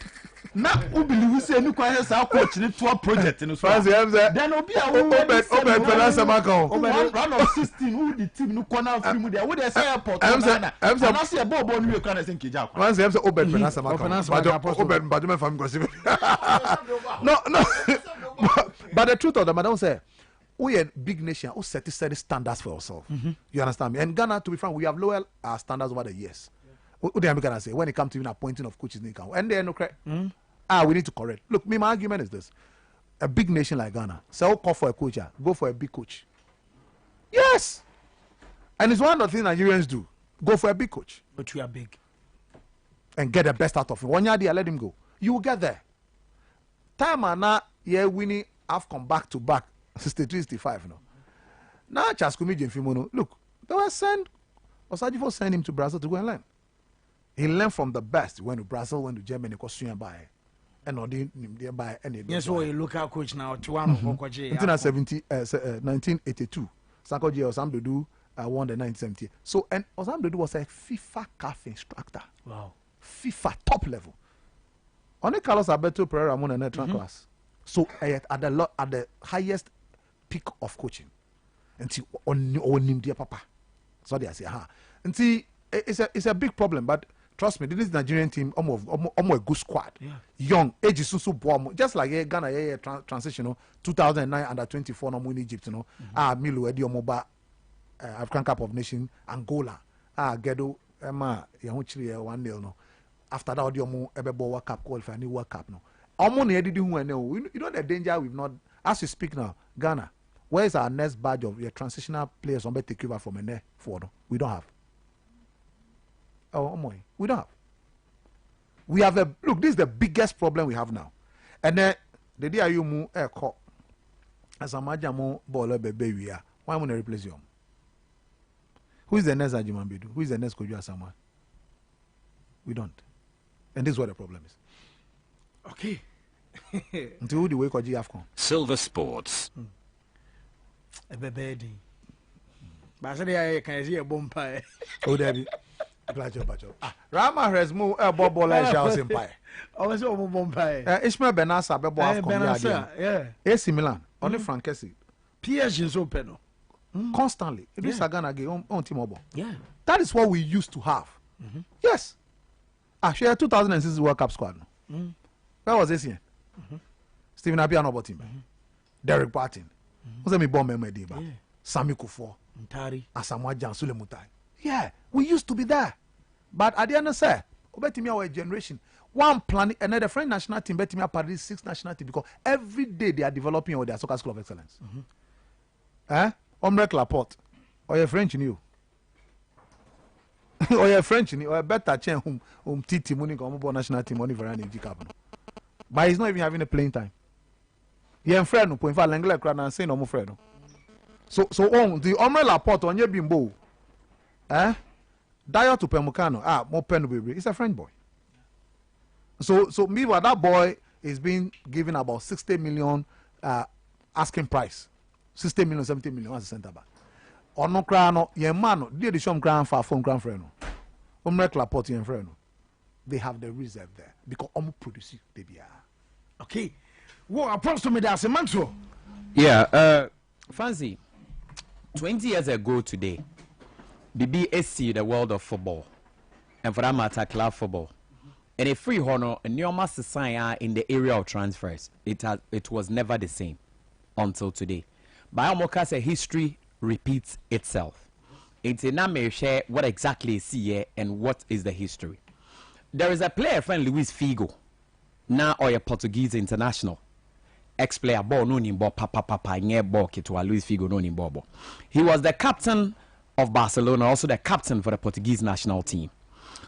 Now who believe we say no quite our coach in to a project in then obi a round of 16 who the team no corner free there would they say airport I'm say a ball we can say Kija. Once I'm say Obed Penasa No. But the truth of the matter say we are a big nation who set standards for ourselves. You understand me? And Ghana, to be frank, we have lowered our standards over the years. What do you say when it comes to even appointing of coaches? And they're no correct. We need to correct. Look, my argument is this: a big nation like Ghana, so call for a coach, go for a big coach. Yes, and it's one of the things Nigerians do: go for a big coach. But you are big, and get the best out of him. 1 year, let him go. You will get there. Time and now, winning AFCON back to back, 63-65. No, now Chaskumi Jemfimono. Look, they were Osajifo sent him to Brazil to go and learn. He learned from the best. He went to Brazil, went to Germany, and by any. Yes, so a local coach now. 1982, Sanko J. Osamdodu won the 1970. So, and Osamdodu was a FIFA CAF instructor. Wow. FIFA top level. Only Carlos Alberto Pereira won an class. So, at the highest peak of coaching. And see, on him, dear papa. So they say, and see, it's a big problem, but trust me, this Nigerian team almost a good squad. Yeah. Young, age is so just like Ghana transition, 2009 under 24 no in Egypt, Milu Ediomoba, African Cup of Nations, Angola, Gedo, Emma, Yahuchri 1-0 no. After that, Odiomo Ebebo World Cup qualify, new World Cup no. You know the danger we've not. As we speak now, Ghana, where is our next badge of your transitional players on take over from a forward? We don't have. We don't have. We have look. This is the biggest problem we have now, and then the day you move a cop as a majamo baller baby we are. Why am I replace you? Who is the next Ajiman? Who is the next Koju Asamoah? We don't, and this is what the problem is. Okay. Until the way Koju AFCON. Silver Sports. A baby. But I said I can see a bumpire. Oh, daddy. Rama has moved a bubble and shouts in pie. I was over bumpire. Ishmael Benassa, Benassa, yeah. AC Milan, only Frankesi. PSG is open. Constantly. It is Sagana game on T-Mobile. Yeah. That is what we used to have. Yes. Actually, 2006 World Cup squad. Where was this year? Stephen Appiah no team. Derek Barton. What's me bomb me ba? Sami Kufo. Ntari. Asamoah Gyan Sulemutai. Yeah, we used to be there. But at the end of say, obetimi our generation. One plan another French national team betimi Paris 6 national team because every day they are developing their soccer school of excellence. Omrek Laporte. Or your French new. Or your French new or better chain Titi Muni go national team only for an Cup. But he's not even having a playing time. He and friend no point for Langley crowd and say no more friend. So on the Omrek Laporte on your bimbo. Dio to Pemukano, more pen baby. It's a French boy. So meanwhile that boy is being given about 60 million asking price. 60 million, 70 million as a centre back. Or no crown, your man, dear the shom grand far from grand friend. Omrek Laporte and friend. They have the reserve there because produce they be. Okay. What approach to me that's a mantra. Yeah, Fancy. 20 years ago today, BBSC the world of football, and for that matter, club football, and a free honor, a normal society in the area of transfers. It was never the same until today. By Omokasa, history repeats itself. It's a name share what exactly is here and what is the history. There is a player friend Luis Figo, now or a Portuguese international. Ex-player ball no nimbo papa nye ball kitwa Luis Figo no nimbo. He was the captain of Barcelona, also the captain for the Portuguese national team.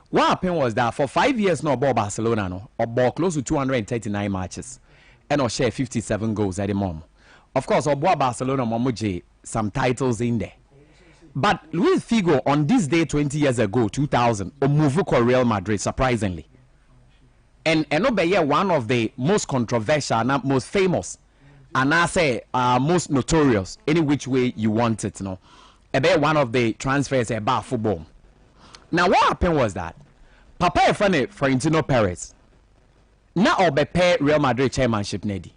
What happened was that for 5 years no ball Barcelona no or ball close to 239 matches and or share 57 goals at the moment. Of course, or Barcelona Momoje some titles in there. But Luis Figo on this day 20 years ago, 2000, or move to Real Madrid surprisingly. And Obeye one of the most controversial and most famous and I say most notorious any which way you want it, no. About one of the transfers about football. Now what happened was that Papa Efane Florentino Perez now obepe Real Madrid chairmanship nedi.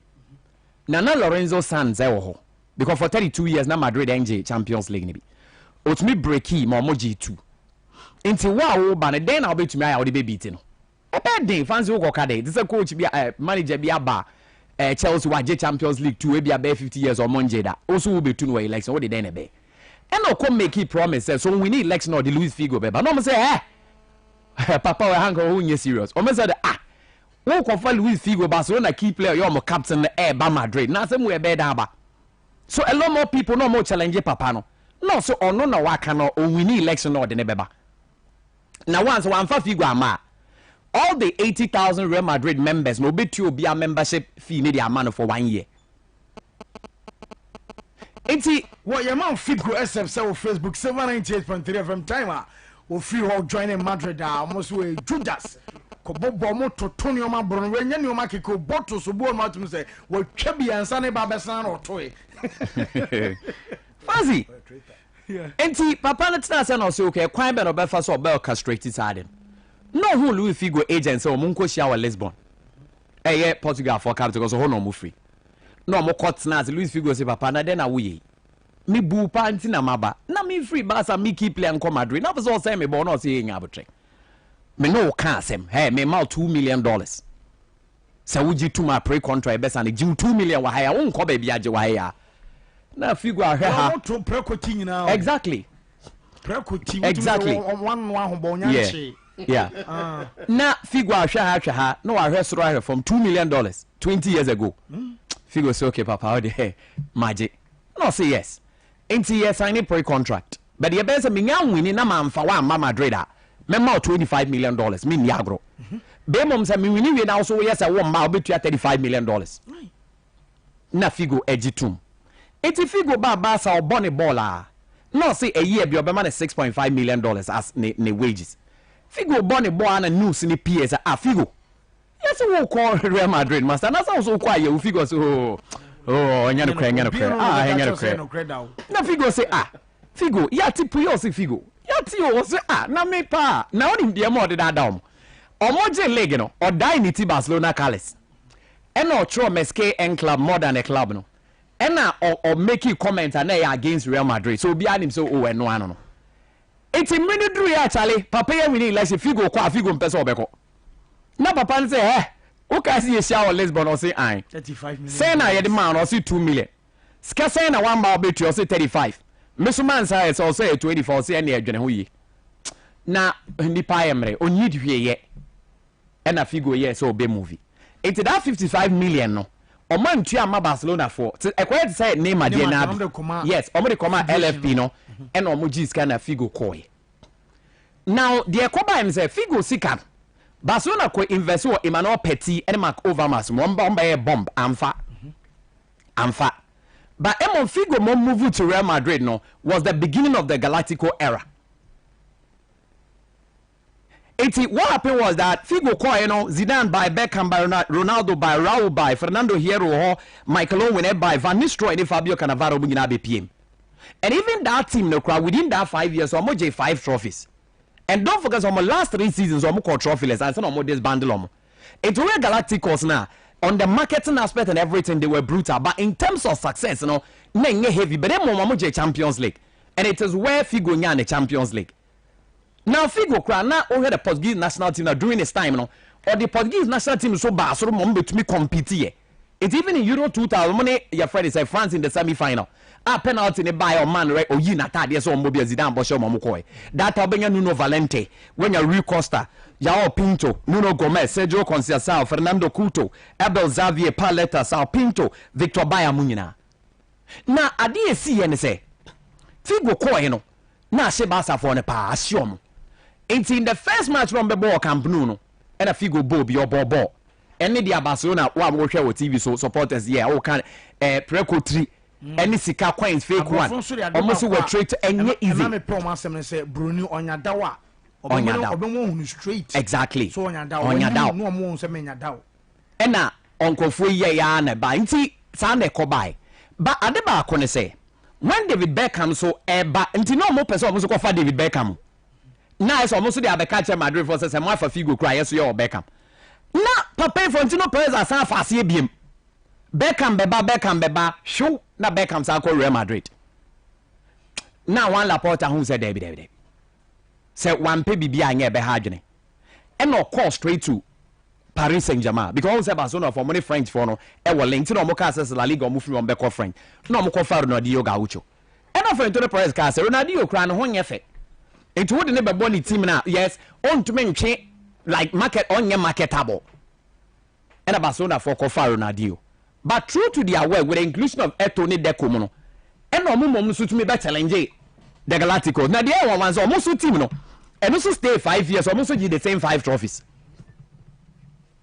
Nana Lorenzo Sanz ewo because for 32 years na Madrid NJ Champions League nibi. Otumi breaki mo G2. Inti wa wo ba ne den na obetumi aya wo de beat no. Ebe den fans wo koka dey. This coach bi manager bi aba Chelsea wa Champions League 2 e bi aba 50 years or monje da. Also wo betu no election wo de den ebe. And no come make it promise so we need election or the Luis Figo be. But no say Papa we hang who you serious. O me say who confirm Luis Figo Barcelona key player you're captain ba Madrid. Na say we be da ba. So a lot more people no more challenge Papa no. No so ono na waka no we need election or the beba. Now once one for Figo ama all the 80,000 Real Madrid members no be to be a membership fee need their man for 1 year. What your man Figo SF say on Facebook 798.3 FM time we free all joining Madrid almost we Judas ko bobo mo to Tony o ma bro we nya ni o ma kiko bottle so bo ma tum say we twa bi ansa ne ba besan na otoe Fazi enti papa na tina say no say okay kwan be no be fa so be orchestrated side no who Luis Figo agent say o mo nko shia wa Lisbon Portugal for capital because ho no mo free no mo cut na Luis Figo say papa na den na wo ye me bu panti na maba na me free Barca me keep play nko Madrid na so say me bo no say nya abotre me no can asem me ma $2 million say wo gi to my pre contract be san gi $2 million wa haya won ko ba bia gi wa haya na Figo ahwe ha to prekoti nyina exactly one ho bo nya chi yeah na Figo ahwe ha no ahwe soro ahwe from $2 million 20 years ago Figo say okay papa how the magic no say yes enti yes sign a pre contract but the best me nya wini na manfa wa ma Madrid me ma $25 million me ni agro be mom say me wini we na so yes I won ma obetua $35 million na Figo egitum enti Figo ba sa obone ball no say a year bi obema na $6.5 million as ne wages Figo bone ball na news ni PS Figo yes we call Real Madrid master na so kwa ye Figo so nyane kra na Figo say Figo ya tipu yo say Figo ya ti o say na me pa na oni de mo de da dom omoje league no o dai ni ti Barcelona Cales and o tro meske en club more than a club no and o make comment na against Real Madrid so bi anim so eno ano no eti mini duru ya chale papa ya wini election Figo kwa Figo mpese obeko na papa say Okay, see a shower Lisbon or say I 35 million. say na the man or see 2 million. Ska say na 1 mile bet you say 35. Mr. says or say 24 say any adwene ho yi. Na nipa emre onyi hwe ye. And a figure yes so be movie. It's that 55 million no. O man tua ma Barcelona for. I quite say name a dia na. Yes, o mo de koma LFP no. And o mo gi scan na figo koy. Now the ekoba him say figo sika. Barcelona ko invest wo Emmanuel Petit and Mark Overmars mo bomb amfa. Amfa. But Emon Figo mo move to Real Madrid no was the beginning of the Galactico era. What happened was that Figo called, Zidane by Beckham by Ronaldo by Raul by Fernando Hierro, Michael Owen by Van Nistelrooy and Fabio Cannavaro bringing BPM. And even that team no crowd within that 5 years almost 5 trophies. And don't forget on the last 3 seasons almost trophyless and some of this bundle. It's where Galacticos now on the marketing aspect and everything they were brutal, but in terms of success, heavy, but then more Champions League. And it is where Figo nya the Champions League. Now Figo kra na o the Portuguese national team during this time or the Portuguese national team so bad so mo betumi compete here. It's even in Euro 2000 money your friend is France in the semi-final. A penalty ne buy or man right or you na tade so mo be Zidane bo show mo koy. That obenya Nuno Valente, when you Rui Costa, João Pinto, Nuno Gomes, Sergio Conceição, Fernando Couto, Abel Xavier Paleta, Sao Pinto, Victor Baia Munina. Na ade see and say Figo koy no na she basa for ne pa assume. It's in the first match from the ball Camp Nou and a Figo Bob your ball. Any dia Barcelona wa wo hwe TV so supporters here o kan Preco 3 any sika coins fake one almost we trade enye easy. Na me promise me say Bruni onyadawa obemo hunu straight. Exactly. So onyadawa no mo se menyadawa. Ena onkofo ye ya na ba nti sa na ekobai. Ba ade ba ko ne say when David Beckham so eba nti no mo person mo so ko fa David Beckham. Na is almost the Abeka Madrid for say my for Figo cry yes you Beckham. Na papa Fontino Perez asan fase biem. Beckham beba show na Beckham sa ko Real Madrid. Na one Laporta who said David. Say one pe bibia anya be ha dwene. E no call straight to Paris Saint-Germain because say Barcelona for money French for no e wo link no mo ka say La Liga mo free on be call French. No mo call Ronaldinho Gaucho. E no Fontino Perez ka say Ronaldinho kra no ho nyefe. It would never body team now. Yes, on to mention like market on your marketable. And a Barcelona for Kofa Ronaldinho. But true to their work with the inclusion of Etoni Decomono. And no mum suit me better than the Galacticos. Now the other ones almost team no. And also stay 5 years, almost did the same 5 trophies.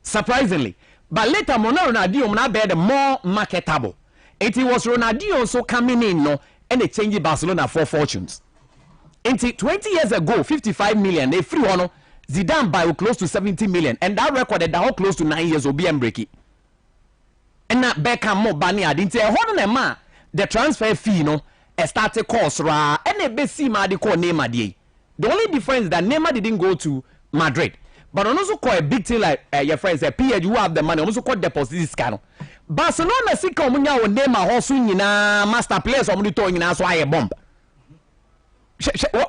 Surprisingly. But later Ronaldinho na bear the more marketable. It was Ronaldinho also coming in no and they changed Barcelona for fortunes. 20 years ago, 55 million, they free one. Zidane buy close to 70 million, and that recorded that close to 9 years will be breaking. And now Beckham more banny, I didn't say, hold on a man, the transfer fee, no, a started course, and a best see my call Neymar. The only difference is that Neymar didn't go to Madrid, but also call a big thing like your friends say, PSG, who have the money, also call deposit this kind. Barcelona see come when Neymar also in master players or money in us why a bomb.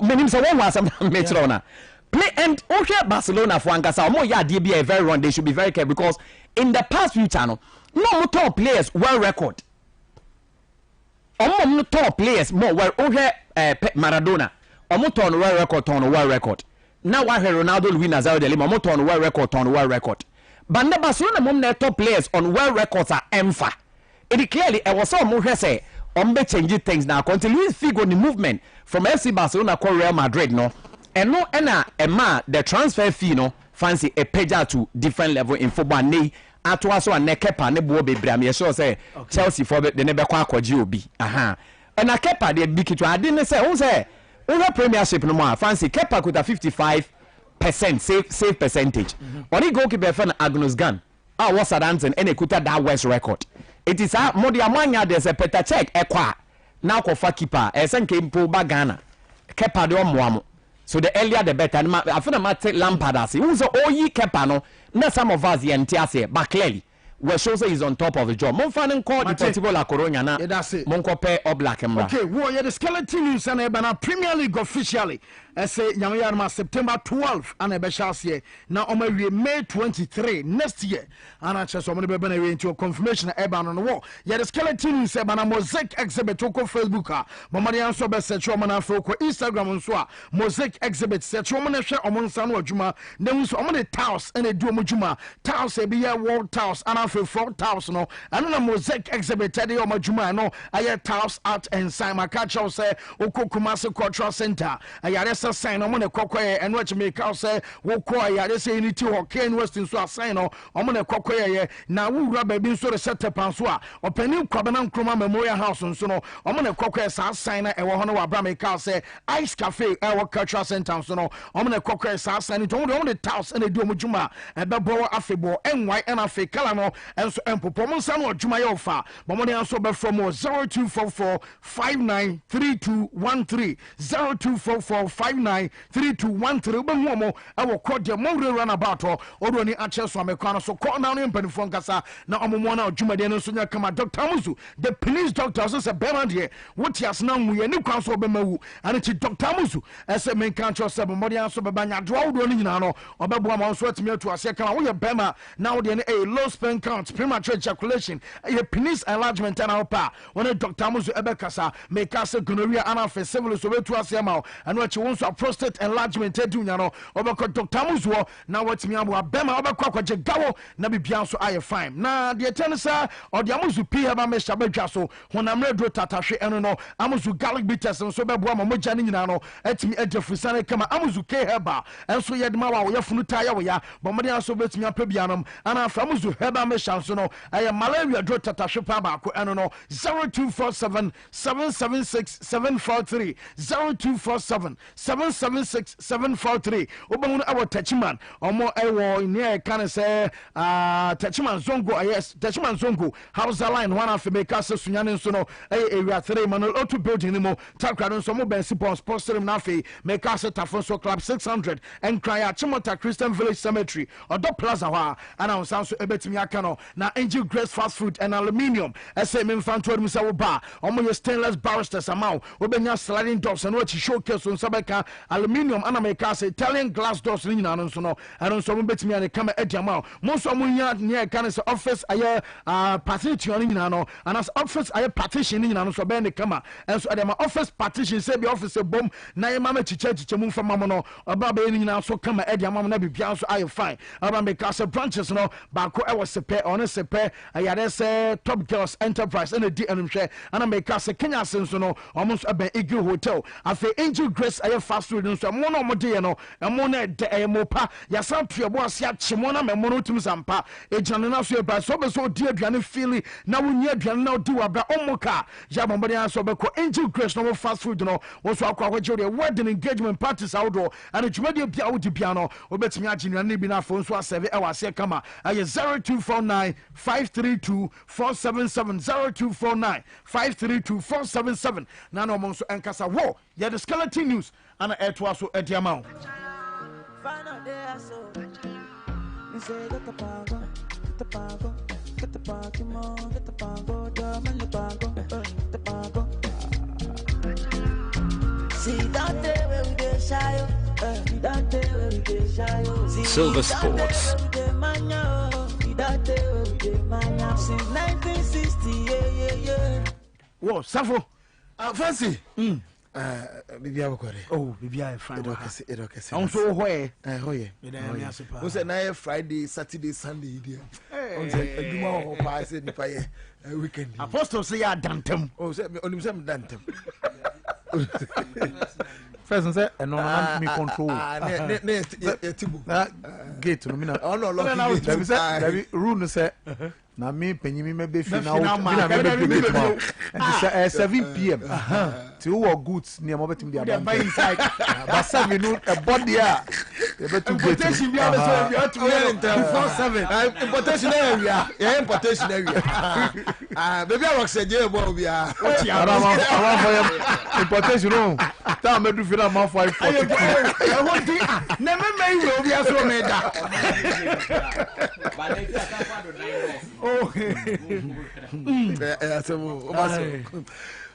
Meaning so one was Metrona. Play and okay Barcelona for Angasa. More yeah, DB very wrong. They should be very careful because in the past few channel, no more top players world record. No top players more well okay Maradona. More turn world record on world record. Now I hear Ronaldo Luis Nazario de Lima more turn world record on world record. But the Barcelona more top players on world records are EMFA. It clearly I was so more say be changing things now. Continue Figo the movement from FC Barcelona to Real Madrid no. And no the transfer fee no fancy a page to different level in football ne atwaso a nekepa ne bo bebre am sure say Chelsea for the never kwa kwaji obi aha and a kepa the big to adin say who say over premiership no more fancy kepa could have 55% save percentage only goalkeeper fan Agnes Gunn was Southampton and ekuta that West record. It is a Modia Mania, there's a Peter check, Equa. Now, Kofa keeper, SN came po Bagana, Kepa de Omuamo. So the earlier the better. I feel I might take Lampard as who's all ye Kepano, not some of us, the Entiase, but clearly, we show say he's on top of the job. Mon fan call Deportivo La Coruña na. Mon kope Oblak Mbra. Okay, wo ye the skeleton news and eba Premier League officially. Say Yamayarma September 12 and ebe shasye. Na omawie May 23 next year. And I just want to be into a confirmation eba on the wall. Ye the skeleton news eba na mosaic exhibit oko Facebook. Mamadi anso be search woman afro ko Instagram nso mosaic exhibit search woman hwe omonsa no adwuma. Na nso omone tiles and edu omujuma. Tiles e be ye wall tiles and afro front tiles no. And na mosaic exhibit dey omajuma no. Aye tiles art and sign my catch say oko Kumasi Cultural Center. Aye sign on the cocoa and watch me cow say, Woko, I say unity or Ken Weston so sign on the cocoa. Now, we rubber being sort of set up on Swa or Penny Covenant Croma Memorial House and so on the cocoa sign and Wahano Abrami cow say, Ice Cafe, our cultural center, so on the cocoa sign it on the town and the Domujuma and Babo Afibo and white and Afi Calamo and so and Popomonsan or Jumayofa. Bomoni also be from 0244 593213 0244 593213 Ubemomo our cordia more runabout or any access from a corner so call down in Penifongasa now Omona Jumadian Sunya Kama Dr. Muzu the police doctor says a band here what he has now we a new council Bemu and it's Dr. Muzu as a main country of Sabamodian Sobabanya draw running or Babuama sweat me to a second we a Bema now the a low spend count premature ejaculation a penis enlargement and our pa when a Dr. Muzu Ebekasa make us a gonorrhea and a civil so to us and what you want to prostate enlargement edunyano obako Dr. Muzo na what me abo abema obako kwaje gawo na bibia so aye fine na de tenisa or de amuzu pi heba me shabadwa so honam redro tatahwe eno no amuzu garlic bitters so beboa mamogya ni nyina no etimi edefusane kama amuzu ke heba enso yedema wa wo yefunu ta ya wo ya bomode aso betimi apabianom ana afa amuzu heba me shanso no aye malaria dro tatahwe pa ba ko eno no 0247 776 743 0247 776 743 Obangu our Tachiman omo ewo near can say Tachiman Zongo yes Tachiman Zongo house line one of make us sunyan so no area 3 manual auto building mo takradon so mo bensi sports stream na fe make us Tafonso Club 600 and cry Chimota Christian Village Cemetery Odo Plaza wa announce so ebetimi aka no na Angel Grace fast food and aluminium say me mfanto mu say wo ba omo stainless barristers amount obenya sliding doors and what showcase on sabeka aluminium and America Italian glass doors ni na no so no and so mo betimi an kama ediama mo so mo nya near can say office aye partition ni na no and as office aye partition ni na no so be ne kama and so dem office partition say be office bom na ye mama chiche mu fama mo no oba be ni na so kama ediama na bibia so aye fine aba America branches no ba ko e was sepe on sepe aye say Top Girls Enterprise and di enhwe and America say Kenya senso no almost aben Eagle Hotel afi Angel Grace aye fast food nso mo no mo de no mo na de mo pa ya san tuebo ase ache mo na me mo no tum sampa e jane na so e ba so be so di aduane feeling na wo nya aduane na di wabra omoka ya bombo de so be ko Angel Grace no fast food no wo so akwa kwaje de wedding engagement parties outdoor and jumade bia wo di bia no obetimi agene na bi na fo nso aseve e wase kama aye 0249 532 477 0249 532 477 na no mo nso enkasa wo ya the skeleton news ana etwa so ediama Silver Sports. Whoa, Safo. Fancy. Bibia bokore. Oh, bibia fine. Edokese. On so hoye. Hoye. We say na Friday, Saturday, Sunday there. On say eduma o pa say nipa ye weekend. Apostle say ya dantem. Oh, say onim say dantem. First say no man me control. Ne tibu. Gate no me na. Oh no, lock. There be rule no say na me penyimi me be fi na me be gate. And 7 p.m. Till what goods near mo betim dia buy inside. But 7 no a body a importation bi abe so bi atu we in 4/7 importation area yeah importation area baby rock say je bo bi a ara for importation no ta me do fi na ma 540 I want to na me me we bi aso me da oh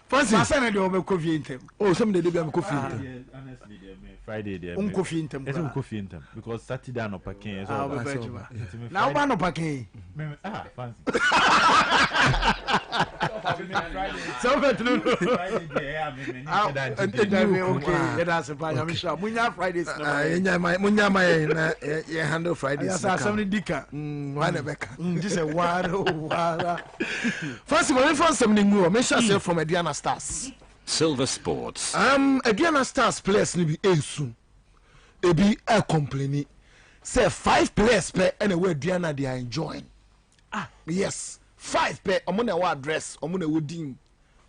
Fancy masana de obe coffee intem oh some de be am coffee intem honestly Friday there coffee intem it's coffee intem because Saturday no packing so now ba no packing fancy so bet no Friday there okay that's fine I'm sure munya Fridays munya my na ye handle Fridays yes something dika why na beka this a wara fancy mo for something new me share from Aduana Stars Silver Sports. Aduana Stars players ni bi ensu ebi e complaining say 5 players per anyway Aduana they are enjoying yes 5 per omo na wa address omo na wo din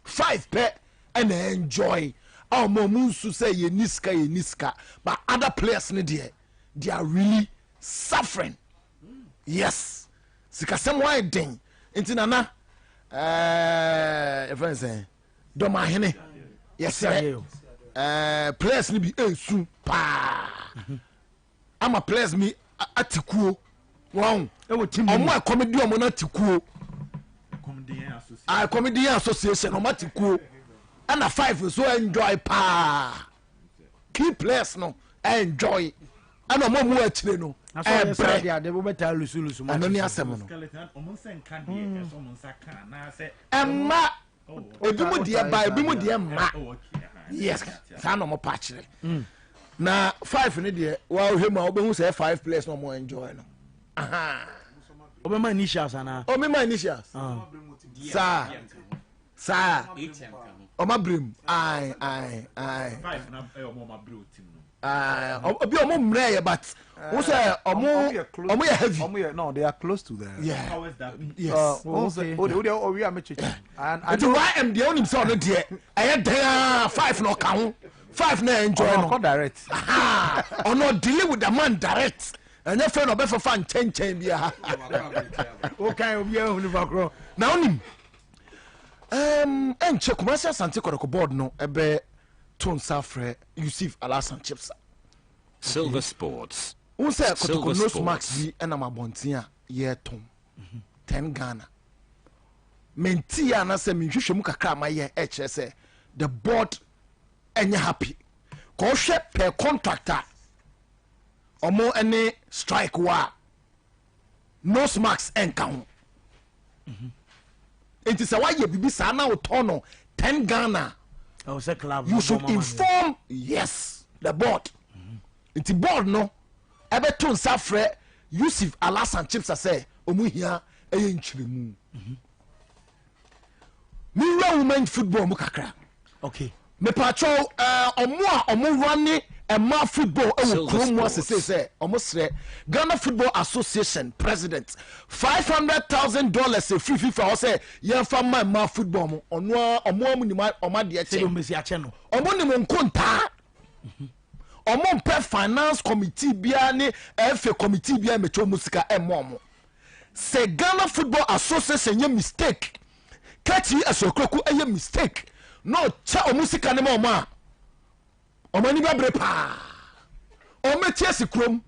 5 per and enjoy omo munsu say ye niska but other players ni there they are really suffering yes sikasem why den intina na friend say Doma hene yes players ni bi ensu pa ama players mi atikuo wow omo e comedy omo na tikuo comedian association omo tikuo ana 5 so enjoy pa key players no enjoy ana omo mu akire no e bre de bo beta lusu ano ni asem no omo senka de so omo nsaka na se emma ebi mu de ba ebi mu de ma yes sa no mo pa kire na 5 ni de wa ohemu obehu say 5 players no mo enjoy no aha obema initials ana o me my initials sa o ma brim ai 5 na o ma bro team no obi o mo mre but who say omo ye heavy no they are close to there yeah how is that yes we are matching and why am the only so no there eh 5 no ka ho 5 na enjoy no direct no deal with the man direct and your friend obefa fan chen bia okay obi ehunu bakro na onim enche commercial santi koroko board no ebe ton safre Yusuf Alasan Chipsa Silver Sports who say kotoko no max bi na mabontin a ye ton 10 Ghana menti ya na se minhwehwe mu kakra ma ye e kire se the board enya happy ko hwe per contractor omo any strike wa no max enka ho enti se wa ye bibi sa na otono 10 Ghana club you should inform yes the board enti board no ebe to nsafre Yusuf Alasan Chips say omuhia eye nchiremu mi women football mu kakra okay me pacho omo running Emma football Kromo say almost Ghana Football Association president $500,000 a free FIFA say yeah from my football omo ni ma de che omo ni mon konta omo pe finance committee bia ni FA committee bia me cho musika emo say Ghana Football Association ye mistake kati asokroku ye mistake no cha omusika ne ma omani babre pa o metie sikrom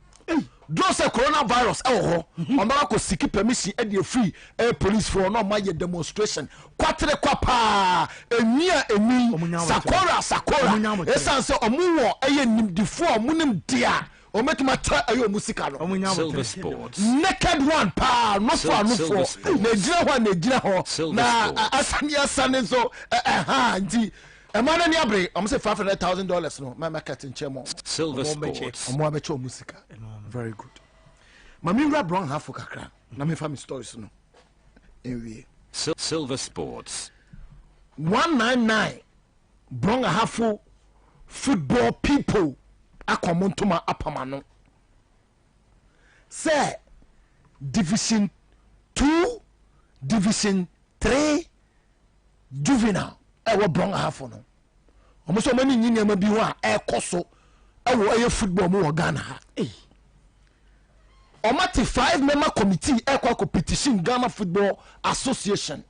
do se coronavirus ho o ma ko siki permission e dey free police for no ma ye demonstration kwatere kwa pa enua eni sakora esan se omuwo eye nimdifo omunim dia o make ma tra ayo musika no Silver Sports naked one pa no for na gira ho na asane so nti Emmanuel Niabre, I'm say $500,000 no. My market in Chemo. Silver Sports. I'm more music. Very good. Mamira Brown half for kakra. Na me family stories no. Anyway. Silver Sports. 199 Brown half football people. Akomontoma apamano. Say Division 2, Division 3 juvenile. Ewa bronga hafo no omo so mani nyinema bi ho a ekoso ɛwɔ ɛyɛ football mu wɔ Ghana ha ɔmate 5-member committee ɛkɔ petition Ghana Football Association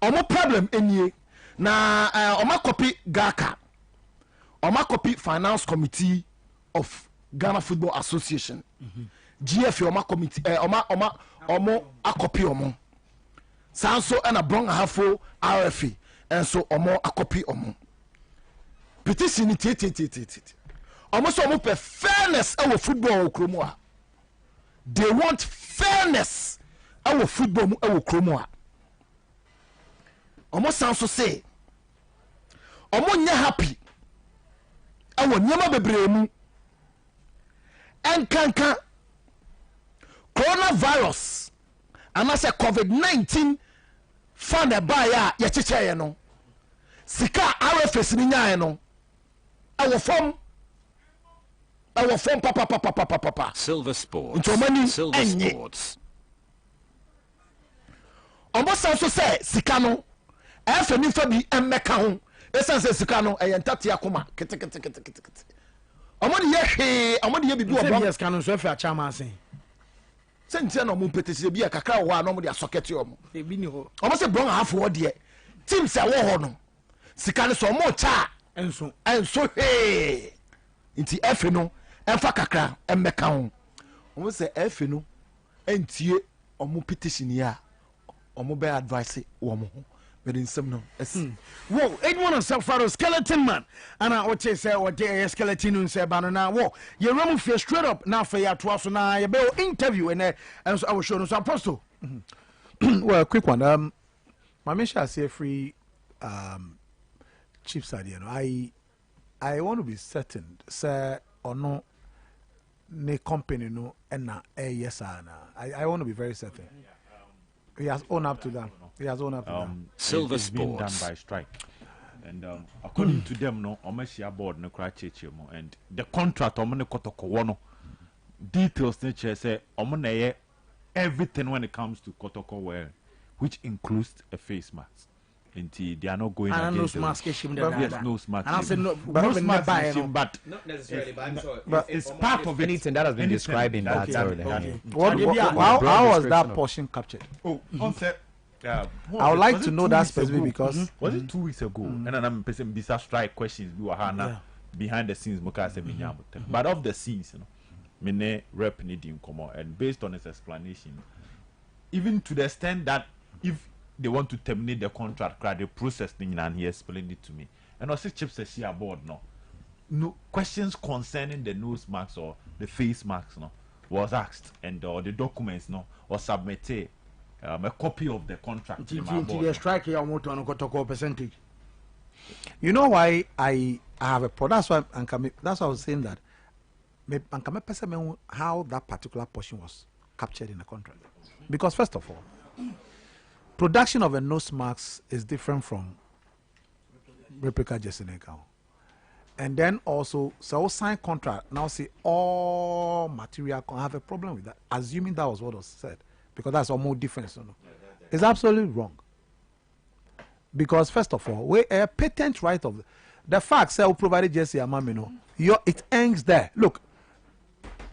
ɔmo problem enie na ɔma copy GACA ɔma copy finance committee of Ghana Football Association GF ɔma committee ɔmo akɔpi ɔmo sanso ɛna brong ahafo RFA ɛnso ɔmo akɔpi ɔmo petition ni tete ɔmo so ɔmo pɛ fairness ɛwɔ football wɔ kurom a they want fairness ɛwɔ football mu ɛwɔ kurom a ɔmo sanso say ɔmo nyɛ happy ɛwɔ nneɛma bebree mu ɛnkanka coronavirus anase COVID-19 fan ɛbaayɛ a yɛkyekyɛeɛ no sika RFS ni nyaeɛ no ɛwɔ fam papa Silver Sports. ntomani Silver enye Sports. ɔmo san so sɛ sika no ɛfɛ nifa bi ɛmmɛka ho ɛsan sɛ sika no ɛyɛ ntate akoma ketekete ɔmo de yɛ hwee ɔmo de yɛ bibi wɔ sɛ bɔn bias ka no nso afɛ akyama ase sɛ ntia na ɔmo mpɛtɛsi bi a kakra wɔ hɔ a na ɔmo de asɔkɛte ɔmo ebi ni hɔ ɔmo sɛ brɔn ahafo hɔ deɛ teams a ɛwɔ hɔ no sika no sɛ ɔmo kya ɛnso hwee nti ɛfɛ no ɛmfa kakra ɛmmɛka ho ɔmo sɛ ɛfɛ no ɛntie ɔmo petition yi a ɔmo bɛ advice wɔ mo ho mɛde nsɛm no ɛsi wo edwon sɛ faro skeleton man ana wote sɛ wɔde ɛyɛ skeleton no nsɛ ba no na wo yɛwura mu fie straight up na afei atoa so na yɛbɛwɔ interview ɛnɛ ɛnso awɔ show no so apostle well, quick one. My mission is free chief side. You know, I want to be certain, sir, or no, ne company no, and na yes, I want to be very certain. He has owned up to that. He has owned up to that. Silver it's been done Sports. by strike. And according to them, no, Omesia board no cry chechimo, and the contract omone kotoko no details nature say omone everything when it comes to kotoko wear, which includes a face mask. Until they are not going and against no mask yes, no mask. and I said no mask, but Not necessarily, but I'm sure. but it's part of anything that has been described in that. How was that portion captured? Oh, on set. I would like to know that specific ago? because Was it 2 weeks ago? And I'm person bisa strike questions we were behind the scenes muka say but of the scenes, you know, mene rep needing come on, and based on his explanation, even to the extent that if they want to terminate the contract, the process thing, and he explained it to me. And also chips says she aboard no questions concerning the nose marks or the face marks was asked, and the documents was submitted. A copy of the contract. Strike here on percentage. you know why I have a problem. That's why I was saying that how that particular portion was captured in the contract. Because first of all, production of a nose mask is different from replica jersey. And then also, so sign contract now see all material can have a problem with that, assuming that was what was said, because that's almost different. So no, it's absolutely wrong. Because first of all, we a patent right of the fact say we provided jersey amamino, it ends there. Look,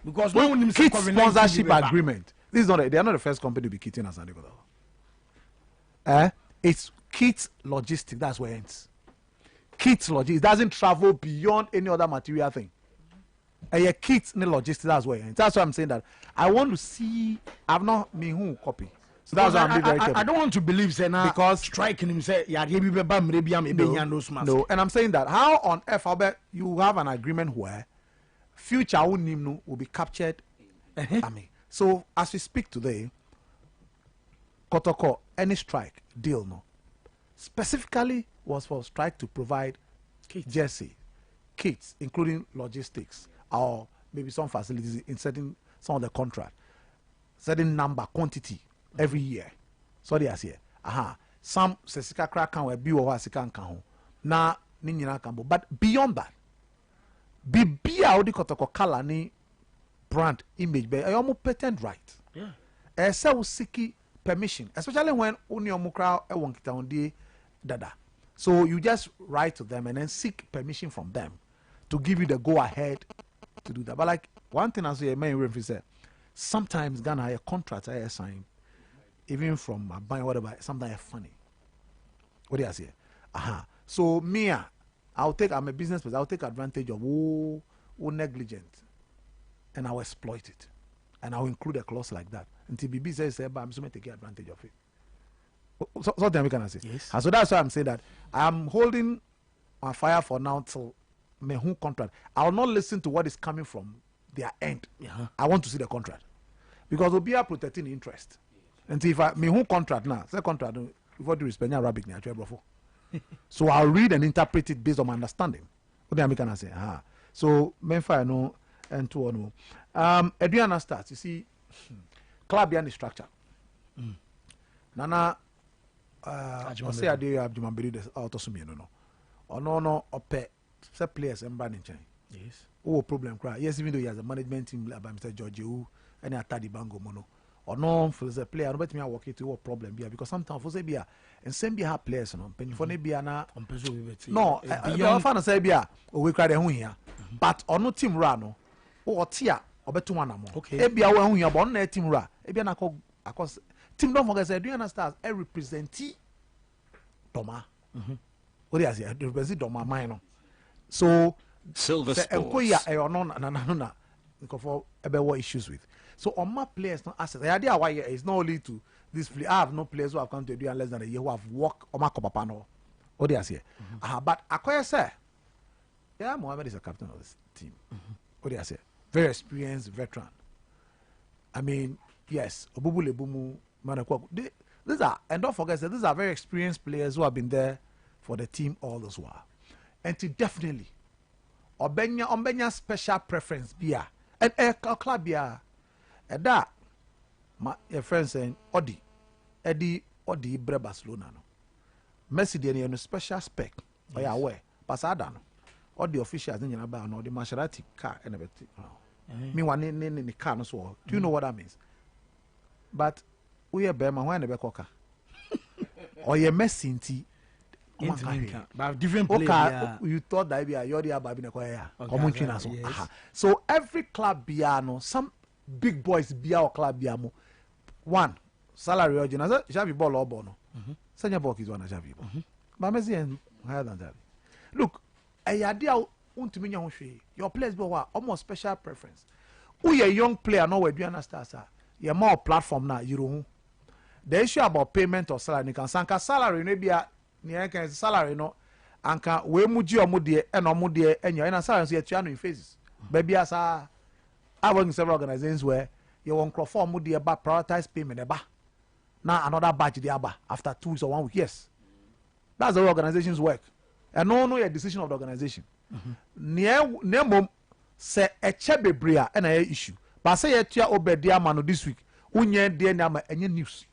because when kit sponsorship agreement, this is not they are not the first company to be kitting us. It's kit logistic. That's where it ends. Kit logistics, it doesn't travel beyond any other material thing. A kit logistics, that's where it ends. That's why I'm saying that I want to see. I've not me who copy. So that's why I'm being very careful. I don't want to believe say now because striking him say no, and I'm saying that how on earth Albert you have an agreement where future will be captured. I mean, so as we speak today, Kotoko any strike deal specifically was for strike to provide jersey kits, including logistics or maybe some facilities in certain some of the contract, certain number quantity every year. So they are here. Some sesika crack can be or sika can na ninyina kambo. But beyond that, be audi kotoko kala ni brand image be almost patent right. Yeah. So siki permission, especially when uniomukra ewonkita on the dada. So you just write to them and then seek permission from them to give you the go ahead to do that. But like one thing I say, my referee said, sometimes Ghana a contract I sign, even from a bank whatever, sometimes funny. What do I say? So me, I'm a business person. I'll take advantage of who negligent, and I'll exploit it, and I'll include a clause like that. Until BB says, "But I'm going to take advantage of it." So something we can say. Yes. And so that's why I'm saying that I'm holding my fire for now till my whole contract. I'll not listen to what is coming from their end. I want to see the contract because we'll be protecting interest. And if I my whole contract now, say contract before the respect Arabic, so I'll read and interpret it based on my understanding. What am I can say? So Memphis I know and two no. Adriana starts. You see, club behind the structure. Nana. Say I do have Jumambiri the autosumi no. No ope say players and branding chain. Yes. Oh problem cry. Yes, even though he has a management team led by Mr. George U and Atadi Bango Mono. Or no for the player, no bet me I work it to a problem here because sometimes for say be and same be have players no. Penny for ne be na no. I found say be we cry the here. But on no team run no. Oh tia obeto one mo. Okay. E be a we here but on team ra. E be na akos team don't forget say do you understand a representi Doma. What do you say? Represent Doma mine. So Silver Sports. For what issues with. So on my players not assets. The idea why is not only to this play. I have no players who have come to do less than a year who have worked on my copapano. What do you say? But Akoya say, yeah, Mohammed is a captain of this team. What do you say? Very experienced veteran. I mean, yes, Obubule Bumu, Manakwa. These are, and don't forget that these are very experienced players who have been there for the team all this while. And to definitely, Obenya special preference beer and a club beer. And that, my friend saying, Eddie Bre Barcelona. No. Messi, the no special spec. Or you aware, Pasada. All the officials in Yanaba, no, the Maserati car and everything. Me one in the car, no so. Do you know what that means? But we are Bema, why never cocker? Or you Messi, but different players. You thought that you're the Babina Koya. So every club biano, some big boys be our club biamo. One salary original Javi ball or bono. Senior Bok is one of Javi. But Messi and higher than Javi. Look, a idea your players be almost special preference. We a young player, no way do you understand, sir? You're more platform now, you know. The issue about payment or salary, you can sanka salary, maybe a salary, no, anka we muji or mudie and omudie and you're in a salary, so you're in phases. Baby, as I work in several organizations where you won't perform mudie about prioritize payment, now another batch the aba after 2 weeks or 1 week. Yes, that's the way organizations work, and no a decision of the organization. Near say a chebebria and a issue, but say a tia obedia mano this week, unye dear nama any news.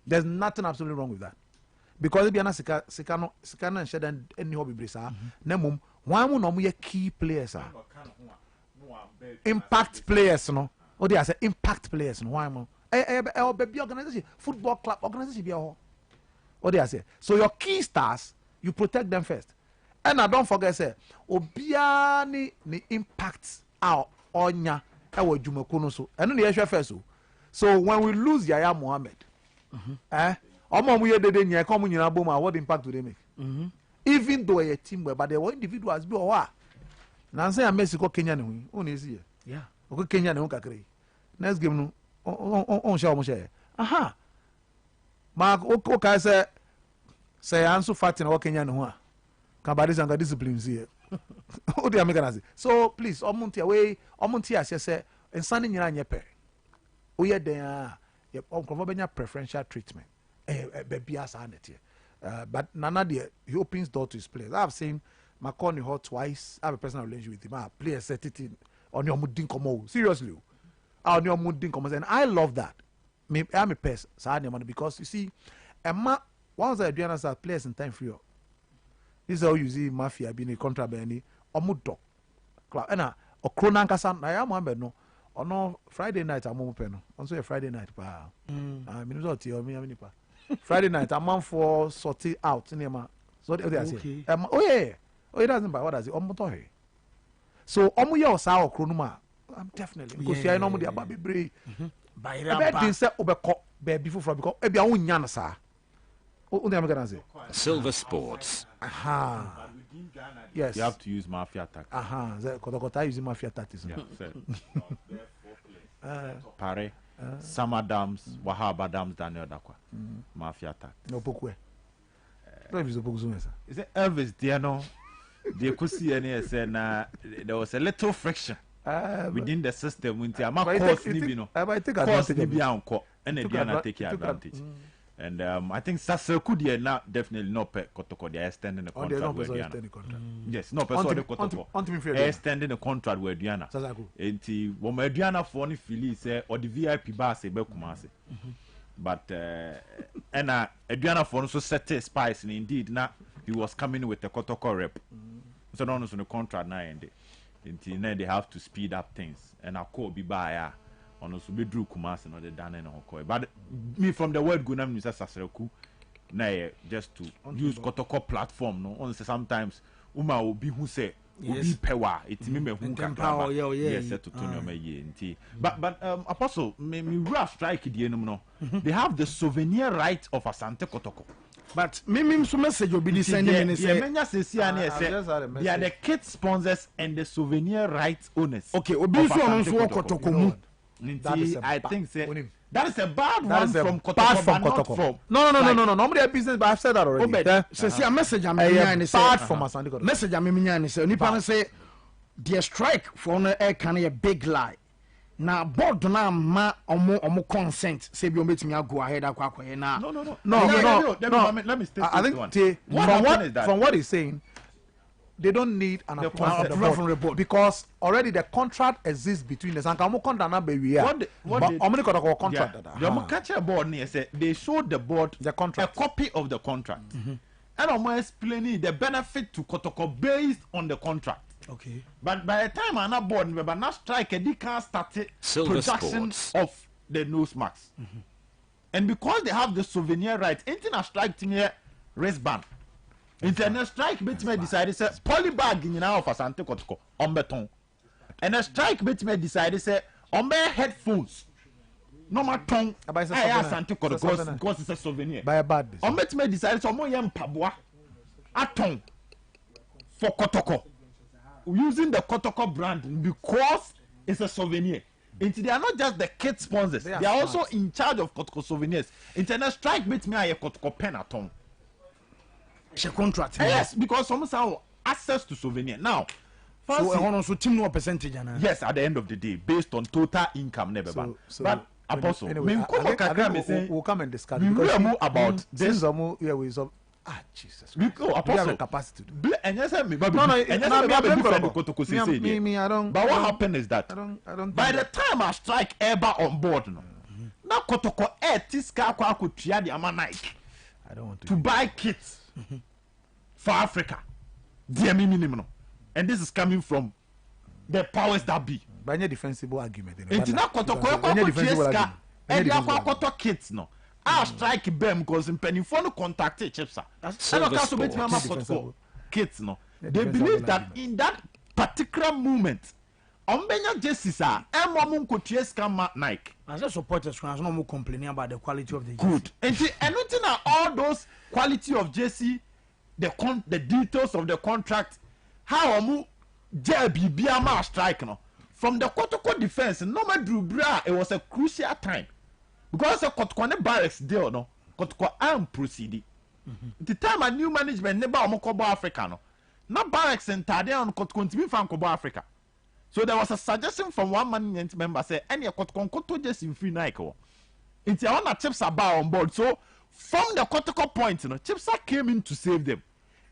There's nothing absolutely wrong with that. Because if you're not Sikano and Shedan any hobby brisa, Nemum, why won't no key players are impact players, no? Oh, they are say impact players, no? Why more? Baby organization, football club organization, be all. What they are say. So your key stars, you protect them first. And I don't forget, say, Obiani ni impact our onya, our Jumakuno, and then the issue first. So when we lose Yaya Mohammed, what impact do they make? Even though a team, but they were individuals be or Nancy and Mexico Kenya only is here. Yeah. Okay, Kenya no kakri. Next game no on share. Aha. Mark okay say answer fat in Kenya no. Kabadis and disciplines here. What the American. So please, Omunti away, Omunti as you say, and Sunny Yanyepe. We are there. Preferential treatment. But Nana he opens door to his players. I've seen McConney Hall twice. I have a personal relationship with him. Players set it in on your mudding como. Seriously. On your mudding como. And I love that. I'm a person because you see, once I do understand players in time free. This is how you see mafia being a contraband or muddo. And a Kronankasa, I am Mohammed no. Or no Friday night I'm open. Also a Friday night pa. I mean not your me pa. Friday night I'm on for sorting out in my so they say. Oh yeah. Oh it doesn't buy what does it? So omo ye osa okro no ma. I'm definitely because you know mo dey aba bebre. Ebe din say obekọ baby for because e bia wonya no sa. O dey am gonna say. Silver Sports. Aha. Yes. You have to use mafia tactics. Aha. Kotokota using mafia tactics. Pare. Summer Dams, Wahaba Dams, Daniel Dakwa. Mafia tactics. No pokwe. Don't use the Is it Elvis Diano? They could see any say na there was a little friction within the system. When the course Nibino, course Nibian co, and they did take advantage. And I think Sasa could now definitely not pay Kotoko. They are extending the contract. Yes, no person the Kotoko. Extending the contract with Diana. And the woman Diana for any Philly say or the VIP bar say Bekumase. But and Diana for also set a spice and indeed now he was coming with the Kotoko rep. So no, on the contract now until now they have to speed up things. And I call be by on also be Drew Kumasi no the done and Hokoi. But me from the word Gunam Mr. Sasereku na just to use Kotoko platform no on sometimes Uma will be who say be pewa it me who can power yes to Tony me but Apostle me rough strike the no they have the souvenir right of Asante Kotoko. But me so message will be sending me say they are the kit sponsors and the souvenir rights owners. Okay, obi so on so Kotoko mu. I think that is a bad one from Kotoko. Bad from Kotoko. No. Normally a business, but I've said that already. See a message I'm bad from Asante Kotoko. Message I'm say nipa say the strike for no air can a big lie. Na board na ma omo consent say bi o betimi go ahead akwa na. No. Let me state I think from what he's saying, they don't need an approval from the board because already the contract exists between the Sankamu contract na be we are. But omni contract that. The catcher board near say they showed the board the contract, a copy of the contract. And I'm explaining the benefit to Kotoko based on the contract. Okay. But by the time I'm not board, but not strike, they can't start production of the nose marks. And because they have the souvenir right, anything a strike to me wristband. Internet strike bit me decided say polybag in now for Asante Kotoko on beton. And a strike bit me decided say on my headphones. No my tongue. I Asante Kotoko because it's a souvenir. By a bad. On bet me decided so more yam pabwa a tongue for Kotoko. Using the Kotoko brand because it's a souvenir. They are not just the kit sponsors. They are also in charge of Kotoko souvenirs. Internet strike bit me a Kotoko pen at home. It's a contract. Yes, because some have access to souvenir. Now, so team no percentage. Yes, at the end of the day, based on total income, never. But Apostle, anyway, we'll come and discuss. We will more about this. Jesus. We go Apostle capacity. And yes, I don't. But what happened is that I don't. By the time I strike ever on board, now Kotoko Tiska could try the Amanite. I don't want to buy kits for Africa. Dear minimum. And this is coming from the powers that be. By any defensible argument. It's not Kotoko kits no. I strike them because in Pennyphone contacted Chipsa. Kids no. They believe that in that particular moment, Ombenya Jessica, Momun Coutiers come Nike. As a supporters, no more complaining about the quality of the good. And looking at all those quality of Jesse, the details of the contract, how Omu JB Biama strike no. From the Kotoko defense, no matter Drew Bra, it was a crucial time. Because the Kotoko barracks deal no, Kotoko am proceeding. The time a new management never Omokobo Africa no. Not barracks and Tade on Kotoko to be from Kobo Africa. So there was a suggestion from one management member say any Kotoko just in free Nike. It's on a Chipsa bar on board. So from the Kotoko point, you know, Chipsa came in to save them.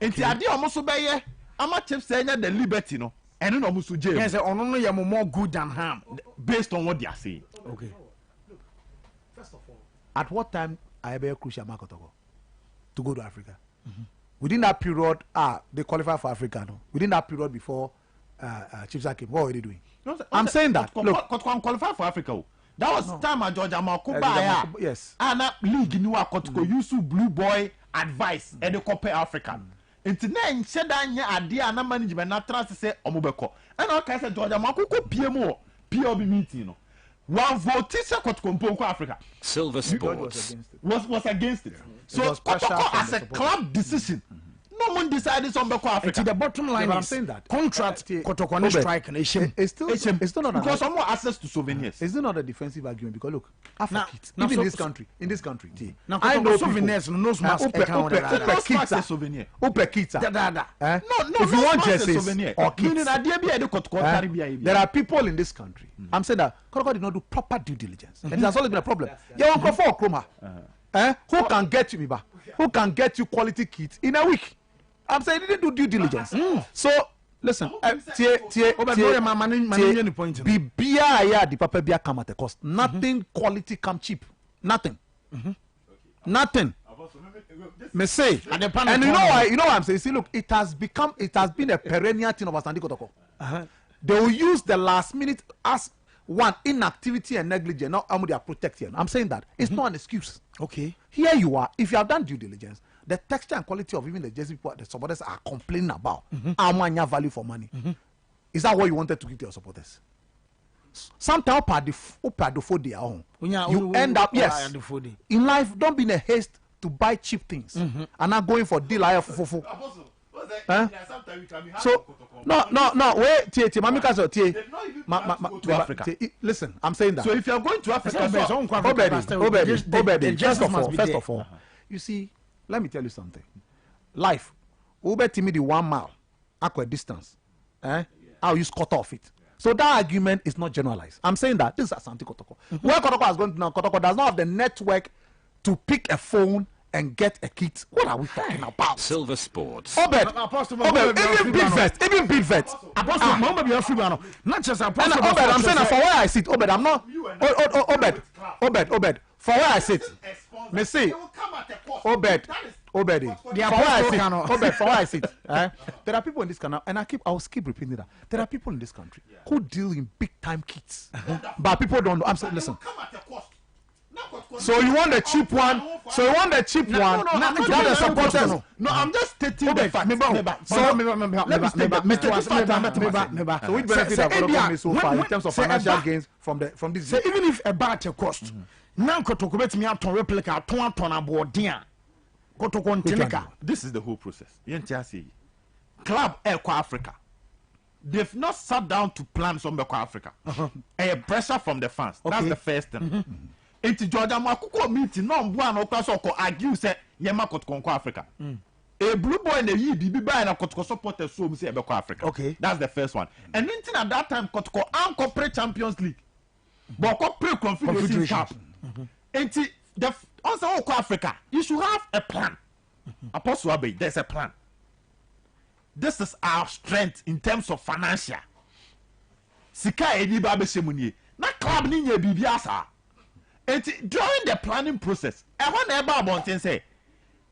And the idea almost by Ama Chipsa the liberty no, and then almost jail. Yes, only you more good than harm based on what they are saying. Okay. First of all, at what time I ever crucial Makotoko to go to Africa? Within that period, they qualify for Africa. No? Within that period before Chipsa came, what were they doing? I'm saying that. Look, qualify for Africa. That was time at Georgia Makuba. Yes. And that league knew Kotoko used to Blue Boy advice and the compare African. nti na enche da nya ade a na management na trust say omobeko and okay say Georgia makoko pie mu POB meeting no one vote say Kotoko Africa Silver Sports was against it. So Kotoko as a club decision. No one decided on Africa. It's the bottom line. I'm saying that contract Kotoko strike and it's still not because some more access to souvenirs. It's still not a defensive argument because look, Africa, even in this country, now I know souvenirs no smash souvenir. Kita. No, if you want jerseys or kits, there are people in this country. I'm saying that Kotoko did not do proper due diligence, and that's always been a problem. Yeah, Uncle for Chroma. Who can get you, Biba? Who can get you quality kits in a week? I'm saying they didn't do due diligence. So listen, the papa bia come at a cost. Nothing quality come cheap. Nothing. Nothing. Me say, and you know why? You know what I'm saying? See, look, it has been a perennial thing of Asante Kotoko. They will use the last minute as one inactivity and negligence. Not how they are protecting. I'm saying that it's not an excuse. Okay. Here you are. If you have done due diligence, the texture and quality of even the jersey people, the supporters are complaining about. Amanya value for money. Is that what you wanted to give to your supporters? Sometimes you end up in life. Don't be in a haste to buy cheap things and not going for deal. So no wait to Africa. Listen, I'm saying that. So if you are going to Africa, first of all, you see. Let me tell you something. Life, Uber Timmy the 1 mile, aqua distance. I'll use cut off it. So that argument is not generalized. I'm saying that this is Asante Kotoko. Where Kotoko has gone to now, Kotoko does not have the network to pick a phone and get a kit. What are we talking about? Silver Sports. Even big vets. Not just Apostle. I'm saying that for where I sit. Obed, I'm not. Obed. For where I sit. Me see. Obed. For where I sit. There are people in this country, and I will keep repeating that. There are people in this country who deal in big time kits, but people don't know. I'm saying, listen. So you want the cheap one? No, I'm just stating the fact. So which benefit have Kotoko made so far in terms of financial gains from this? So even if a batch cost, now Kotoko bet me out to replica, ton aboard dear. Kotoko Tineka. This is the whole process. Club Eco Africa. They've not sat down to plan some Eco Africa. A pressure from the fans. That's the first thing. Enti Georgia Makuko meeting no mbo na okwa so ko argue say yema Kotoko Africa. A blue boy na yi bibi buy na Kotoko supporters so say Ebeko Africa. Okay. That's the first one. And anything at that time Kotoko anko pre Champions League. But ko pre Confederation Cup. Enti the also Oko Africa, you should have a plan. Apostle Abbey, there's a plan. This is our strength in terms of financial. Sika eni ba be semunye. Na club ni nye bibia sa. During the planning process, I want to about bonten say,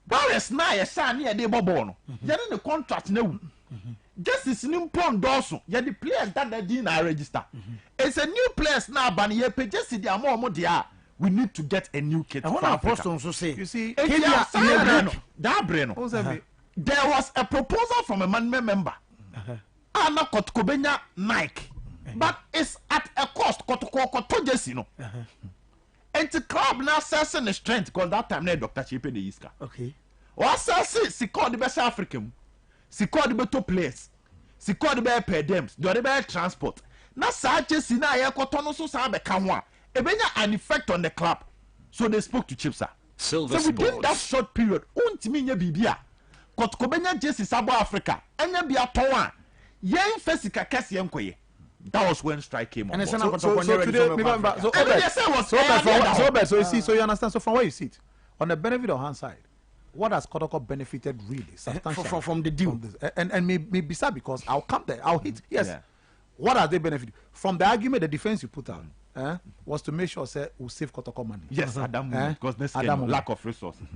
Boris na ye san ye de bobo no. Ye the contract na just is new pon doso. Ye the players that they didn't register. It's a new players now ban ye pay just the amount dia. We need to get a new kit. I want to post on so say. You see, there was a proposal from a management member. Ana Kotkobenya Nike. But it's at a cost. Kotoko Jesse no. And the club now assessing the strength because that time Dr. Chipe the Iska. Okay. Or assessing she called the best African. She called the better players. She called the better per diems. The better transport. Now Sanchez na ya kotono so sabe kanwa. Ebenya an effect on the club. So they spoke to Chipsa. Silver so within that short period, untimi nya bibia. Kotkobenya Jesse Sabo Africa. Enya bia tonwa. Yen fesika kese yenkoye. That was when strike came on. So you see, so you understand. So from where you sit, on the benefit of hindsight, what has Kotoko benefited really substantially from the deal? And maybe because I'll come there, I'll hit. Yes. Yeah. What has they benefited from the argument? The defense you put out was to make sure say we'll save Kotoko money. Yes, because this lack of resources.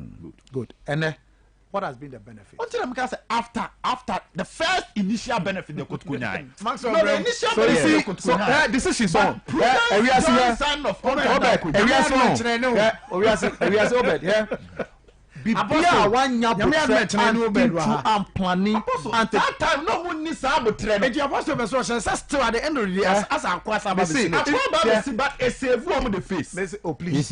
Good. And what has been the benefit? Until I'm say after the first initial benefit they could kunyai. The initial benefit. So decisions on. Bibia wanya into am planning and that time no one needs to train. And you apostle be so still at the end of the day as akwasa ba be but a save woman the face. Please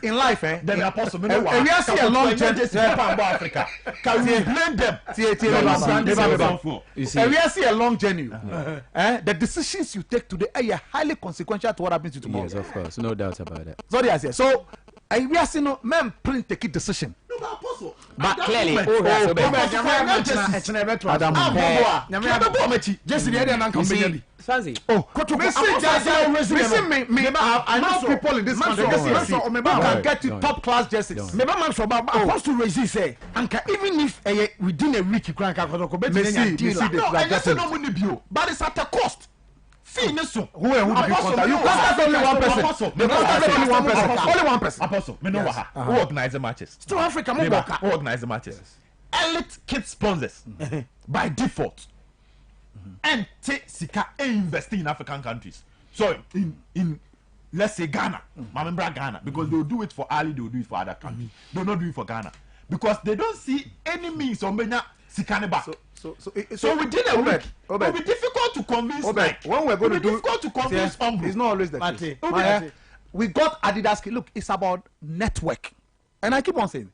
in life then apostle me no and we see a long journey Africa. Can we blame them? And we see a long journey. The decisions you take today are highly consequential to what happens to tomorrow. Yes, of course, no doubt about it. So they say so. We are seeing men print take a decision. But clearly, Fancy. Oh, I know people in this country can get to top class jerseys. Maybe man so about supposed to resist say, even if within a week you can't get but it's at a cost. Who would be contact? You contact only one person. Only one person. Apostle, me know who organize the matches. Still Africa, who organize the matches. Elite kit sponsors by default. And take Sika investing in African countries. So in let's say Ghana, remember Ghana, because they will do it for Ali, they will do it for other countries. They will not do it for Ghana because they don't see any means of making Sika back. So within a week, it will be difficult to convince. When we're going to do, difficult to convince. It's not always the case. We got Adidas kit. Look, it's about network, and I keep on saying,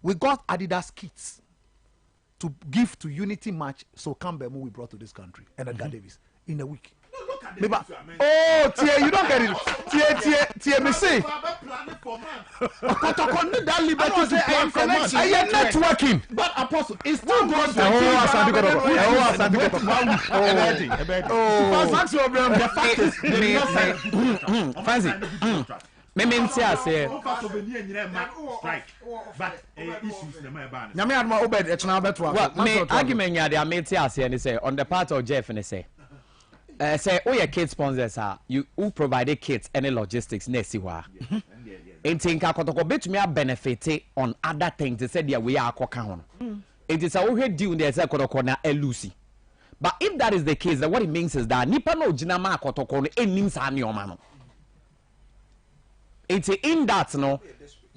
we got Adidas kits to give to Unity match. So Campbell we brought to this country and Edgar Davis in a week. Oh, Tia, you don't get it. Tia, me say. I am networking. But Apostle, it's still going to Fancy. Me say. Well, me argument ya dey me say and say on the part of Jeff and say. Say your kid sponsors are you who provided kits any logistics next year. And think I could bet me a benefit on other things. They said, yeah, we are cock. It is a way due there's a corner a Lucy. But if that is the case, then what it means is that Nipa no Jinama Kotokon and means an your man. It's in that no.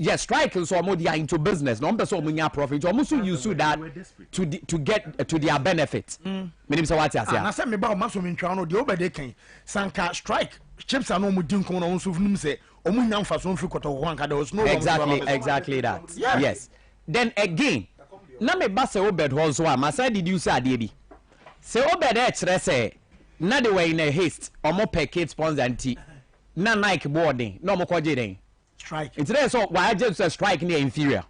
Yes, strikers so more they are into business. No, so many profit. Almost use that to get to their benefit. Meaning so what I say. Na say me ba o maso me ntwa no de obede kan. Sanka strike chips are no mu din kono no so funu say o mu nyam fa so mfi koto ho anka there was no exactly that. Yeah. Yes. Then again, na me ba say obed ho so am say did you say ade bi. Say obed e kire say na they were in a haste omo package sponsor anti. Na Nike boarding, no mo kwaje den. Strike. It's there so why just a strike near inferior.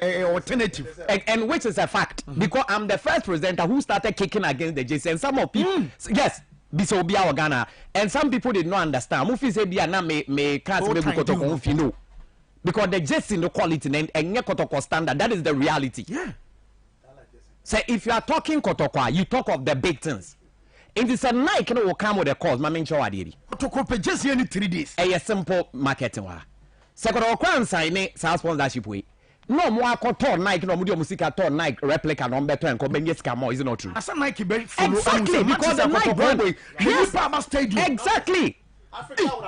Alternative. And which is a fact because I'm the first presenter who started kicking against the JC and some of people yes Bisobia or Ghana and some people did not understand. Mufi say bia na me can't be kotoko no because the JC no quality and nye kotoko standard that is the reality. Yeah. So if you are talking kotoko you talk of the big things. It is a Nike no will come with a cause. My main show adiri. To copy just any 3 days. A simple marketing wa. Second or kwan sign sales sponsorship way. No more contour Nike no mudio musica ton Nike replica no better and come scam more is not true. As a Nike very exactly because the Nike brand yes Papa Stadium exactly.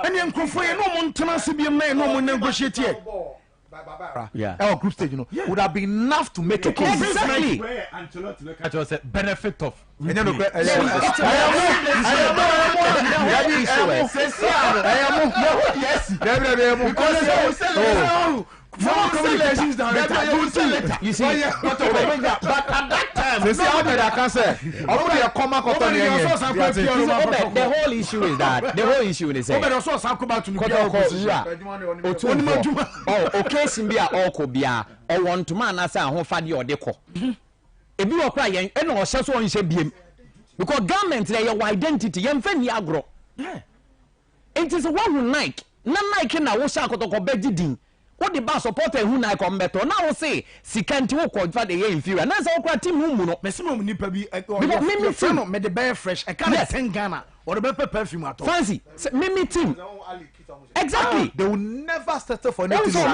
And then confoy no mon tenancy be no mon negotiate here. Yeah. Our group stage, would have been enough to make a case. Exactly. Benefit of. Communications director. You see, but at that time, I can say. The whole issue is that okay, Simbia or Kobia or one to man as a home fadi or deco. If you are crying, and or so on say BM because government they your identity, young Fanny agro. Yeah, it is one Nike, none Nike now was a bediding. What the bar supporter who na come better now say si can't walk on for the inferior na say okra team who no maximum ni pa bi me friend me the bear fresh e can 10 Ghana or the better perfume at all fancy me team exactly they will never settle for anything no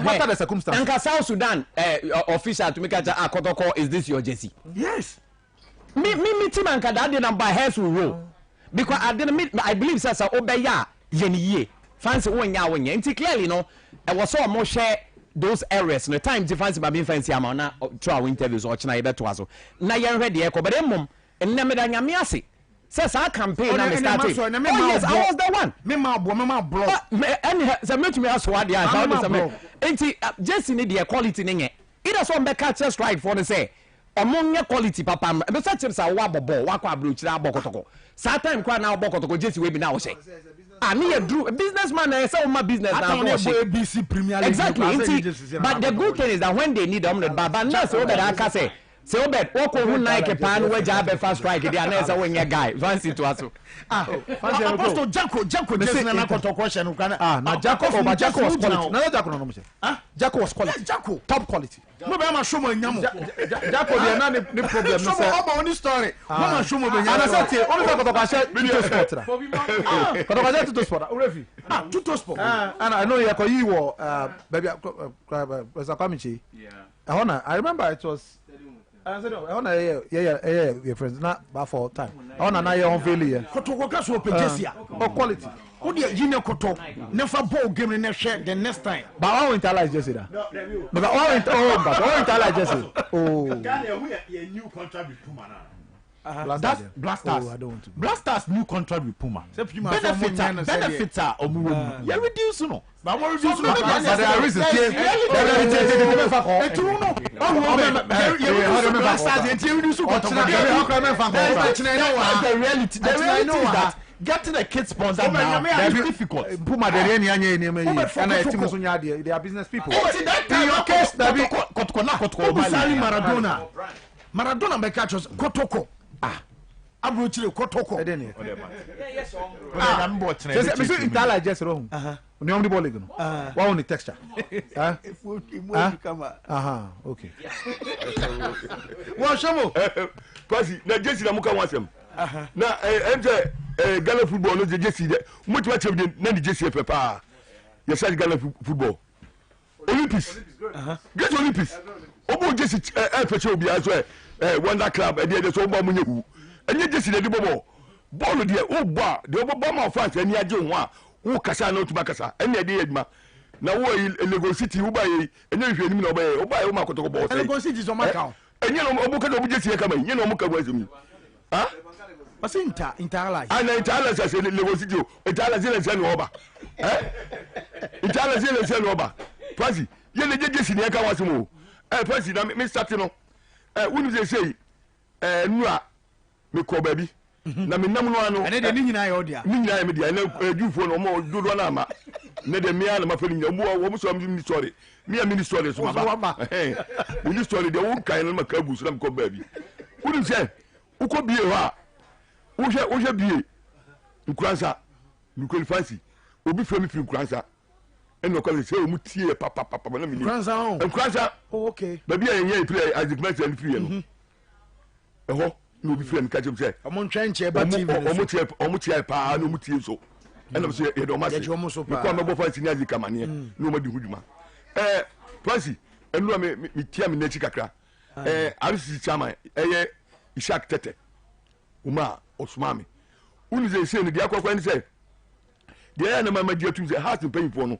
matter the circumstance and South Sudan official to make Kotoko is this your jersey yes me team and that the number has will roll because I believe say obeya yeniye fancy one ya nti clearly no and was so more share those areas no time difference ba me fancy am na through our interviews or china yebeto aso na yen hwe de ko but emom enne me da nyame ase says our campaign na me started. Oh yes, I was the one. Me ma block. And say me to me aso ade an how say me enti just need the quality nye either so be catch strike for the say omonye quality papa be say chim say wa bobo wa kwa abro chira abokotoko sa time kwa na abokotoko just we be na wo say me a businessman na say my business na ABC Premier League. Exactly. But the good thing is that when they need them baba na say obed aka say obed woko hu Nike pan we ja be fast strike dey na say when guy fancy to aso Apostle Jacko just na koto question no kana na Jacko was quality na Jacko no say Jacko was quality. Jacko top quality. No be ma show mo nyamo Jacko dey na the problem no say show mo on story no ma show mo be nyamo na say te only koto kwa share video sport na koto kwa share tuto sport urefi tuto sport and I know you ko yi wo baby Kwamichi I remember it was I said, yeah, friends, not bad for time. I want to know failure. Quality. Who the junior koto never ball game in the share the next time. But I won't tell Jesse that. But I won't tell Jesse. Oh, Ghana, we a new contract with Puma now. Blasters. Oh, I don't want to. Blasters new contract with Puma. Benefits are you reduce no. But what reduce no? But there are reasons. The reality is that getting a kid sponsor now is difficult. Puma they are business people. In your case, Maradona make catches Kotoko. Abrochile Kotoko. Me Itala just wrong. No only ball again. What on the texture? Okay. What show? Quasi na Jesse na muka wansem. Na enje Ghana football no Jesse de. Mutu wa chebe na Jesse pepa. You say Ghana football. Olympics. Get Olympics. Obo Jesse peche obi aso Wonder Club e dey so obo munye hu. Enye Jesse de bobo. Ball de o gba de obo ma fans ani age ho a wo kasa na otuba kasa ene de edma na wo Lagos City wo ba yi enye hwe nim na oba yi oba yi wo ma kotoko bo say Lagos City so maka enye no obo ka do obo Jesse kama enye no omo ka bo azumi ha wasi interala ana interala say Lagos City interala say no oba interala say no oba Pasi ye le Jesse ne ka wasimo Pasi na me start no wonu say nura me ko baby na me nam no ano ene de ni nyina ye odia ni nyina ye me dia na adufo no mo dodo na ama ne de me ana ma feli nya wo mo so mi story me a mini story so ma mini story de wo kan no ma ka bu so na me ko baby wonu say uko bie ho a wo hwe bie nkuransa nukoli fancy obi femi fi nkuransa eno ko say o mu tie papa na me ni nkuransa oh okay baby a yen play Isaac Messi and free no eho no be frame catch him say omo ntwenche ba TV omo tie pa no mu tie so ena so ye do ma say ko ma bo fancy ni Isaac kamane no ma di huduma fancy enu me tie me na chi kakra RC chama eye Ishak Tete uma osmami unu ze no dia kwakwa ni say dia na mama dia tu say house pay for no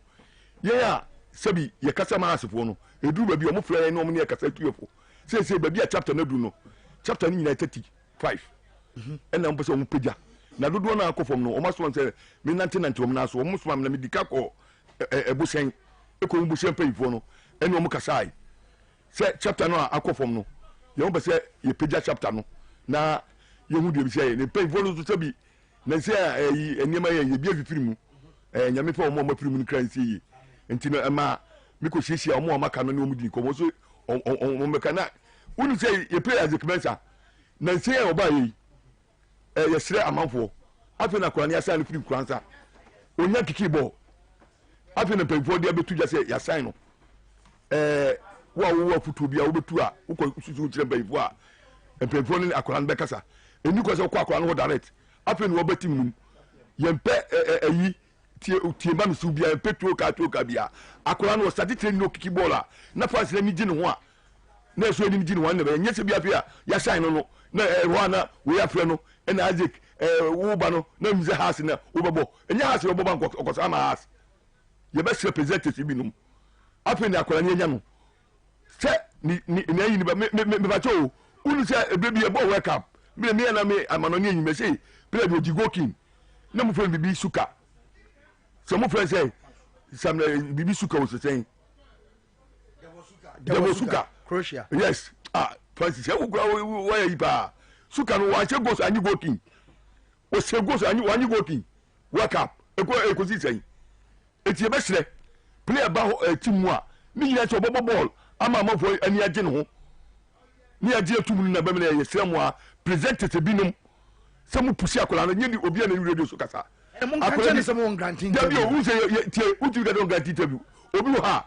ye ya sabi ye kasa ma house for no edu ba bi omo fra no omo ne kasa tuefo say ba bi a chapter na du no chapter ni nyina 35 ena mpo se omo peja na dodo na akofom no omo so say me 99 omo na so omo so am na me dika ko ebusen eko omo busen pay for no ena omo kasa ai say chapter no akofom no ye omo se ye peja chapter no na ye hu de bi say ne pay for no so sabi na say enema ye bi afifiri mu nyame fa omo afiri mu no kran sei enti no ma me ko hiesia omo amaka no ne omo di ko mo so omo meka na unu say ye pay as a commencer na say oba yi ye sere amanfo afi na kwani asa ne firi kransa onya kiki bo afi na payfo dia betu ja say ya sign no wo futu bia wo betu a wo ko susu kire payfo a payfo ne akwara be kasa eni ko say ko akwara no direct afi no obeti mum ye mpe ayi tie ba misu bia petro ka bia akwara no start train no kiki bola na pass na mi gi ne ho a na so ni gi ne ho na be nyese bia afia ya sign no na roana we afre no na Isaac wo ba no na mze house na wo bebo enya house wo beba nkosa ma house ye best representative bi num afi na akwara ni nya no se ni ayi ni ba me ba cho unu se ebebi e bo wake up me na me amanoni enyime sei play bi ojigokin na mo friend bibi suka so mo friend say some bibi suka was saying Devosuka Croatia yes Francis why you pa suka no wa che goes anyi gokin o se goes anyi gokin wake up e si say eti e be sere player ba team mu a ni nyina che obobo ball ama amafo ani age ne ho ni age atum na ba me ye sere mu a presenter binom se mu pusi akola no nyedi obi na radio so kasa mo kan che ne se mo granting interview o u se tie u ti ga don granting interview obi ha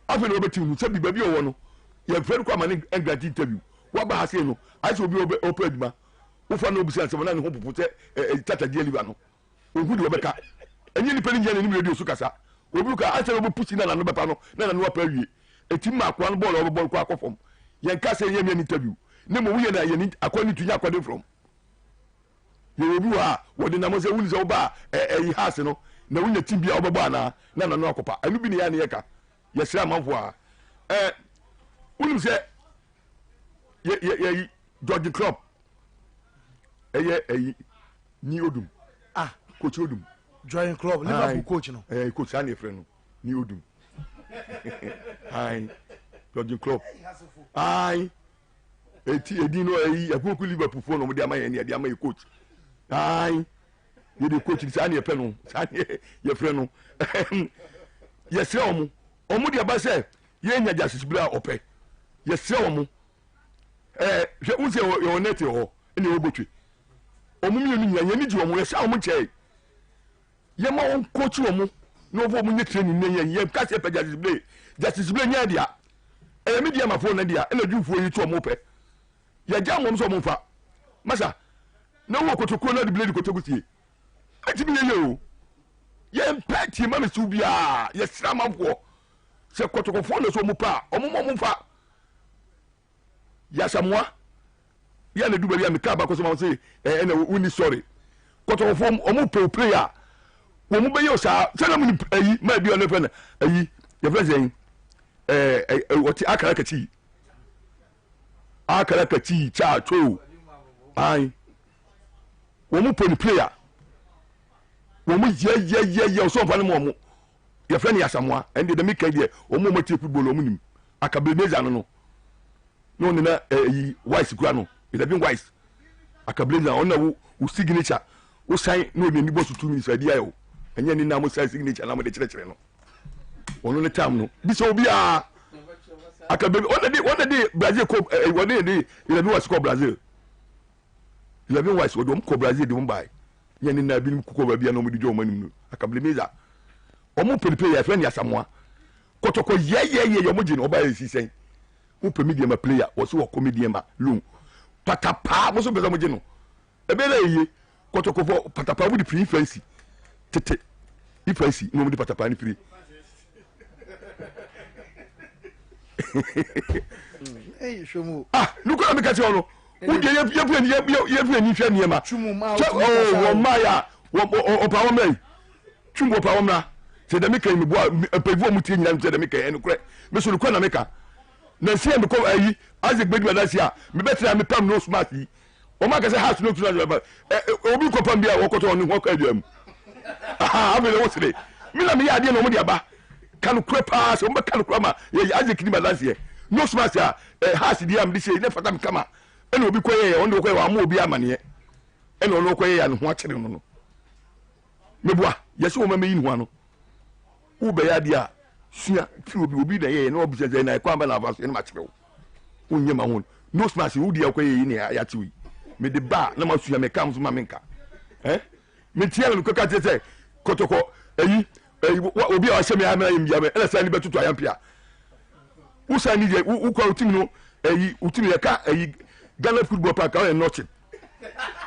afi na obeti nu se bi ba bi o wo no ye friend kwa mani granting interview wa ba ha se no a se obi open aduma wo fa no obi se na ne ho pupu se tata die liba no ogu de obeka enyi ni peli nyane ni radio so kasa obi ka a se obi pusi na no bepa no na no apa wie eti ma akwa no ball obi ball kwa akofom ye nka se ye mi interview ne mo wuye na ye ni akwani tunya akwade from ye obi wa wo de na mo se wuli se oba yi house no na wunya team bia obebo ana na no akopa anu bi ne ya ne ye ka ye sira manfo a wuli se ye George Club eye ni odum coach odum join club Liverpool coach no coach ani friend no ni odum ai George Club ai edi no akoku Liverpool fo no mo de amaye ne de amaye coach ai ye de coach sa ani pe no sa ani ye friend no ye se omu de ba se ye nya justice bla ope ye se omu hwe unse yo net ho ene obotwe omu mi nya nya ni ji omu ye sa omu che ye ma on coach omu no vo mu nye training ne ye ka se pe justice bla nya dia mi dia ma phone na dia ene jufuo yi to omu pe ye ja mom so omu fa masa na wo kotoko na de blade kotoko tie ati bi ye o ye mpati ma me su bia ye sra mamfo se kotoko fo na so omu pa omu fa ya samwa ya na duba ya me ka ba ko so ma say na uni sorry kotoko fo omu pe player wo mu be yo sa se na mu ayi ma bi o na fe na ayi ye fe say woti akara kati cha to ai wo mu pe player wo mu ye so fa ne mo ye fe ne yasamwa ende de meka die wo mu mati football wo mu nim akabeneza no ne na wise kura no 11 wise akabeneza on na wo signature wo sign no be ni boss 2 minutes adi ayo enye ni na mo signature na mo de kire no ono ne time no bi so obi a akabe on de Brazil ko won de 11 wise ko Brazil 11 wise wo do ko Brazil de mo bai nye ni na bi ni ko ba bia no mo di jo manim no akabeneza omo pepe ya friend ya samwa kotoko ye yo mo ji no ba ye sisen mo pe media ma player wo so wo comedian ma loan patapa mo so be so mo ji no e be la ye kotoko fo patapa wo di free fancy tete fancy no mo di patapa ni free shomu nuko na me ka ti ono wo de ye fu ni hwe niema wo ma ya wo pa wo mai chumbo pa wo mra se de meka mi bo pevu mu tie nyina se de meka enu kure me so ko na meka na sie me ko ayi aze gbedi na sia me betra me pam no smart yi o ma ka se house no tuna ba obi ko pam bia wo ko to onu ho ka aduam abi le wo sire mi na me ya de no mo de aba kan kure pa se o me kan kure ma ye aze kini ba lasie no smart ya house di am di se ne fata me kama ene obi ko ye on do ko wa ma obi amane ene ono ko ye ya no ho akere no no mebua yesi wo ma me yi no ube ya dia sua fi obi na ye na obi je na kwa ba na afaso ni ma kire wo unye ma ho no smash wo dia kwa ye ni ya tiwi me de ba na ma sua me kam so ma menka me tia no kaka tete kotoko eyi obi a hye me amana yim bia me ela sa ni betutu ayampia usa ni je ukwa utimi no eyi utimi ya ka eyi Ghana football park ka nothing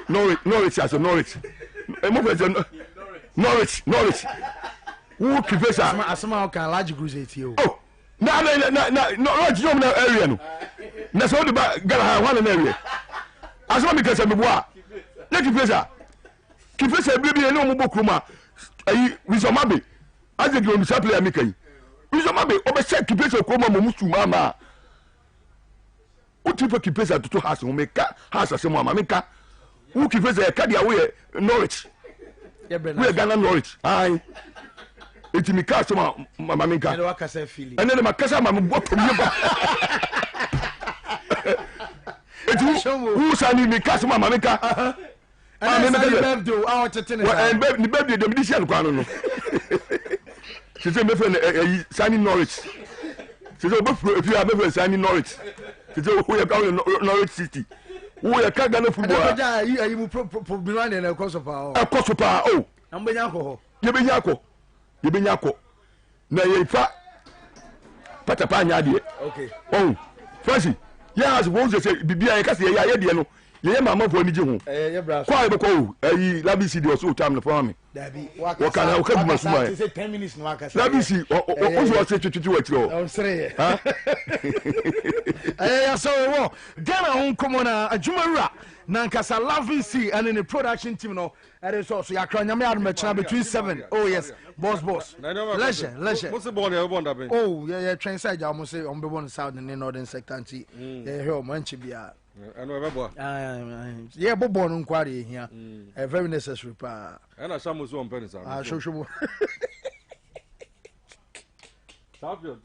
Norwich as Norwich mo fe Norwich who kifesa asema kan large cruise etio na Norwich no na area no na so de ba Ghana one na area asema mi kasa me boa na kifesa bibie no mo bokruma ayi wisomabe Isaac no misa player make yi biso ma be obese kipesa ko ma musu mama uti fa kipesa to has o meka has asem ama meka u kipesa ka dia we Norwich we Ghana Norwich ai eti mi ka so ma meka ene wakasa fili ene ne makasa ma boto mi ba eti u sani mi ka so ma meka and then do our tetene and ni baby dem di sian kwano no she say me friend Sani Norwich she say obefu efi a me friend Sani Norwich she say who you come Norwich City who you ka Ghana football you mu problem na ekosopa oh na mbenya ko ye benya ko na ye fa patapa anya de okay oh Francis ye has won say bibia ye ka say ye de no ye mama fo ni je ho kwa be ko ayi labisi de so time no for me dabi wakana o ka bi masuma say 10 minutes no wakasa labisi o so say tutu wa tiro on sere ha ya so wo Ghana hon komo na adwumawura na nkasa labisi and in the production team no that is also yakra nyame admechna between 7 oh yes boss legend what's the ball here won that oh yeah train side ja mo say on be one south in the northern sector anti yeah here o manchi bia eno ebe yeah bobo no nkware here very necessary pa and Shamu so on penny sir show Sabio,